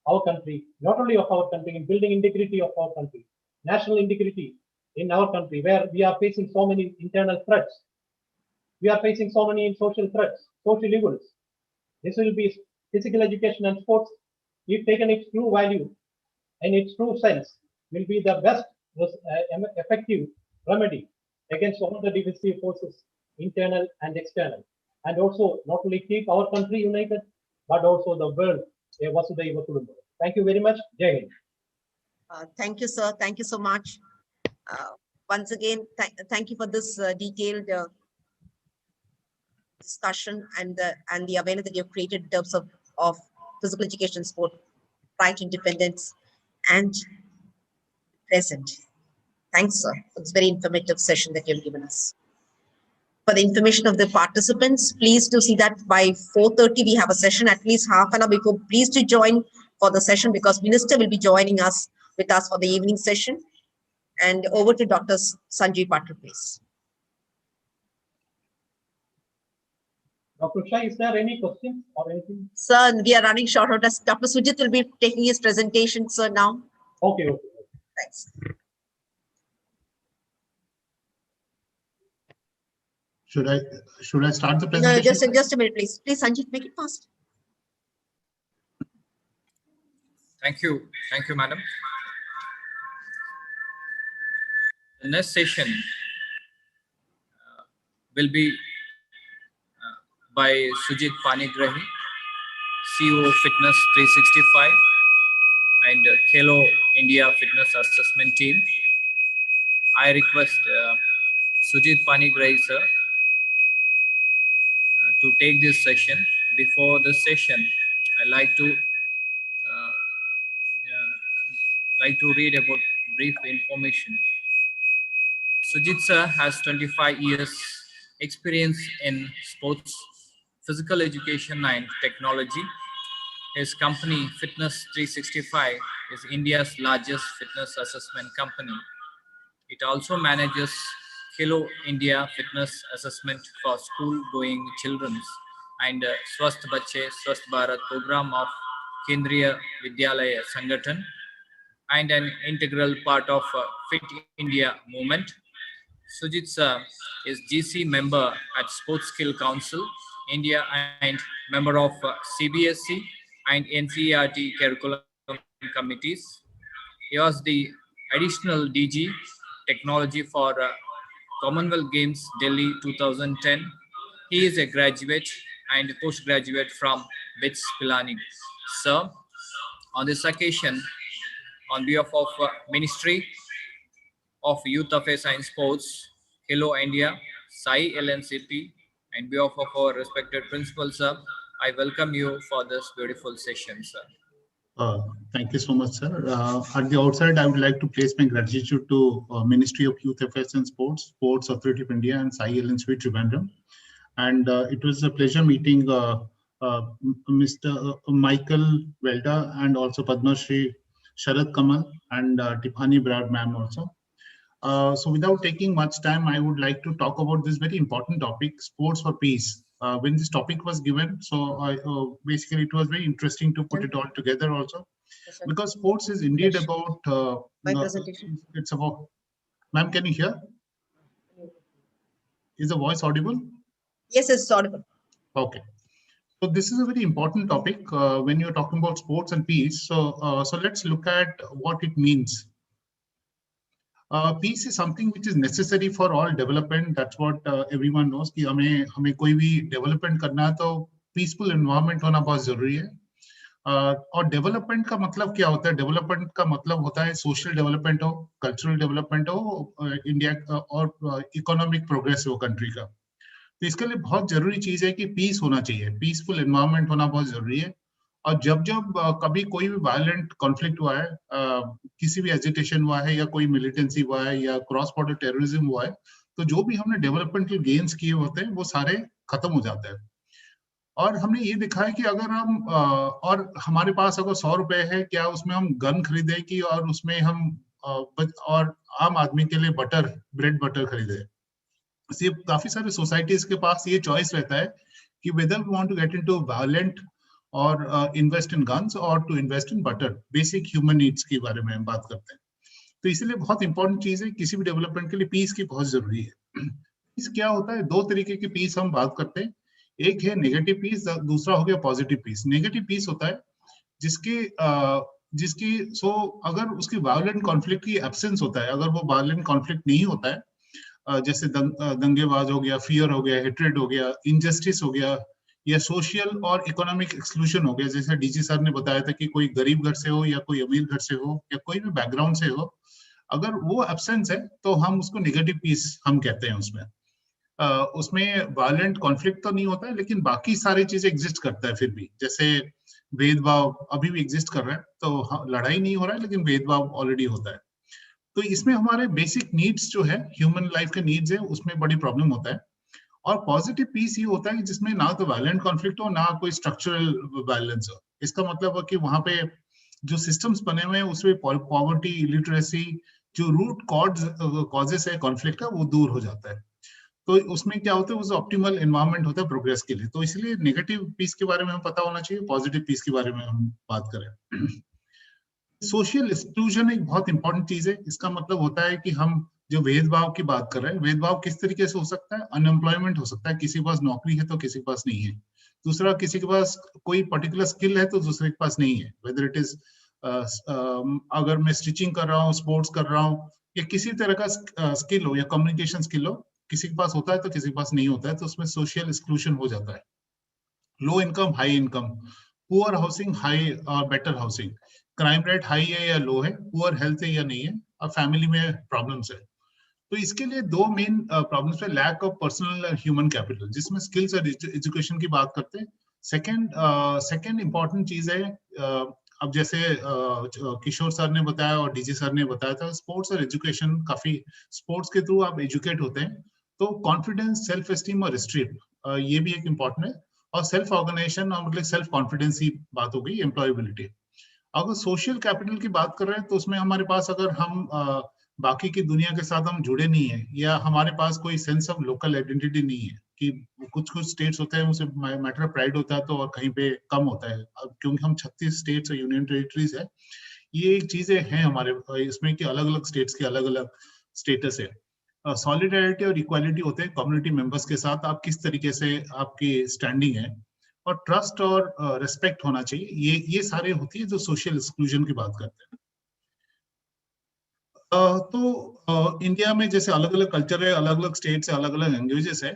our country, not only of our country, in building integrity of our country, national integrity in our country, where we are facing so many internal threats. We are facing so many social threats, social evils. This will be physical education and sports, if taken its true value and its true sense, will be the best effective remedy against all the divisive forces, internal and external, and also not only keep our country united, but also the world. Vasudhaiva Kudumbakam. Thank you very much. Jai Hind. Thank you, sir. Thank you so much. Once again, thank you for this detailed discussion and the awareness that you have created in terms of physical education, sport, right, independence, and present. Thanks, sir, for this very informative session that you have given us. For the information of the participants, please do see that by 4:30 we have a session, at least half an hour before. Please to join for the session, because Minister will be joining us for the evening session. And over to Dr. Sanjeev Patil, please. Dr. Shah, is there any questions or anything? Sir, we are running short of us. Dr. Sujit will be taking his presentation, sir, now. Okay. Thanks. Should I start the No, presentation? just a minute, please. Please, Sanjeev, make it fast. Thank you, madam. The next session will be by Sujit Panigrahi, CEO Fitness 365 and Khelo India Fitness Assessment Team. I request Sujit Panigrahi sir to take this session. Before the session, I like to read about brief information. Sujit sir has 25 years experience in sports, physical education and technology. His company Fitness 365 is India's largest fitness assessment company. It also manages Khelo India Fitness Assessment for school-going children and Swasth Bachche Swasth Bharat program of Kendriya Vidyalaya Sangathan, and an integral part of Fit India movement. Sujit sir is GC member at Sports Skill Council India and member of CBSE and NCERT curriculum committees. He was the Additional DG Technology for Commonwealth Games Delhi 2010. He is a graduate and postgraduate from BITS Pilani. Sir, on this occasion, on behalf of Ministry of Youth Affairs and Sports, Hello India, Sai LNCP, and behalf of our respected principal, sir, I welcome you for this beautiful session, sir. Thank you so much, sir. At the outside, I would like to place my gratitude to Ministry of Youth Affairs and Sports, Sports Authority of India, and Sai LNCP Trivandrum. And it was a pleasure meeting Mr. Michael Velda and also Padma Shri Sharad Kamal and Tiffany Brad ma'am also. So without taking much time, I would like to talk about this very important topic, sports for peace. When this topic was given, so basically it was very interesting to put it all together also, because sports is indeed about, My presentation. it's about, ma'am, can you hear? Is the voice audible? Yes, it's audible. Okay. So this is a very important topic when you're talking about sports and peace. So let's look at what it means. Peace is something which is necessary for all development. That's what everyone knows कि हमें कोई भी development करना है तो peaceful environment होना बहुत जरूरी है. और development का मतलब क्या होता है? Development का मतलब होता है social development हो, cultural development हो, India और economic progress हो country का. तो इसके लिए बहुत जरूरी चीज है कि पीस होना चाहिए, पीसफुल एनवायरनमेंट होना बहुत जरूरी है. और जब कभी कोई भी वायलेंट कॉन्फ्लिक्ट हुआ है, किसी भी एजिटेशन हुआ है या कोई मिलिटेंसी हुआ है या क्रॉस बॉर्डर टेररिज्म हुआ है, तो जो भी हमने डेवलपमेंटल गेन्स किए होते हैं वो सारे खत्म हो जाते हैं. और हमने ये देखा है कि अगर हम और हमारे पास अगर 100 रुपए है, क्या उसमें हम गन खरीदे कि और उसमें हम और आम आदमी के लिए ब्रेड बटर खरीदे. काफी सारे सोसाइटीज के पास ये चॉइस रहता है कि whether we want to get into violent और invest in guns और to invest in butter, basic human needs के बारे में हम बात करते हैं. तो इसलिए बहुत इंपॉर्टेंट चीज है, किसी भी डेवलपमेंट के लिए पीस की बहुत जरूरी है. पीस क्या होता है? दो तरीके की पीस हम बात करते हैं. एक है नेगेटिव पीस, दूसरा हो गया पॉजिटिव पीस. नेगेटिव पीस होता है जिसकी अगर उसकी वायलेंट कॉन्फ्लिक्ट की एब्सेंस होता है, अगर वो वायलेंट कॉन्फ्लिक्ट नहीं होता है, जैसे दंगेबाज हो गया, फियर हो गया, हेट्रेड हो गया, इनजस्टिस हो गया, या सोशल और इकोनॉमिक एक्सक्लूजन हो गया, जैसे डीजी सर ने बताया था कि कोई गरीब घर से हो या कोई अमीर घर से हो या कोई भी बैकग्राउंड से हो, अगर वो एब्सेंस है तो हम उसको नेगेटिव पीस हम कहते हैं. उसमें वायलेंट कॉन्फ्लिक्ट तो नहीं होता है, लेकिन बाकी सारी चीजें एग्जिस्ट करता है फिर भी. जैसे भेदभाव अभी भी एग्जिस्ट कर रहा है, तो लड़ाई नहीं हो रहा है लेकिन भेदभाव ऑलरेडी होता है. तो इसमें हमारे बेसिक नीड्स जो है, ह्यूमन लाइफ के नीड्स है, उसमें बड़ी प्रॉब्लम होता है. और पॉजिटिव पीस ये होता है कि जिसमें ना तो वायलेंट कॉन्फ्लिक्ट हो, ना कोई स्ट्रक्चरल वायलेंस हो. इसका मतलब है कि वहां पे जो सिस्टम्स बने हुए हैं उसमें पॉवर्टी, इलिटरेसी, जो रूट कॉजेस है कॉन्फ्लिक्ट का, वो दूर हो जाता है. तो उसमें क्या होता है, उस ऑप्टिमल एनवायरनमेंट होता है प्रोग्रेस के लिए. तो इसलिए नेगेटिव पीस के बारे में हमें पता होना चाहिए, पॉजिटिव पीस के बारे में हम बात करें. सोशल एक्सक्लूजन एक बहुत इंपॉर्टेंट चीज है. इसका मतलब होता है कि हम जो भेदभाव की बात कर रहे हैं, भेदभाव किस तरीके से हो सकता है? अनएम्प्लॉयमेंट हो सकता है, किसी के पास नौकरी है तो किसी के पास नहीं है. दूसरा, किसी के पास कोई पर्टिकुलर स्किल है तो दूसरे के पास नहीं है. वेदर इट इज अगर मैं स्टिचिंग कर रहा हूँ, स्पोर्ट्स कर रहा हूँ, या किसी तरह का स्किल हो या कम्युनिकेशन स्किल हो, किसी के पास होता है तो किसी के पास नहीं होता है, तो उसमें सोशल एक्सक्लूजन हो जाता है. Low income, high income, poor housing, high और better housing, crime rate high है या लो है, पुअर हेल्थ है या नहीं है, और फैमिली में प्रॉब्लम्स है. तो इसके लिए दो मेन प्रॉब्लम्स है. Lack of personal human capital, जिसमें स्किल्स और एजुकेशन की बात करते हैं. सेकंड इंपॉर्टेंट चीज है, अब जैसे किशोर सर ने बताया और डीजी सर ने बताया था, स्पोर्ट्स और एजुकेशन, काफी स्पोर्ट्स के थ्रू आप एजुकेट होते हैं, तो कॉन्फिडेंस, सेल्फ एस्टीम और रिस्ट्रीट, ये भी एक इम्पॉर्टेंट है. और सेल्फ ऑर्गेनाइजेशन और मतलब सेल्फ कॉन्फिडेंस की बात हो गई, एम्प्लॉयबिलिटी. अगर सोशल कैपिटल की बात कर रहे हैं तो उसमें हमारे पास, अगर हम बाकी की दुनिया के साथ हम जुड़े नहीं है, या हमारे पास कोई सेंस ऑफ लोकल आइडेंटिटी नहीं है, कि कुछ स्टेट्स होते हैं उसे मैटर ऑफ प्राइड होता है तो, और कहीं पे कम होता है. क्योंकि हम 36 स्टेट्स और यूनियन टेरिटरीज है, ये चीजें हैं हमारे इसमें कि अलग अलग स्टेट्स के अलग अलग स्टेटस है. सॉलिडारिटी और इक्वालिटी होते हैं कम्युनिटी मेंबर्स के साथ, आप किस तरीके से आपकी स्टैंडिंग है, और ट्रस्ट और रेस्पेक्ट होना चाहिए. ये सारे होती है जो सोशल एक्सक्लूजन की बात करते हैं. तो इंडिया में जैसे अलग अलग कल्चर है, अलग अलग स्टेट्स है, अलग अलग लैंग्वेजेस है।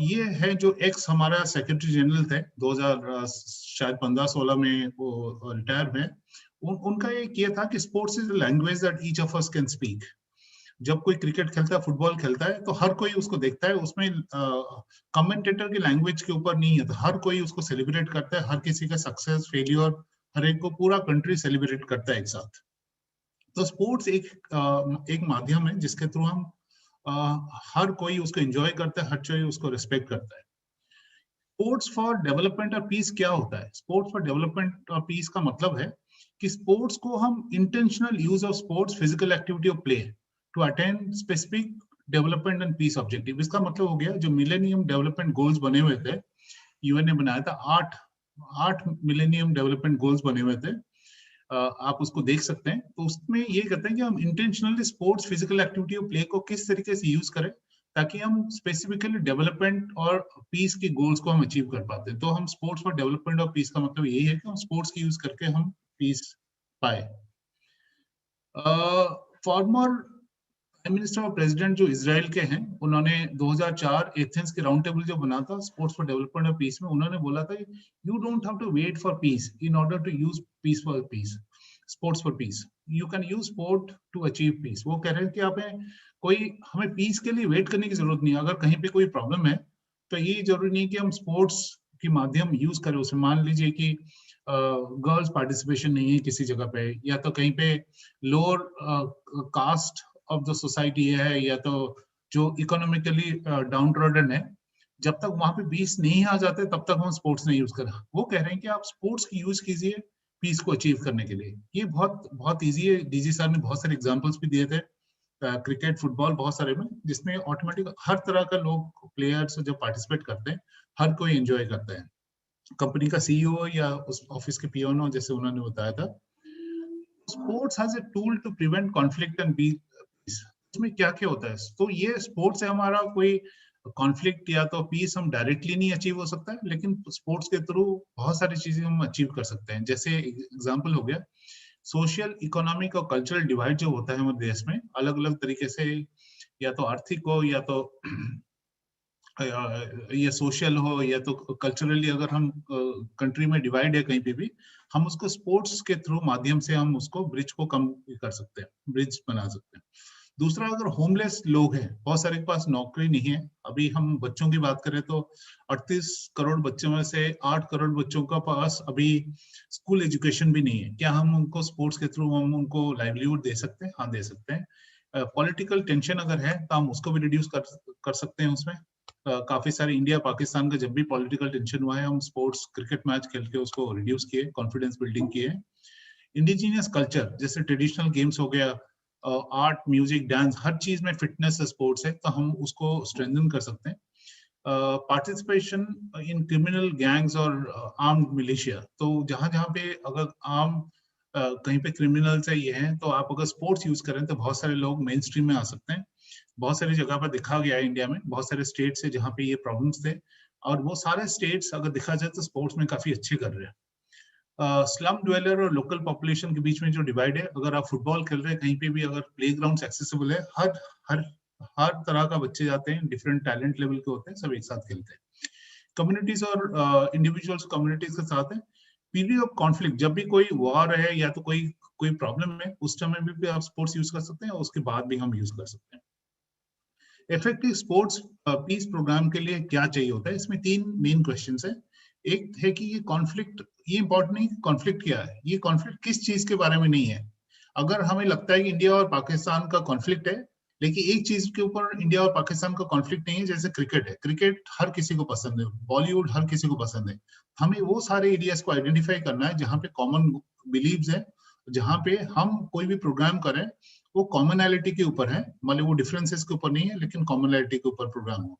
ये है जो एक्स हमारा सेक्रेटरी जनरल थे 2000 शायद 15-16 में वो रिटायर हुए। उनका एक ये था कि sports is a language that each of us can speak. जब कोई क्रिकेट खेलता है, फुटबॉल खेलता है, तो हर कोई उसको देखता है, उसमें कमेंटेटर की लैंग्वेज के ऊपर नहीं है, तो हर कोई उसको सेलिब्रेट करता है, हर किसी का सक्सेस फेलियर हर एक को पूरा कंट्री सेलिब्रेट करता है एक साथ। तो स्पोर्ट्स एक माध्यम है जिसके थ्रू हम हर कोई उसको एंजॉय करता है, हर कोई उसको रिस्पेक्ट करता है। स्पोर्ट्स फॉर डेवलपमेंट और पीस क्या होता है? स्पोर्ट्स फॉर डेवलपमेंट और पीस का मतलब है कि स्पोर्ट्स को हम intentional use of sports, physical activity of play to attain specific development and peace objective. इसका मतलब हो गया जो मिलेनियम डेवलपमेंट गोल्स बने हुए थे, यूएन ने बनाया था, 8 मिलेनियम डेवलपमेंट गोल्स बने हुए थे, आप उसको देख सकते हैं। तो उसमें ये कहते हैं कि हम इंटेंशनली स्पोर्ट्स, फिजिकल एक्टिविटी और प्ले को किस तरीके से यूज करें ताकि हम स्पेसिफिकली डेवलपमेंट और पीस के गोल्स को हम अचीव कर पाते हैं। तो हम स्पोर्ट्स फॉर डेवलपमेंट और पीस का मतलब यही है कि हम स्पोर्ट्स की यूज करके हम पीस पाए। फॉर्मर प्राइम मिनिस्टर और प्रेसिडेंट जो इजराइल के हैं, उन्होंने 2004 एथेंस के राउंड टेबल जो बना था स्पोर्ट्स फॉर डेवलपमेंट और पीस में, उन्होंने बोला था you don't have to wait for peace in order to use peace for peace, sports for peace, you can use sport to achieve peace. वो कह रहे हैं कि हमें पीस के लिए वेट करने की जरूरत नहीं है। अगर कहीं पे कोई प्रॉब्लम है तो ये जरूरी नहीं कि हम स्पोर्ट्स के माध्यम यूज करें उसमें। मान लीजिए कि गर्ल्स पार्टिसिपेशन नहीं है किसी जगह पे, या तो कहीं पे lower caste of the society है, या तो जो इकोनॉमिकली डाउन ट्रोडन है, जब तक वहां पे पीस नहीं आ जाते तब तक हम स्पोर्ट्स नहीं यूज करें। वो कह रहे हैं कि आप स्पोर्ट्स की यूज कीजिए पीस को अचीव करने के लिए। ये बहुत इजी है। डीजी सर ने बहुत सारे एग्जांपल्स भी दिए थे, क्रिकेट, फुटबॉल, बहुत सारे में, जिसमें ऑटोमेटिक हर तरह का लोग, प्लेयर्स जब पार्टिसिपेट करते हैं, हर कोई एंजॉय करता है। कंपनी का सीईओ या उस ऑफिस के पीओन हो, जैसे उन्होंने बताया था। Sports has a tool to prevent conflict and peace. इसमें क्या क्या होता है? तो ये स्पोर्ट्स है हमारा, कोई कॉन्फ्लिक्ट या तो पीस हम डायरेक्टली नहीं अचीव हो सकता है, लेकिन स्पोर्ट्स के थ्रू बहुत सारी चीजें हम अचीव कर सकते हैं। जैसे एग्जांपल हो गया सोशल, इकोनॉमिक और कल्चरल डिवाइड जो होता है हमारे देश में, अलग अलग तरीके से, या तो आर्थिक हो, या तो ये सोशल हो, या तो कल्चरली, अगर हम कंट्री में डिवाइड है कहीं पे भी, हम उसको स्पोर्ट्स के थ्रू माध्यम से हम उसको ब्रिज को कम कर सकते हैं, ब्रिज बना सकते हैं। दूसरा, अगर होमलेस लोग हैं, बहुत सारे के पास नौकरी नहीं है, अभी हम बच्चों की बात करें तो 38 करोड़ बच्चों में से 8 करोड़ बच्चों का पास अभी स्कूल एजुकेशन भी नहीं है। क्या हम उनको स्पोर्ट्स के थ्रू हम उनको लाइवलीहुड दे सकते हैं? हाँ, दे सकते हैं। पॉलिटिकल टेंशन अगर है तो हम उसको भी रिड्यूस कर सकते हैं उसमें। काफी सारे इंडिया पाकिस्तान का जब भी पॉलिटिकल टेंशन हुआ है, हम स्पोर्ट्स क्रिकेट मैच खेल के उसको रिड्यूस किए, कॉन्फिडेंस बिल्डिंग किए। इंडिजिनियस कल्चर जैसे ट्रेडिशनल गेम्स हो गया, आर्ट, म्यूजिक, डांस, हर चीज में फिटनेस स्पोर्ट्स है, तो हम उसको स्ट्रेंथन कर सकते हैं। पार्टिसिपेशन इन क्रिमिनल गैंग्स और आर्म्ड मिलिशिया, तो जहां जहां पे अगर आर्म कहीं पे क्रिमिनल्स है ये हैं, तो आप अगर स्पोर्ट्स यूज करें तो बहुत सारे लोग मेन स्ट्रीम में आ सकते हैं। बहुत सारी जगह पर दिखा गया है इंडिया में, बहुत सारे स्टेट्स है जहाँ पे ये प्रॉब्लम्स थे, और वो सारे स्टेट्स अगर देखा जाए तो स्पोर्ट्स में काफी अच्छे कर रहे हैं। स्लम ड्वेलर और लोकल पॉपुलेशन के बीच में जो डिवाइड है, अगर आप फुटबॉल खेल रहे हैं कहीं पे भी, अगर प्लेग्राउंड एक्सेसिबल है, हर तरह का बच्चे जाते हैं, डिफरेंट टैलेंट लेवल के होते हैं, सब एक साथ खेलते हैं। कम्युनिटीज और इंडिविजुअल्स कम्युनिटीज के साथ है। पीरियड ऑफ कॉन्फ्लिक्ट, जब भी कोई वॉर है या तो कोई प्रॉब्लम है, उस टाइम में भी आप स्पोर्ट्स यूज कर सकते हैं, और उसके बाद भी हम यूज कर सकते हैं। इफेक्टिव स्पोर्ट्स पीस प्रोग्राम के लिए क्या चाहिए होता है? इसमें 3 मेन क्वेश्चंस है। एक है कि ये कॉन्फ्लिक्ट, ये इंपॉर्टेंट नहीं कॉन्फ्लिक्ट क्या है, ये कॉन्फ्लिक्ट किस चीज के बारे में नहीं है। अगर हमें लगता है कि इंडिया और पाकिस्तान का कॉन्फ्लिक्ट है, लेकिन एक चीज के ऊपर इंडिया और पाकिस्तान का कॉन्फ्लिक्ट नहीं है, जैसे क्रिकेट है, क्रिकेट हर किसी को पसंद है, बॉलीवुड हर किसी को पसंद है, हमें वो सारे एरियाज को आइडेंटिफाई करना है जहाँ पे कॉमन बिलीव्स है, जहाँ पे हम कोई भी प्रोग्राम करें वो कॉमनैलिटी के ऊपर है, मतलब वो डिफरेंसेस के ऊपर नहीं है, लेकिन कॉमनैलिटी के ऊपर प्रोग्राम हो।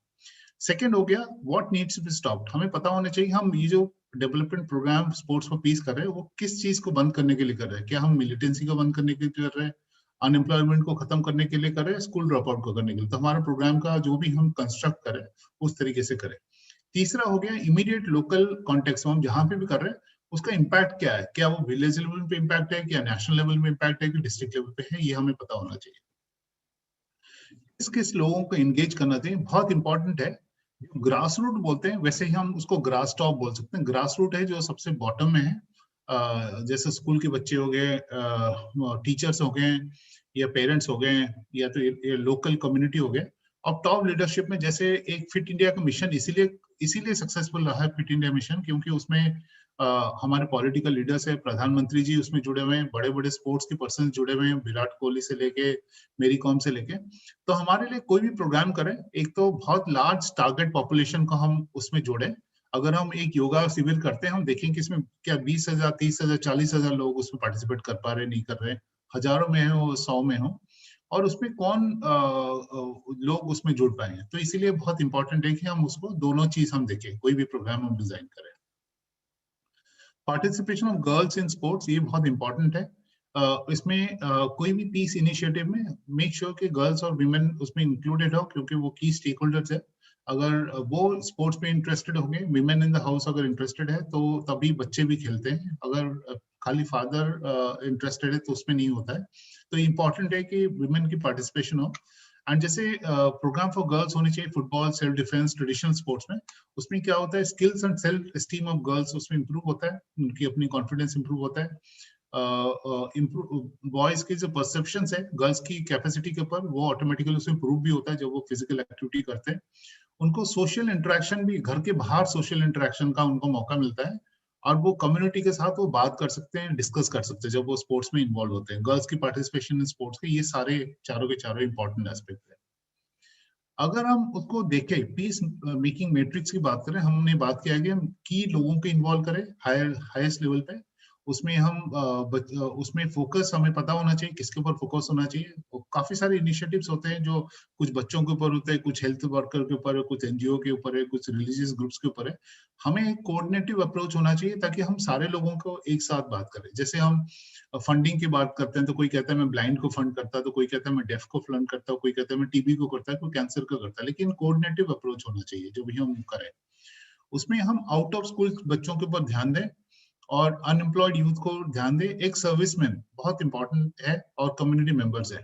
सेकेंड हो गया what needs to be stopped, हमें पता होना चाहिए हम ये जो development programme sports for peace कर रहे हैं, वो किस चीज को बंद करने के लिए कर रहे हैं। क्या हम मिलिटेंसी को बंद करने के लिए कर रहे हैं, अनएम्प्लॉयमेंट को खत्म करने के लिए कर रहे हैं, स्कूल ड्रॉप आउट को करने के लिए? तो हमारा प्रोग्राम का जो भी हम कंस्ट्रक्ट करें उस तरीके से करें। तीसरा हो गया इमीडिएट लोकल कॉन्टेक्स्ट, हम जहां पे भी कर रहे हैं उसका इम्पैक्ट क्या है, क्या वो विलेज लेवल पे इम्पैक्ट है, क्या नेशनल लेवल में इम्पैक्ट है, कि डिस्ट्रिक्ट लेवल पे है, ये हमें पता होना चाहिए। किस किस लोगों को एंगेज करना चाहिए, बहुत इंपॉर्टेंट है। ग्रास रूट बोलते हैं, वैसे ही हम उसको ग्रास टॉप बोल सकते हैं। ग्रास रूट है जो सबसे बॉटम में है, जैसे स्कूल के बच्चे हो गए, टीचर्स हो गए, या पेरेंट्स हो गए, या तो ये लोकल कम्युनिटी हो गए। अब टॉप लीडरशिप में जैसे एक फिट इंडिया का मिशन इसीलिए सक्सेसफुल रहा है फिट इंडिया मिशन, क्योंकि उसमें हमारे पॉलिटिकल लीडर्स है, प्रधानमंत्री जी उसमें जुड़े हुए हैं, बड़े बड़े स्पोर्ट्स के पर्सन जुड़े हुए हैं, विराट कोहली से लेके मेरी कॉम से लेके। तो हमारे लिए कोई भी प्रोग्राम करें, एक तो बहुत लार्ज टारगेट पॉपुलेशन को हम उसमें जोड़े। अगर हम एक योगा शिविर करते हैं, हम देखें कि इसमें क्या 20,000, 30,000, 40,000 लोग उसमें पार्टिसिपेट कर पा रहे, नहीं कर रहे, हजारों में हो, 100 में हो, और उसमें कौन लोग उसमें जुड़ पाए हैं। तो इसीलिए बहुत इंपॉर्टेंट है कि हम उसको दोनों चीज हम देखें, कोई भी प्रोग्राम हम डिजाइन करें। Participation of girls in sports, ये बहुत इंपॉर्टेंट है। इसमें कोई भी पीस इनिशिएटिव में मेक श्योर कि गर्ल्स और विमेन उसमें इंक्लूडेड हो, क्योंकि वो की स्टेक होल्डर्स है। अगर वो स्पोर्ट्स में इंटरेस्टेड होंगे, विमेन इन द हाउस अगर इंटरेस्टेड है, तो तभी बच्चे भी खेलते हैं। अगर खाली फादर इंटरेस्टेड है तो उसमें नहीं होता है। तो इम्पोर्टेंट है कि विमेन की पार्टिसिपेशन हो। एंड जैसे प्रोग्राम फॉर गर्ल्स होने चाहिए, football, self defence, traditional sports में, उसमें क्या होता है, skills and self esteem of girls उसमें इंप्रूव होता है, उनकी अपनी कॉन्फिडेंस इंप्रूव होता है। बॉयज की जो परसेप्शन है गर्ल्स की कैपेसिटी के ऊपर, वो ऑटोमेटिकली उसमें इंप्रूव भी होता है जब वो फिजिकल एक्टिविटी करते हैं। उनको सोशल इंटरेक्शन भी, घर के बाहर सोशल इंटरेक्शन का उनको मौका मिलता है, और वो कम्युनिटी के साथ वो बात कर सकते हैं, डिस्कस कर सकते हैं जब वो स्पोर्ट्स में इन्वॉल्व होते हैं। गर्ल्स की पार्टिसिपेशन इन स्पोर्ट्स के ये सारे चारों के चारों इंपॉर्टेंट एस्पेक्ट है। अगर हम उसको देखें, पीस मेकिंग मैट्रिक्स की बात करें, हमने बात किया कि हम की लोगों को इन्वॉल्व करें हाईएस्ट लेवल पे। उसमें हम उसमें फोकस हमें पता होना चाहिए, किसके ऊपर फोकस होना चाहिए। काफी सारे इनिशिएटिव्स होते हैं जो कुछ बच्चों के ऊपर होते हैं, कुछ हेल्थ वर्कर के ऊपर है, कुछ एनजीओ के ऊपर है, कुछ रिलीजियस ग्रुप्स के ऊपर है। हमें एक कोऑर्डिनेटिव अप्रोच होना चाहिए ताकि हम सारे लोगों को एक साथ बात करें। जैसे हम फंडिंग की बात करते हैं तो कोई कहता है मैं ब्लाइंड को फंड करता है, तो कोई कहता है मैं डेफ को फंड करता हूँ, कोई कहता है मैं टीबी को करता है, कोई कैंसर का करता है। लेकिन कोऑर्डिनेटिव अप्रोच होना चाहिए जो भी हम करें। उसमें हम आउट ऑफ स्कूल बच्चों के ऊपर ध्यान दें और अनएम्प्लॉयड यूथ को ध्यान दें। एक सर्विसमैन बहुत इंपॉर्टेंट है और कम्युनिटी मेंबर्स है,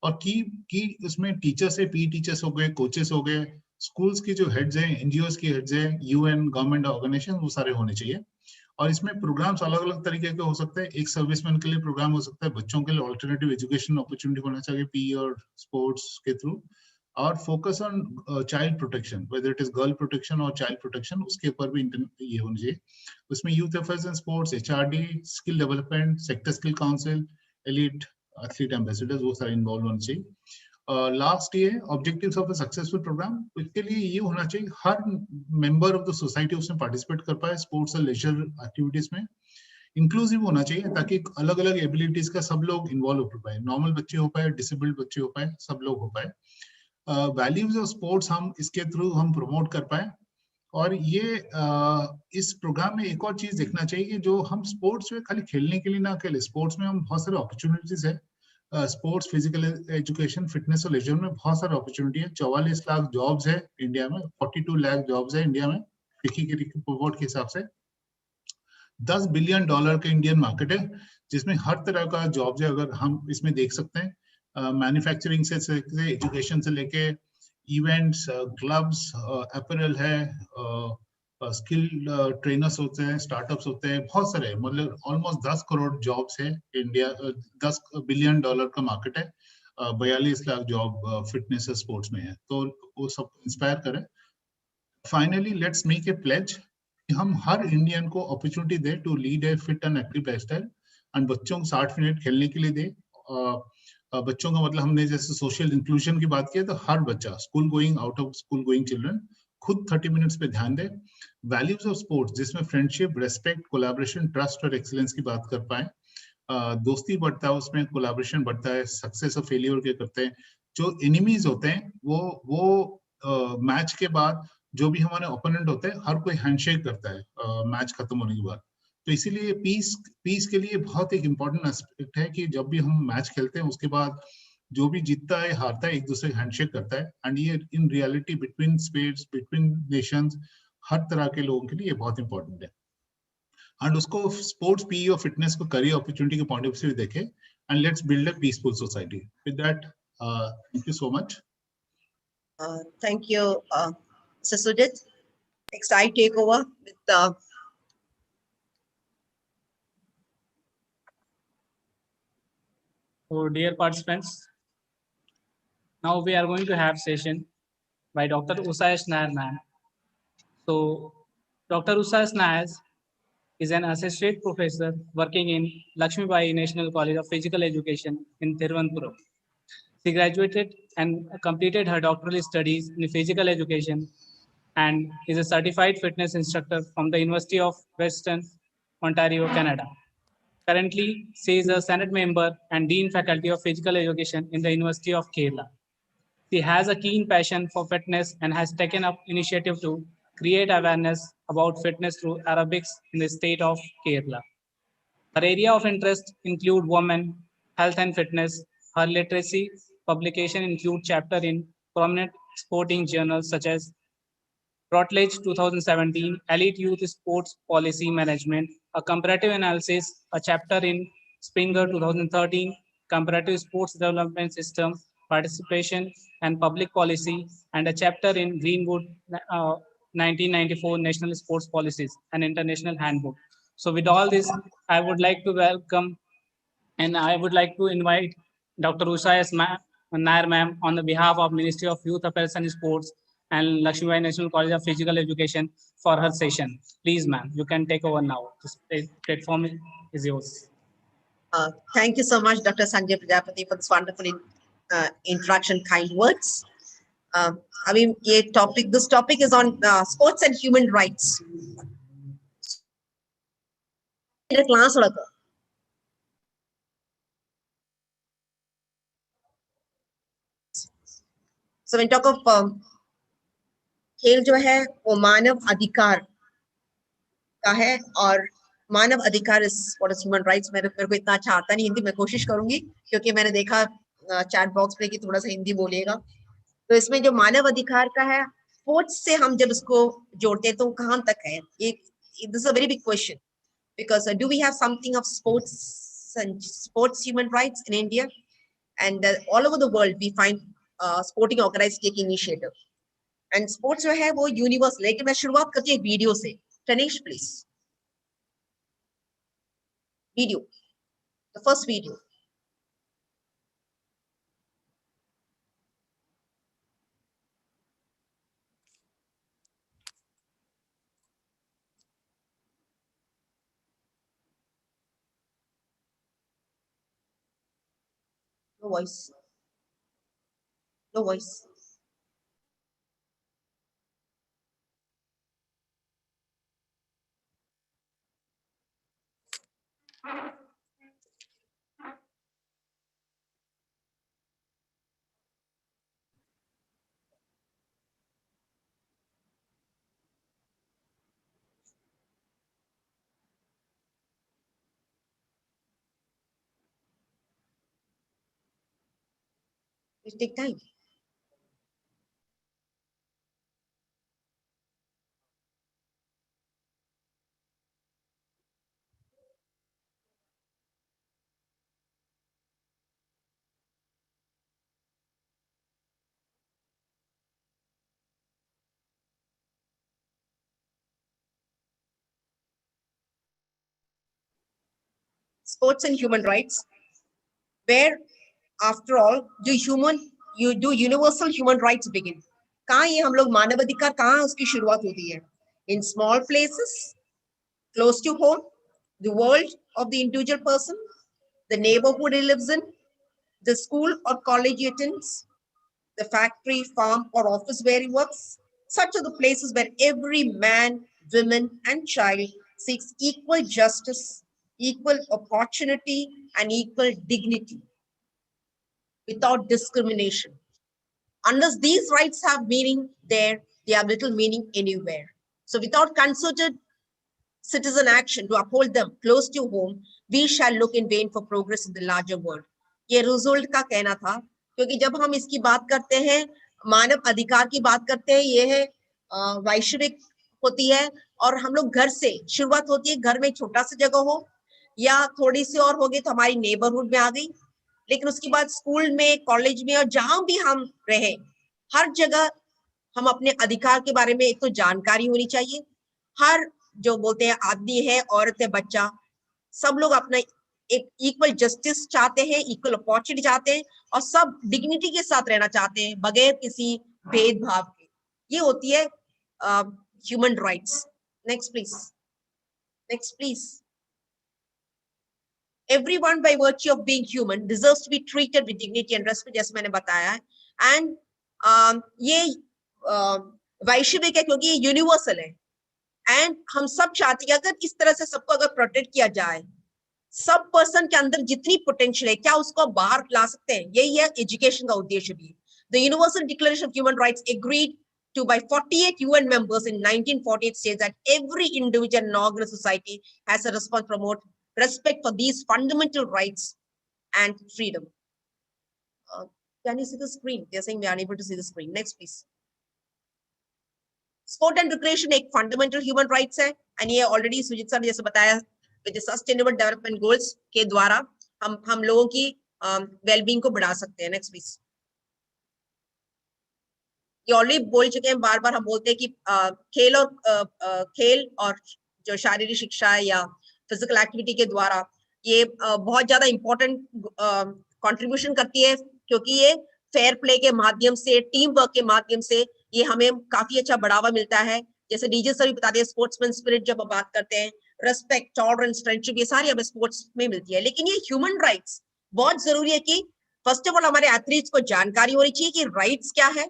और की उसमें टीचर्स है, पी टीचर्स हो गए, कोचेस हो गए, स्कूल्स की जो हेड्स हैं, एनजीओस की हेड्स हैं, यूएन गवर्नमेंट ऑर्गेनाइजेशन, वो सारे होने चाहिए। और इसमें प्रोग्राम्स अलग अलग तरीके के हो सकते हैं। एक सर्विसमैन के लिए प्रोग्राम हो सकता है, बच्चों के लिए ऑल्टरनेटिव एजुकेशन अपॉर्चुनिटी होना चाहिए पी और स्पोर्ट्स के थ्रू, और focus on child protection, whether it is girl protection और चाइल्ड प्रोटेक्शन, उसके ऊपर भी ये होना चाहिए। उसमें youth affairs and sports, HRD, skill development, sector skill council, elite athlete ambassadors, वो सारे इन्वॉल्व होने चाहिए। लास्ट ये objectives of a successful programme, इसके लिए ये होना चाहिए हर मेंबर ऑफ द सोसाइटी उसमें पार्टिसिपेट कर पाए स्पोर्ट्स और लेजर एक्टिविटीज में। इंक्लूसिव होना चाहिए ताकि अलग अलग एबिलिटीज का सब लोग इन्वॉल्व हो पाए, नॉर्मल बच्चे हो पाए, डिसेबल्ड बच्चे हो पाए, सब लोग हो पाए। वैल्यूज ऑफ स्पोर्ट्स हम इसके थ्रू हम प्रमोट कर पाए। और ये इस प्रोग्राम में एक और चीज देखना चाहिए कि जो हम स्पोर्ट्स में खाली खेलने के लिए ना खेले, स्पोर्ट्स में हम बहुत सारे अपॉर्चुनिटीज है। स्पोर्ट्स, फिजिकल एजुकेशन, फिटनेस और लेजर में बहुत सारे अपॉर्चुनिटी है। 44 लाख जॉब्स है इंडिया में, 42 लाख जॉब्स है इंडिया में फिक्की के रिपोर्ट के हिसाब से। $10 बिलियन का इंडियन मार्केट है जिसमें हर तरह का जॉब्स है, अगर हम इसमें देख सकते हैं। मैन्युफैक्चरिंग से एजुकेशन से लेके इवेंट्स, क्लब्स, अपैरल है, स्किल ट्रेनर्स होते हैं, स्टार्टअप्स होते हैं, बहुत सारे, मतलब ऑलमोस्ट 10 करोड़ जॉब्स है इंडिया। $10 बिलियन का मार्केट है। 42 लाख जॉब फिटनेस और स्पोर्ट्स में है, तो वो सब इंस्पायर करे। Finally let's make a pledge, हम हर इंडियन को अपॉर्चुनिटी दे to lead a fit and active lifestyle, and बच्चों को 60 मिनट खेलने के लिए दे। बच्चों का मतलब हमने जैसे सोशल इंक्लूजन की बात की है, तो हर बच्चा, school going, out of school going children, खुद 30 मिनट्स पे ध्यान दे। वैल्यूज ऑफ स्पोर्ट्स जिसमें फ्रेंडशिप, रेस्पेक्ट, कोलैबोरेशन, ट्रस्ट और एक्सीलेंस की बात कर पाए। दोस्ती बढ़ता है, उसमें कोलैबोरेशन बढ़ता है, सक्सेस और फेलियर के करते हैं। जो एनिमीज होते हैं वो मैच के बाद जो भी हमारे ओपोनेंट होते हैं, हर कोई हैंडशेक करता है मैच खत्म होने के बाद। तो इसीलिए पीस के लिए बहुत एक इम्पोर्टेंट एस्पेक्ट है कि जब भी हम मैच खेलते हैं उसके बाद जो भी जीतता है हारता है एक दूसरे को हैंडशेक करता है। एंड ये in reality between states, between nations, हर तरह के लोगों के लिए ये बहुत इंपॉर्टेंट है। एंड उसको स्पोर्ट्स पीई और फिटनेस को करियर अपॉर्चुनिटी के पॉइंट ऑफ व्यू से देखे, and let's build a peaceful society. With that, thank you so much. Thank you, Mr. Sujit. Next, I take over with So dear participants, now we are going to have session by Dr. Usais Nair ma'am. So Dr. Usais Nair is an associate professor working in Lakshmi Bai National College of Physical Education in Thiruvananthapuram. She graduated and completed her doctoral studies in physical education and is a certified fitness instructor from the University of Western Ontario, Canada. Currently, she is a Senate member and Dean Faculty of Physical Education in the University of Kerala. She has a keen passion for fitness and has taken up initiative to create awareness about fitness through aerobics in the state of Kerala. Her area of interest include women, health and fitness. Her literacy publication include chapter in prominent sporting journals such as Routledge 2017, Elite Youth Sports Policy Management, a comparative analysis, a chapter in Springer 2013, Comparative Sports Development System, Participation and Public Policy, and a chapter in Greenwood 1994 National Sports Policies, an International Handbook. So with all this, I would like to welcome and I would like to invite Dr. Usais Nair ma'am on the behalf of Ministry of Youth Affairs and Sports and Lakshmi Bai National College of Physical Education for her session. Please, ma'am, you can take over now. This platform is yours. Thank you so much, Dr. Sanjay Prajapati, for this wonderful introduction, kind words. I mean, this topic is on sports and human rights. Class so when talk of खेल जो है वो मानव अधिकार का है और मानव अधिकार is what is human rights. मेरे को इतना अच्छा आता नहीं हिंदी, मैं कोशिश करूंगी क्योंकि मैंने देखा चैट बॉक्स में कि थोड़ा सा हिंदी बोलिएगा. तो इसमें जो मानव अधिकार का है, स्पोर्ट्स से हम जब इसको जोड़ते हैं तो कहां तक है? This is a very big question because do we have something of sports and sports human rights in India? And all over the world we find sporting organized take initiative. And sports जो है वो universal. लेकिन मैं शुरुआत करती हूँ एक video से. Tanish, please. Video. The first video. No voice. No voice. It take time. Sports and human rights, where after all do universal human rights begin? कहाँ ये हम लोग मानव अधिकार कहाँ उसकी शुरुआत होती है? In small places, close to home, the world of the individual person, the neighborhood he lives in, the school or college he attends, the factory, farm or office where he works. Such are the places where every man, woman and child seeks equal justice, equal opportunity and equal dignity without discrimination. Unless these rights have meaning there, they have little meaning anywhere. So without concerted citizen action to uphold them close to home, we shall look in vain for progress in the larger world. ये Roosevelt का कहना था, क्योंकि जब हम इसकी बात करते हैं, मानव अधिकार की बात करते हैं, ये है वैश्विक होती है और हम लोग घर से शुरुआत होती है, घर में छोटा सा जगह हो या थोड़ी सी और होगी तो हमारी नेबरहुड में आ गई, लेकिन उसके बाद स्कूल में, कॉलेज में और जहां भी हम रहे, हर जगह हम अपने अधिकार के बारे में एक तो जानकारी होनी चाहिए। हर जो बोलते हैं आदमी है, औरत है, बच्चा, सब लोग अपना एक इक्वल जस्टिस चाहते हैं, इक्वल अपॉर्चुनिटी चाहते हैं और सब डिग्निटी के साथ रहना चाहते हैं बगैर किसी भेदभाव के। ये होती है human rights. Next please, next please. Everyone by virtue of being human deserves to be treated with dignity and respect, जैसे मैंने बताया है। एंड ये वैश्विक है क्योंकि ये यूनिवर्सल है एंड हम सब चाहते हैं अगर इस तरह से सबको अगर प्रोटेक्ट किया जाए, सब पर्सन के अंदर जितनी पोटेंशियल है क्या उसको बाहर ला सकते हैं, यही है एजुकेशन का उद्देश्य भी। The universal declaration of human rights agreed to by 48 UN members in 1948 states that every individual and organized society has a response to promote respect for these fundamental rights and freedom. Can you see the screen? They're saying we are unable to see the screen. Next, please. Sport and recreation एक fundamental human rights है and ये already Sujit sir ने जैसे बताया with the sustainable development goals के द्वारा हम लोगों की well-being को बढ़ा सकते हैं। Next, please. ये ऑलरेडी बोल चुके हैं, बार बार हम बोलते हैं कि खेल और जो शारीरिक शिक्षा या फिजिकल एक्टिविटी के द्वारा ये बहुत ज्यादा इम्पोर्टेंट कंट्रीब्यूशन करती है क्योंकि ये फेयर प्ले के माध्यम से, टीम वर्क के माध्यम से ये हमें काफी अच्छा बढ़ावा मिलता है। जैसे डीजे सर भी बताते हैं स्पोर्ट्समैन स्पिरिट जब हम बात करते हैं, रेस्पेक्ट, टॉलरेंस, फ्रेंडशिप, ये सारी हमें स्पोर्ट्स में मिलती है। लेकिन ये ह्यूमन राइट्स बहुत जरूरी है कि फर्स्ट ऑफ ऑल हमारे एथलीट्स को जानकारी होनी चाहिए कि राइट्स क्या है,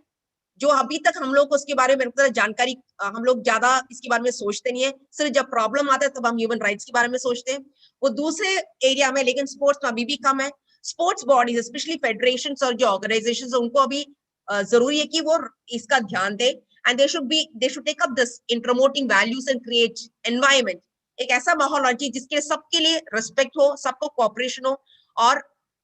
जो अभी तक हम लोग को उसके बारे में जानकारी, हम लोग ज्यादा इसके बारे में सोचते नहीं है, सिर्फ जब प्रॉब्लम आता है तब हम ह्यूमन राइट्स के बारे में सोचते हैं, वो दूसरे एरिया में। लेकिन स्पोर्ट्स में अभी भी कम है। स्पोर्ट्स बॉडीज स्पेशली फेडरेशंस और जो ऑर्गेनाइजेशंस उनको अभी जरूरी है कि वो इसका ध्यान दे and they should take up this in promoting values and create environment, एक ऐसा माहौल होना चाहिए जिसके सबके लिए रिस्पेक्ट हो, सबको कोऑपरेशन हो और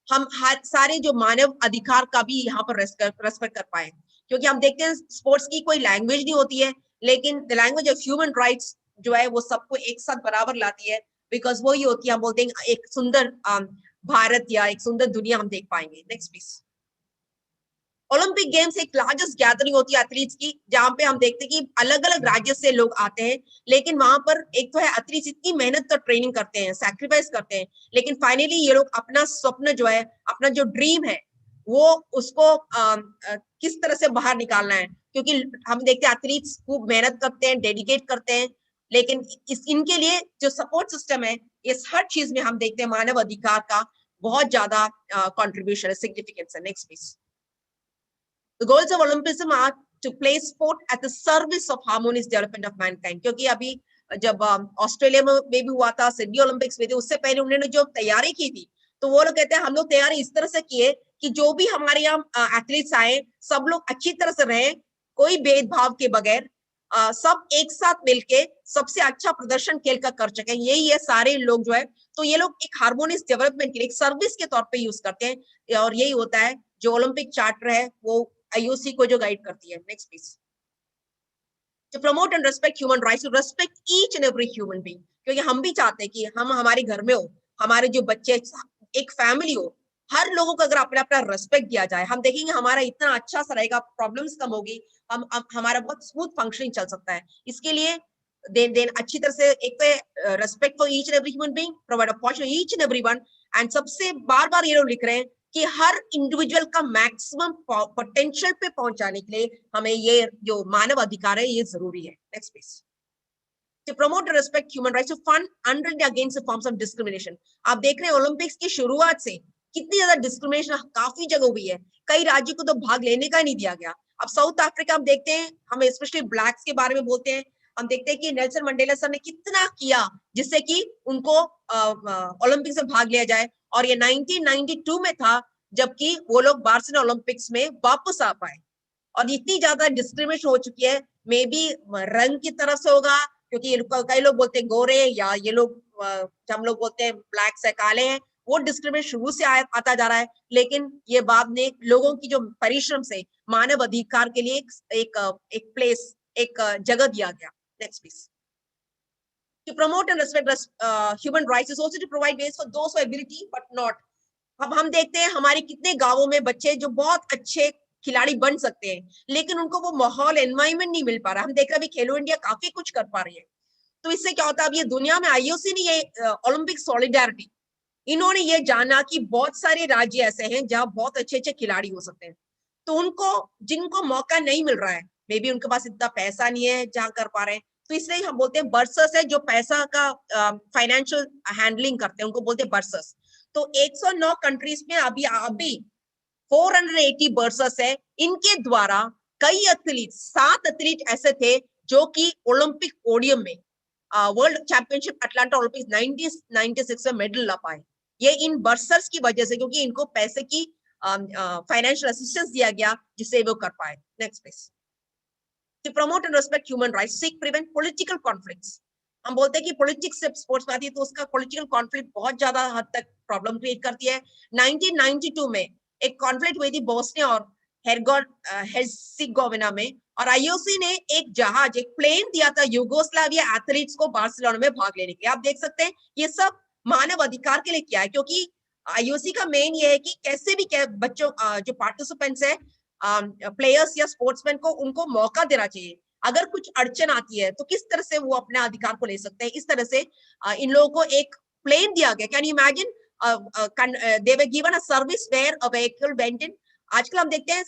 हम हर सारे जो मानव अधिकार का भी यहाँ पर रेस्पेक्ट कर पाए। क्योंकि हम देखते हैं स्पोर्ट्स की कोई लैंग्वेज नहीं होती है, लेकिन the language of human rights जो है वो सबको एक साथ बराबर लाती है, बिकॉज वो ही होती है, हम बोलते हैं एक सुंदर भारत या एक सुंदर दुनिया हम देख पाएंगे। Next please. ओलंपिक गेम्स एक लार्जेस्ट गैदरिंग होती है एथलीट्स की, जहां पे हम देखते हैं कि अलग अलग राज्य से लोग आते हैं, लेकिन वहां पर एक तो है एथलीट्स इतनी मेहनत और ट्रेनिंग करते हैं, सैक्रिफाइस करते हैं, लेकिन फाइनली ये लोग अपना स्वप्न जो है, अपना जो ड्रीम है वो उसको किस तरह से बाहर निकालना है, क्योंकि हम देखते हैं एथलीट्स खूब मेहनत करते हैं, डेडिकेट करते हैं, लेकिन इनके लिए जो सपोर्ट सिस्टम है, इस हर चीज में हम देखते हैं मानव अधिकार का बहुत ज्यादा कंट्रीब्यूशन है, सिग्निफिकेंस है। Next please. The goals of Olympism are to place sport at the service of harmonious development of mankind. क्योंकि अभी जब ऑस्ट्रेलिया में भी हुआ था, सिडनी ओलंपिक्स में थी, उससे पहले उन्होंने जो तैयारी की थी, तो वो लोग कहते हैं हम लोग तैयारी इस तरह से किए कि जो भी हमारे यहाँ एथलीट्स आए सब लोग अच्छी तरह से रहे, कोई भेदभाव के बगैर, सब एक साथ मिलके सबसे अच्छा प्रदर्शन खेल कर सकें। यही है सारे लोग जो है, तो ये लोग एक हार्मोनियस डेवलपमेंट के लिए एक सर्विस के तौर पे यूज करते हैं और यही होता है जो ओलंपिक चार्टर है वो IOC को जो गाइड करती है। Next please. To promote and respect human rights, to respect each and every human being, क्योंकि हम भी चाहते हैं कि हम हमारे घर में हो, हमारे जो बच्चे, एक फैमिली हो, हर लोगों को अगर अपना अपना रेस्पेक्ट दिया जाए, हम देखेंगे हमारा इतना अच्छा सा रहेगा, प्रॉब्लम्स कम होगी, हमारा बहुत स्मूथ फंक्शनिंग चल सकता है। इसके लिए देन अच्छी तरह से एक तो respect for each and every human being, provide opportunity each and everyone, and सबसे बार बार ये लोग लिख रहे हैं कि हर इंडिविजुअल का मैक्सिमम पोटेंशियल पे पहुंचाने के लिए हमें ये जो मानव अधिकार है ये जरूरी है। Next please. To promote and respect human rights, to fund and against the forms of discrimination. आप देख रहे हैं ओलंपिक्स की शुरुआत से कितनी ज्यादा डिस्क्रिमिनेशन काफी जगह हुई है, कई राज्यों को तो भाग लेने का नहीं दिया गया। अब साउथ अफ्रीका हम देखते हैं, हम स्पेशली ब्लैक्स के बारे में बोलते हैं, हम देखते हैं कि नेल्सन मंडेला सर ने कितना किया जिससे कि उनको ओलंपिक्स में भाग लिया जाए, और ये 1992 में था जबकि वो लोग बार्सिलोना ओलंपिक्स में वापस आ पाए। और इतनी ज्यादा डिस्क्रिमिनेशन हो चुकी है, मे बी रंग की तरफ से होगा, क्योंकि कई लोग बोलते हैं गोरे, या ये लोग हम लोग बोलते हैं ब्लैक से काले हैं, वो डिस्क्रिमिनेशन शुरू से आता जा रहा है, लेकिन ये बाद में लोगों की जो परिश्रम से मानव अधिकार के लिए एक प्लेस, एक जगह दिया गया। Next, please. To promote and respect human rights is also to provide ways for those who have ability but not. अब हम देखते हैं हमारे कितने गांवों में बच्चे जो बहुत अच्छे खिलाड़ी बन सकते हैं, लेकिन उनको वो माहौल एनवायरमेंट नहीं मिल पा रहा। हम देख रहे हैं अभी खेलो इंडिया काफी कुछ कर पा रही है, तो इससे क्या होता है, अब ये दुनिया में आईओसी ने ये ओलंपिक सॉलिडारिटी, इन्होंने ये जाना कि बहुत सारे राज्य ऐसे हैं जहां बहुत अच्छे अच्छे खिलाड़ी हो सकते हैं, तो उनको जिनको मौका नहीं मिल रहा है, मे बी उनके पास इतना पैसा नहीं है जहां कर पा रहे हैं, तो इसलिए हम बोलते हैं बर्सर्स है, जो पैसा का फाइनेंशियल हैंडलिंग करते हैं उनको बोलते हैं बर्सर्स। तो 109 कंट्रीज में अभी 480 बर्सर्स है। इनके द्वारा कई एथलीट, 7 एथलीट ऐसे थे जो कि ओलंपिक पोडियम में वर्ल्ड चैंपियनशिप अटलांटा ओलंपिक्स 1996 में मेडल ला पाए। ये इन बर्सर्स की वजह से, क्योंकि इनको पैसे की फाइनेंशियल असिस्टेंस दिया गया जिससे वो कर पाए। Next please. To promote and respect human rights, seek prevent political conflicts. हम बोलते हैं कि पॉलिटिक्स से स्पोर्ट्स में आती है तो उसका पॉलिटिकल कॉन्फ्लिक्ट बहुत ज्यादा हद तक प्रॉब्लम क्रिएट करती है। 1992 में एक कॉन्फ्लिक्ट हुई थी बोस्निया और हेर्जेगोविना में, और आईओसी ने एक जहाज, एक प्लेन दिया था यूगोस्लाविया एथलीट्स को बार्सिलोना में भाग लेने के लिए। आप देख सकते हैं ये सब मानव अधिकार के लिए किया है, क्योंकि आईओसी का मेन ये है कि कैसे भी बच्चों जो पार्टिसिपेंट्स है, प्लेयर्स या स्पोर्ट्समैन को, उनको मौका देना चाहिए। अगर कुछ अड़चन आती है तो किस तरह से वो अपने अधिकार को ले सकते हैं। इस तरह से इन लोगों को एक प्लेन दिया गया। Can you imagine, they were given a service where a vehicle went in. आजकल हम देखते हैं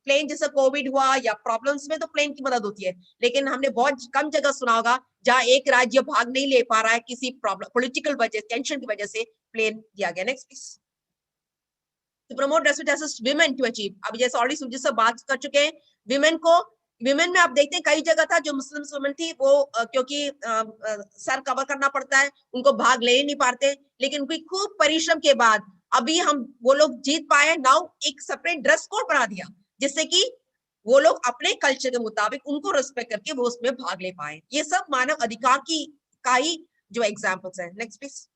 प्लेन, जैसे कोविड हुआ या प्रॉब्लम्स में तो प्लेन की मदद होती है, लेकिन हमने बहुत कम जगह सुना होगा जहां एक राज्य भाग नहीं ले पा रहा है किसी प्रॉब्लम, पॉलिटिकल वजह, टेंशन की वजह से प्लेन दिया गया। Next please. To promote respect assist women to achieve. अब जैसे ऑलरेडी सुजीत से बात कर चुके हैं, विमेन में आप देखते हैं कई जगह था जो मुस्लिम वुमेन थी, वो क्योंकि सर कवर करना पड़ता है, उनको भाग ले नहीं पाते, लेकिन उनकी खूब परिश्रम के बाद अभी वो लोग जीत पाए। नाउ एक सेपरेट ड्रेस कोड बना दिया, जिससे कि वो लोग अपने कल्चर के मुताबिक उनको रिस्पेक्ट करके वो उसमें भाग ले पाए। ये सब मानव अधिकार का ही जो एग्जाम्पल्स है। Next please.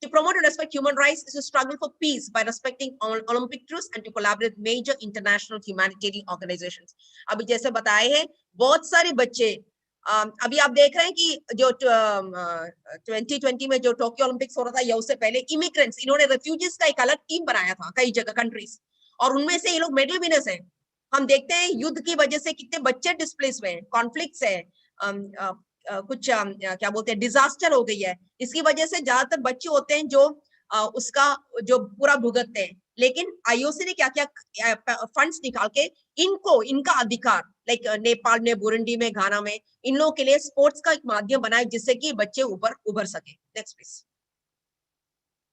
To promote and respect human rights is to struggle for peace by respecting Olympic truths and to collaborate with major international humanitarian organizations. अभी जैसे बताए हैं, बहुत सारे बच्चे अभी आप देख रहे हैं कि जो 2020 में जो टोक्यो ओलंपिक्स हो रहा था या उससे पहले इमिग्रेंट्स, इन्होंने रेफ्यूजीज का एक अलग टीम बनाया था कई जगह कंट्रीज, और उनमें से ये लोग मेडल विनर्स हैं। हम देखते हैं युद्ध की वजह से कितने बच्चे डिस्प्लेस हुए हैं, कॉन्फ्लिक्ट्स है, कुछ क्या बोलते हैं, डिजास्टर हो गई है। इसकी वजह से ज्यादातर बच्चे होते हैं जो उसका जो पूरा भुगतते हैं। लेकिन आईओसी ने क्या क्या फंड्स निकाल के इनका अधिकार, लाइक नेपाल में, बुरुंडी में, घाना में, इन लोगों के लिए स्पोर्ट्स का एक माध्यम बनाए जिससे कि बच्चे उभर सके। Next please.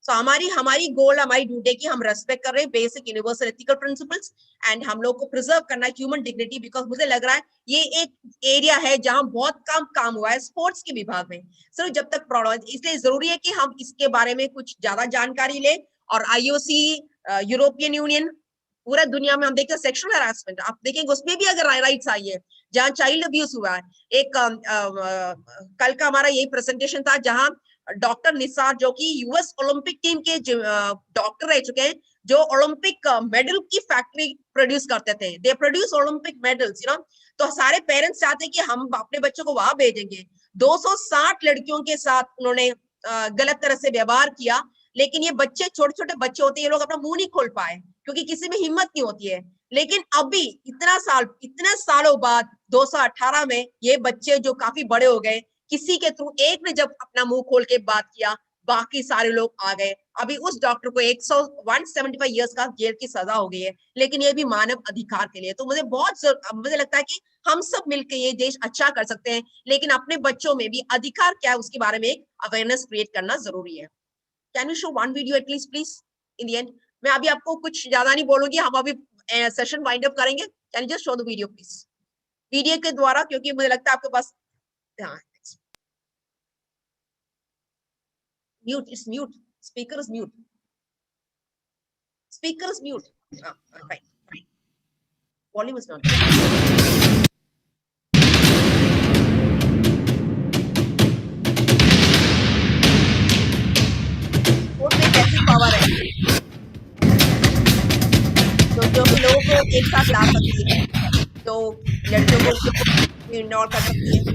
तो हमारी गोल, हमारी ड्यूटी कि हम रेस्पेक्ट कर रहे हैं basic universal ethical principles, and हम लोग को प्रिजर्व करना है ह्यूमन डिग्निटी, बिकॉज मुझे लग रहा है ये एक एरिया है जहां बहुत कम काम हुआ है स्पोर्ट्स के विभाग में। सिर्फ जब तक प्रॉब्लम, इसलिए जरूरी है कि हम इसके बारे में कुछ ज्यादा जानकारी लें, और आईओसी, यूरोपियन यूनियन, पूरा दुनिया में हम देखते हैं सेक्सुअल हैरासमेंट, आप देखेंगे उसमें भी अगर राइट्स आई है, जहाँ चाइल्ड अब्यूज हुआ है। एक कल का हमारा यही प्रेजेंटेशन था जहां डॉक्टर निसार, जो कि यूएस ओलंपिक टीम के डॉक्टर रह चुके हैं, जो ओलंपिक मेडल की फैक्ट्री प्रोड्यूस करते थे, they produce Olympic medals, you know. तो सारे पेरेंट्स चाहते हैं कि हम अपने बच्चों को वहां भेजेंगे। 260 लड़कियों के साथ उन्होंने गलत तरह से व्यवहार किया, लेकिन ये बच्चे, छोटे छोटे बच्चे होते हैं, ये लोग अपना मुंह नहीं खोल पाए क्योंकि किसी में हिम्मत नहीं होती है। लेकिन अभी इतने सालों बाद 2018 में ये बच्चे जो काफी बड़े हो गए, किसी के थ्रू एक ने जब अपना मुंह खोल के बात किया, बाकी सारे लोग आ गए। अभी उस डॉक्टर को 175 इयर्स का जेल की सजा हो गई है, लेकिन ये भी मानव अधिकार के लिए। तो मुझे लगता है कि हम सब मिलकर ये देश अच्छा कर सकते हैं, लेकिन अपने बच्चों में भी अधिकार क्या है उसके बारे में एक अवेयरनेस क्रिएट करना जरूरी है। Can you show one video at least please in the end? मैं अभी आपको कुछ ज्यादा नहीं बोलूंगी, हम अभी सेशन वाइंड अप करेंगे। Can you just show the video please? Video के द्वारा, क्योंकि मुझे लगता है आपके पास mute, it's mute, speaker is mute, right, volume is not sport में कैसी पावर है जो भी लोगों को एक साथ ला सकती है। तो लड़कियों को इंडोर कर सकती है।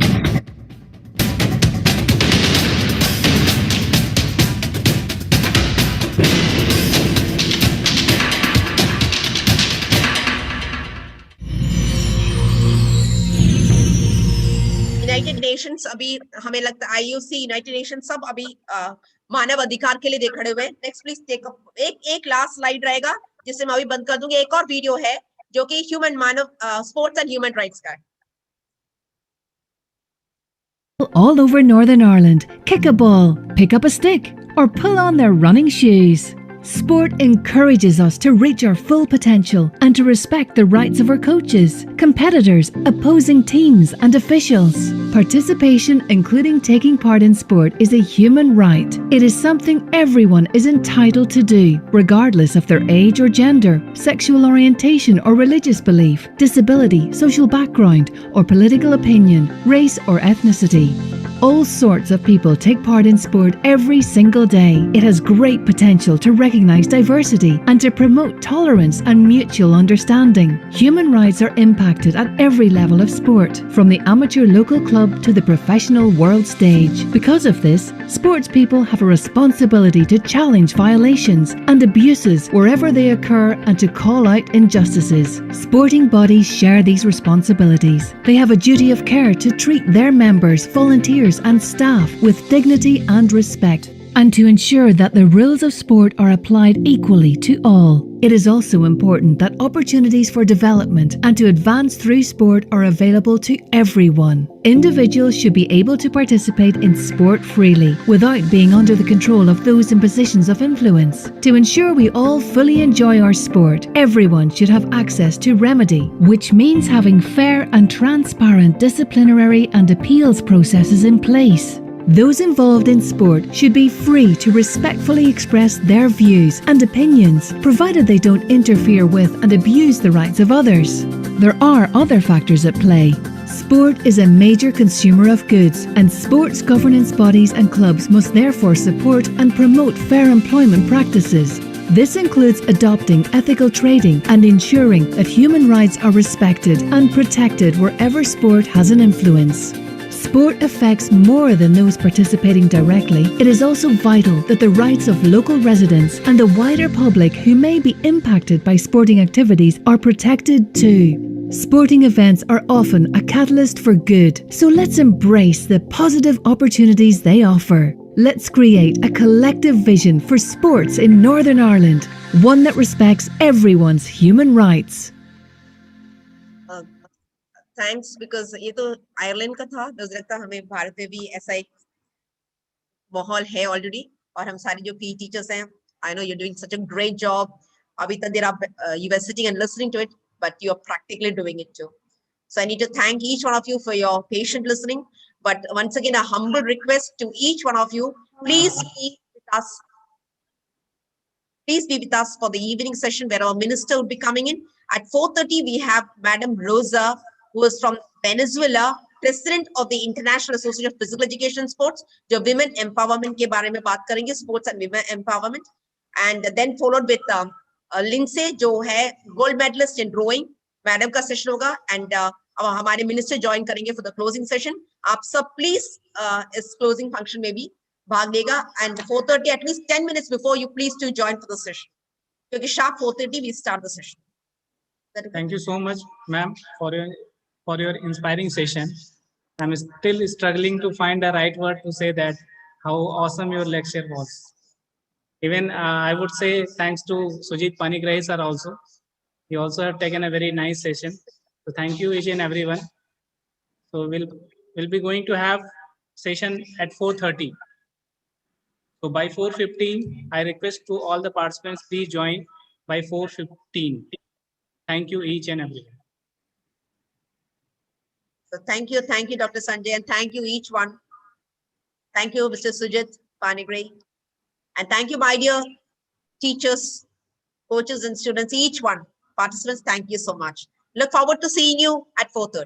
यूनाइटेड नेशंस अभी हमें लगता है IUC यूनाइटेड नेशन सब अभी मानव अधिकार के लिए खड़े हुए। नेक्स्ट प्लीज टेक एक लास्ट स्लाइड रहेगा जिसे मैं अभी बंद कर दूंगी। एक और वीडियो है जो कि स्पोर्ट्स एंड ह्यूमन राइट्स का है। All over Northern Ireland, kick a ball, pick up a stick, or pull on their running shoes. Sport encourages us to reach our full potential and to respect the rights of our coaches, competitors, opposing teams, and officials. Participation, including taking part in sport, is a human right. It is something everyone is entitled to do, regardless of their age or gender, sexual orientation or religious belief, disability, social background, or political opinion, race or ethnicity. All sorts of people take part in sport every single day. It has great potential to recognise diversity and to promote tolerance and mutual understanding. Human rights are impacted at every level of sport, from the amateur local club to the professional world stage. Because of this, sports people have a responsibility to challenge violations and abuses wherever they occur and to call out injustices. Sporting bodies share these responsibilities. They have a duty of care to treat their members, volunteers, and staff with dignity and respect, and to ensure that the rules of sport are applied equally to all. It is also important that opportunities for development and to advance through sport are available to everyone. Individuals should be able to participate in sport freely, without being under the control of those in positions of influence. To ensure we all fully enjoy our sport, everyone should have access to remedy, which means having fair and transparent disciplinary and appeals processes in place. Those involved in sport should be free to respectfully express their views and opinions, provided they don't interfere with and abuse the rights of others. There are other factors at play. Sport is a major consumer of goods, and sports governance bodies and clubs must therefore support and promote fair employment practices. This includes adopting ethical trading and ensuring that human rights are respected and protected wherever sport has an influence. Sport affects more than those participating directly. It is also vital that the rights of local residents and the wider public who may be impacted by sporting activities are protected too. Sporting events are often a catalyst for good, so let's embrace the positive opportunities they offer. Let's create a collective vision for sports in Northern Ireland, one that respects everyone's human rights. Thanks because ये तो Ireland का था, मुझे लगता है हमें भारत में भी ऐसा एक माहौल है ऑलरेडी, और हम सारे जो PE टीचर्स हैं, I know you are doing such a great job. अभी तक देर you were sitting and listening to it, but you are practically doing it too. So I need to thank each one of you for your patient listening. But once again, a humble request to each one of you, please be with us. Please be with us for the evening session where our minister will be coming in. At 4:30, we have Madam Rosa, who is from Venezuela, president of the International Association of Physical Education and Sports, जो women empowerment के बारे में बात करेंगे, sports and women empowerment. And then followed with Lindsay, जो है gold medalist in rowing, madam का session होगा. And अब हमारे मिनिस्टर ज्वाइन करेंगे for the closing session. आप सब प्लीज इस closing function में भी भाग लेगा. And 4:30, at least 10 minutes before, you please to join for the session, क्योंकि sharp 4:30 we start the session. Thank you so much, ma'am, for your inspiring session. I'm still struggling to find the right word to say that how awesome your lecture was. Even I would say thanks to Sujit Panigrahi sir also. He also have taken a very nice session. So thank you each and everyone. So we'll be going to have session at 4:30. So by 4:15, I request to all the participants, please join by 4:15. Thank you each and everyone. So thank you, Dr. Sanjay, and thank you each one. Thank you, Mr. Sujit Panigrahi, and thank you, my dear teachers, coaches, and students, each one. Participants, thank you so much. Look forward to seeing you at 4:30.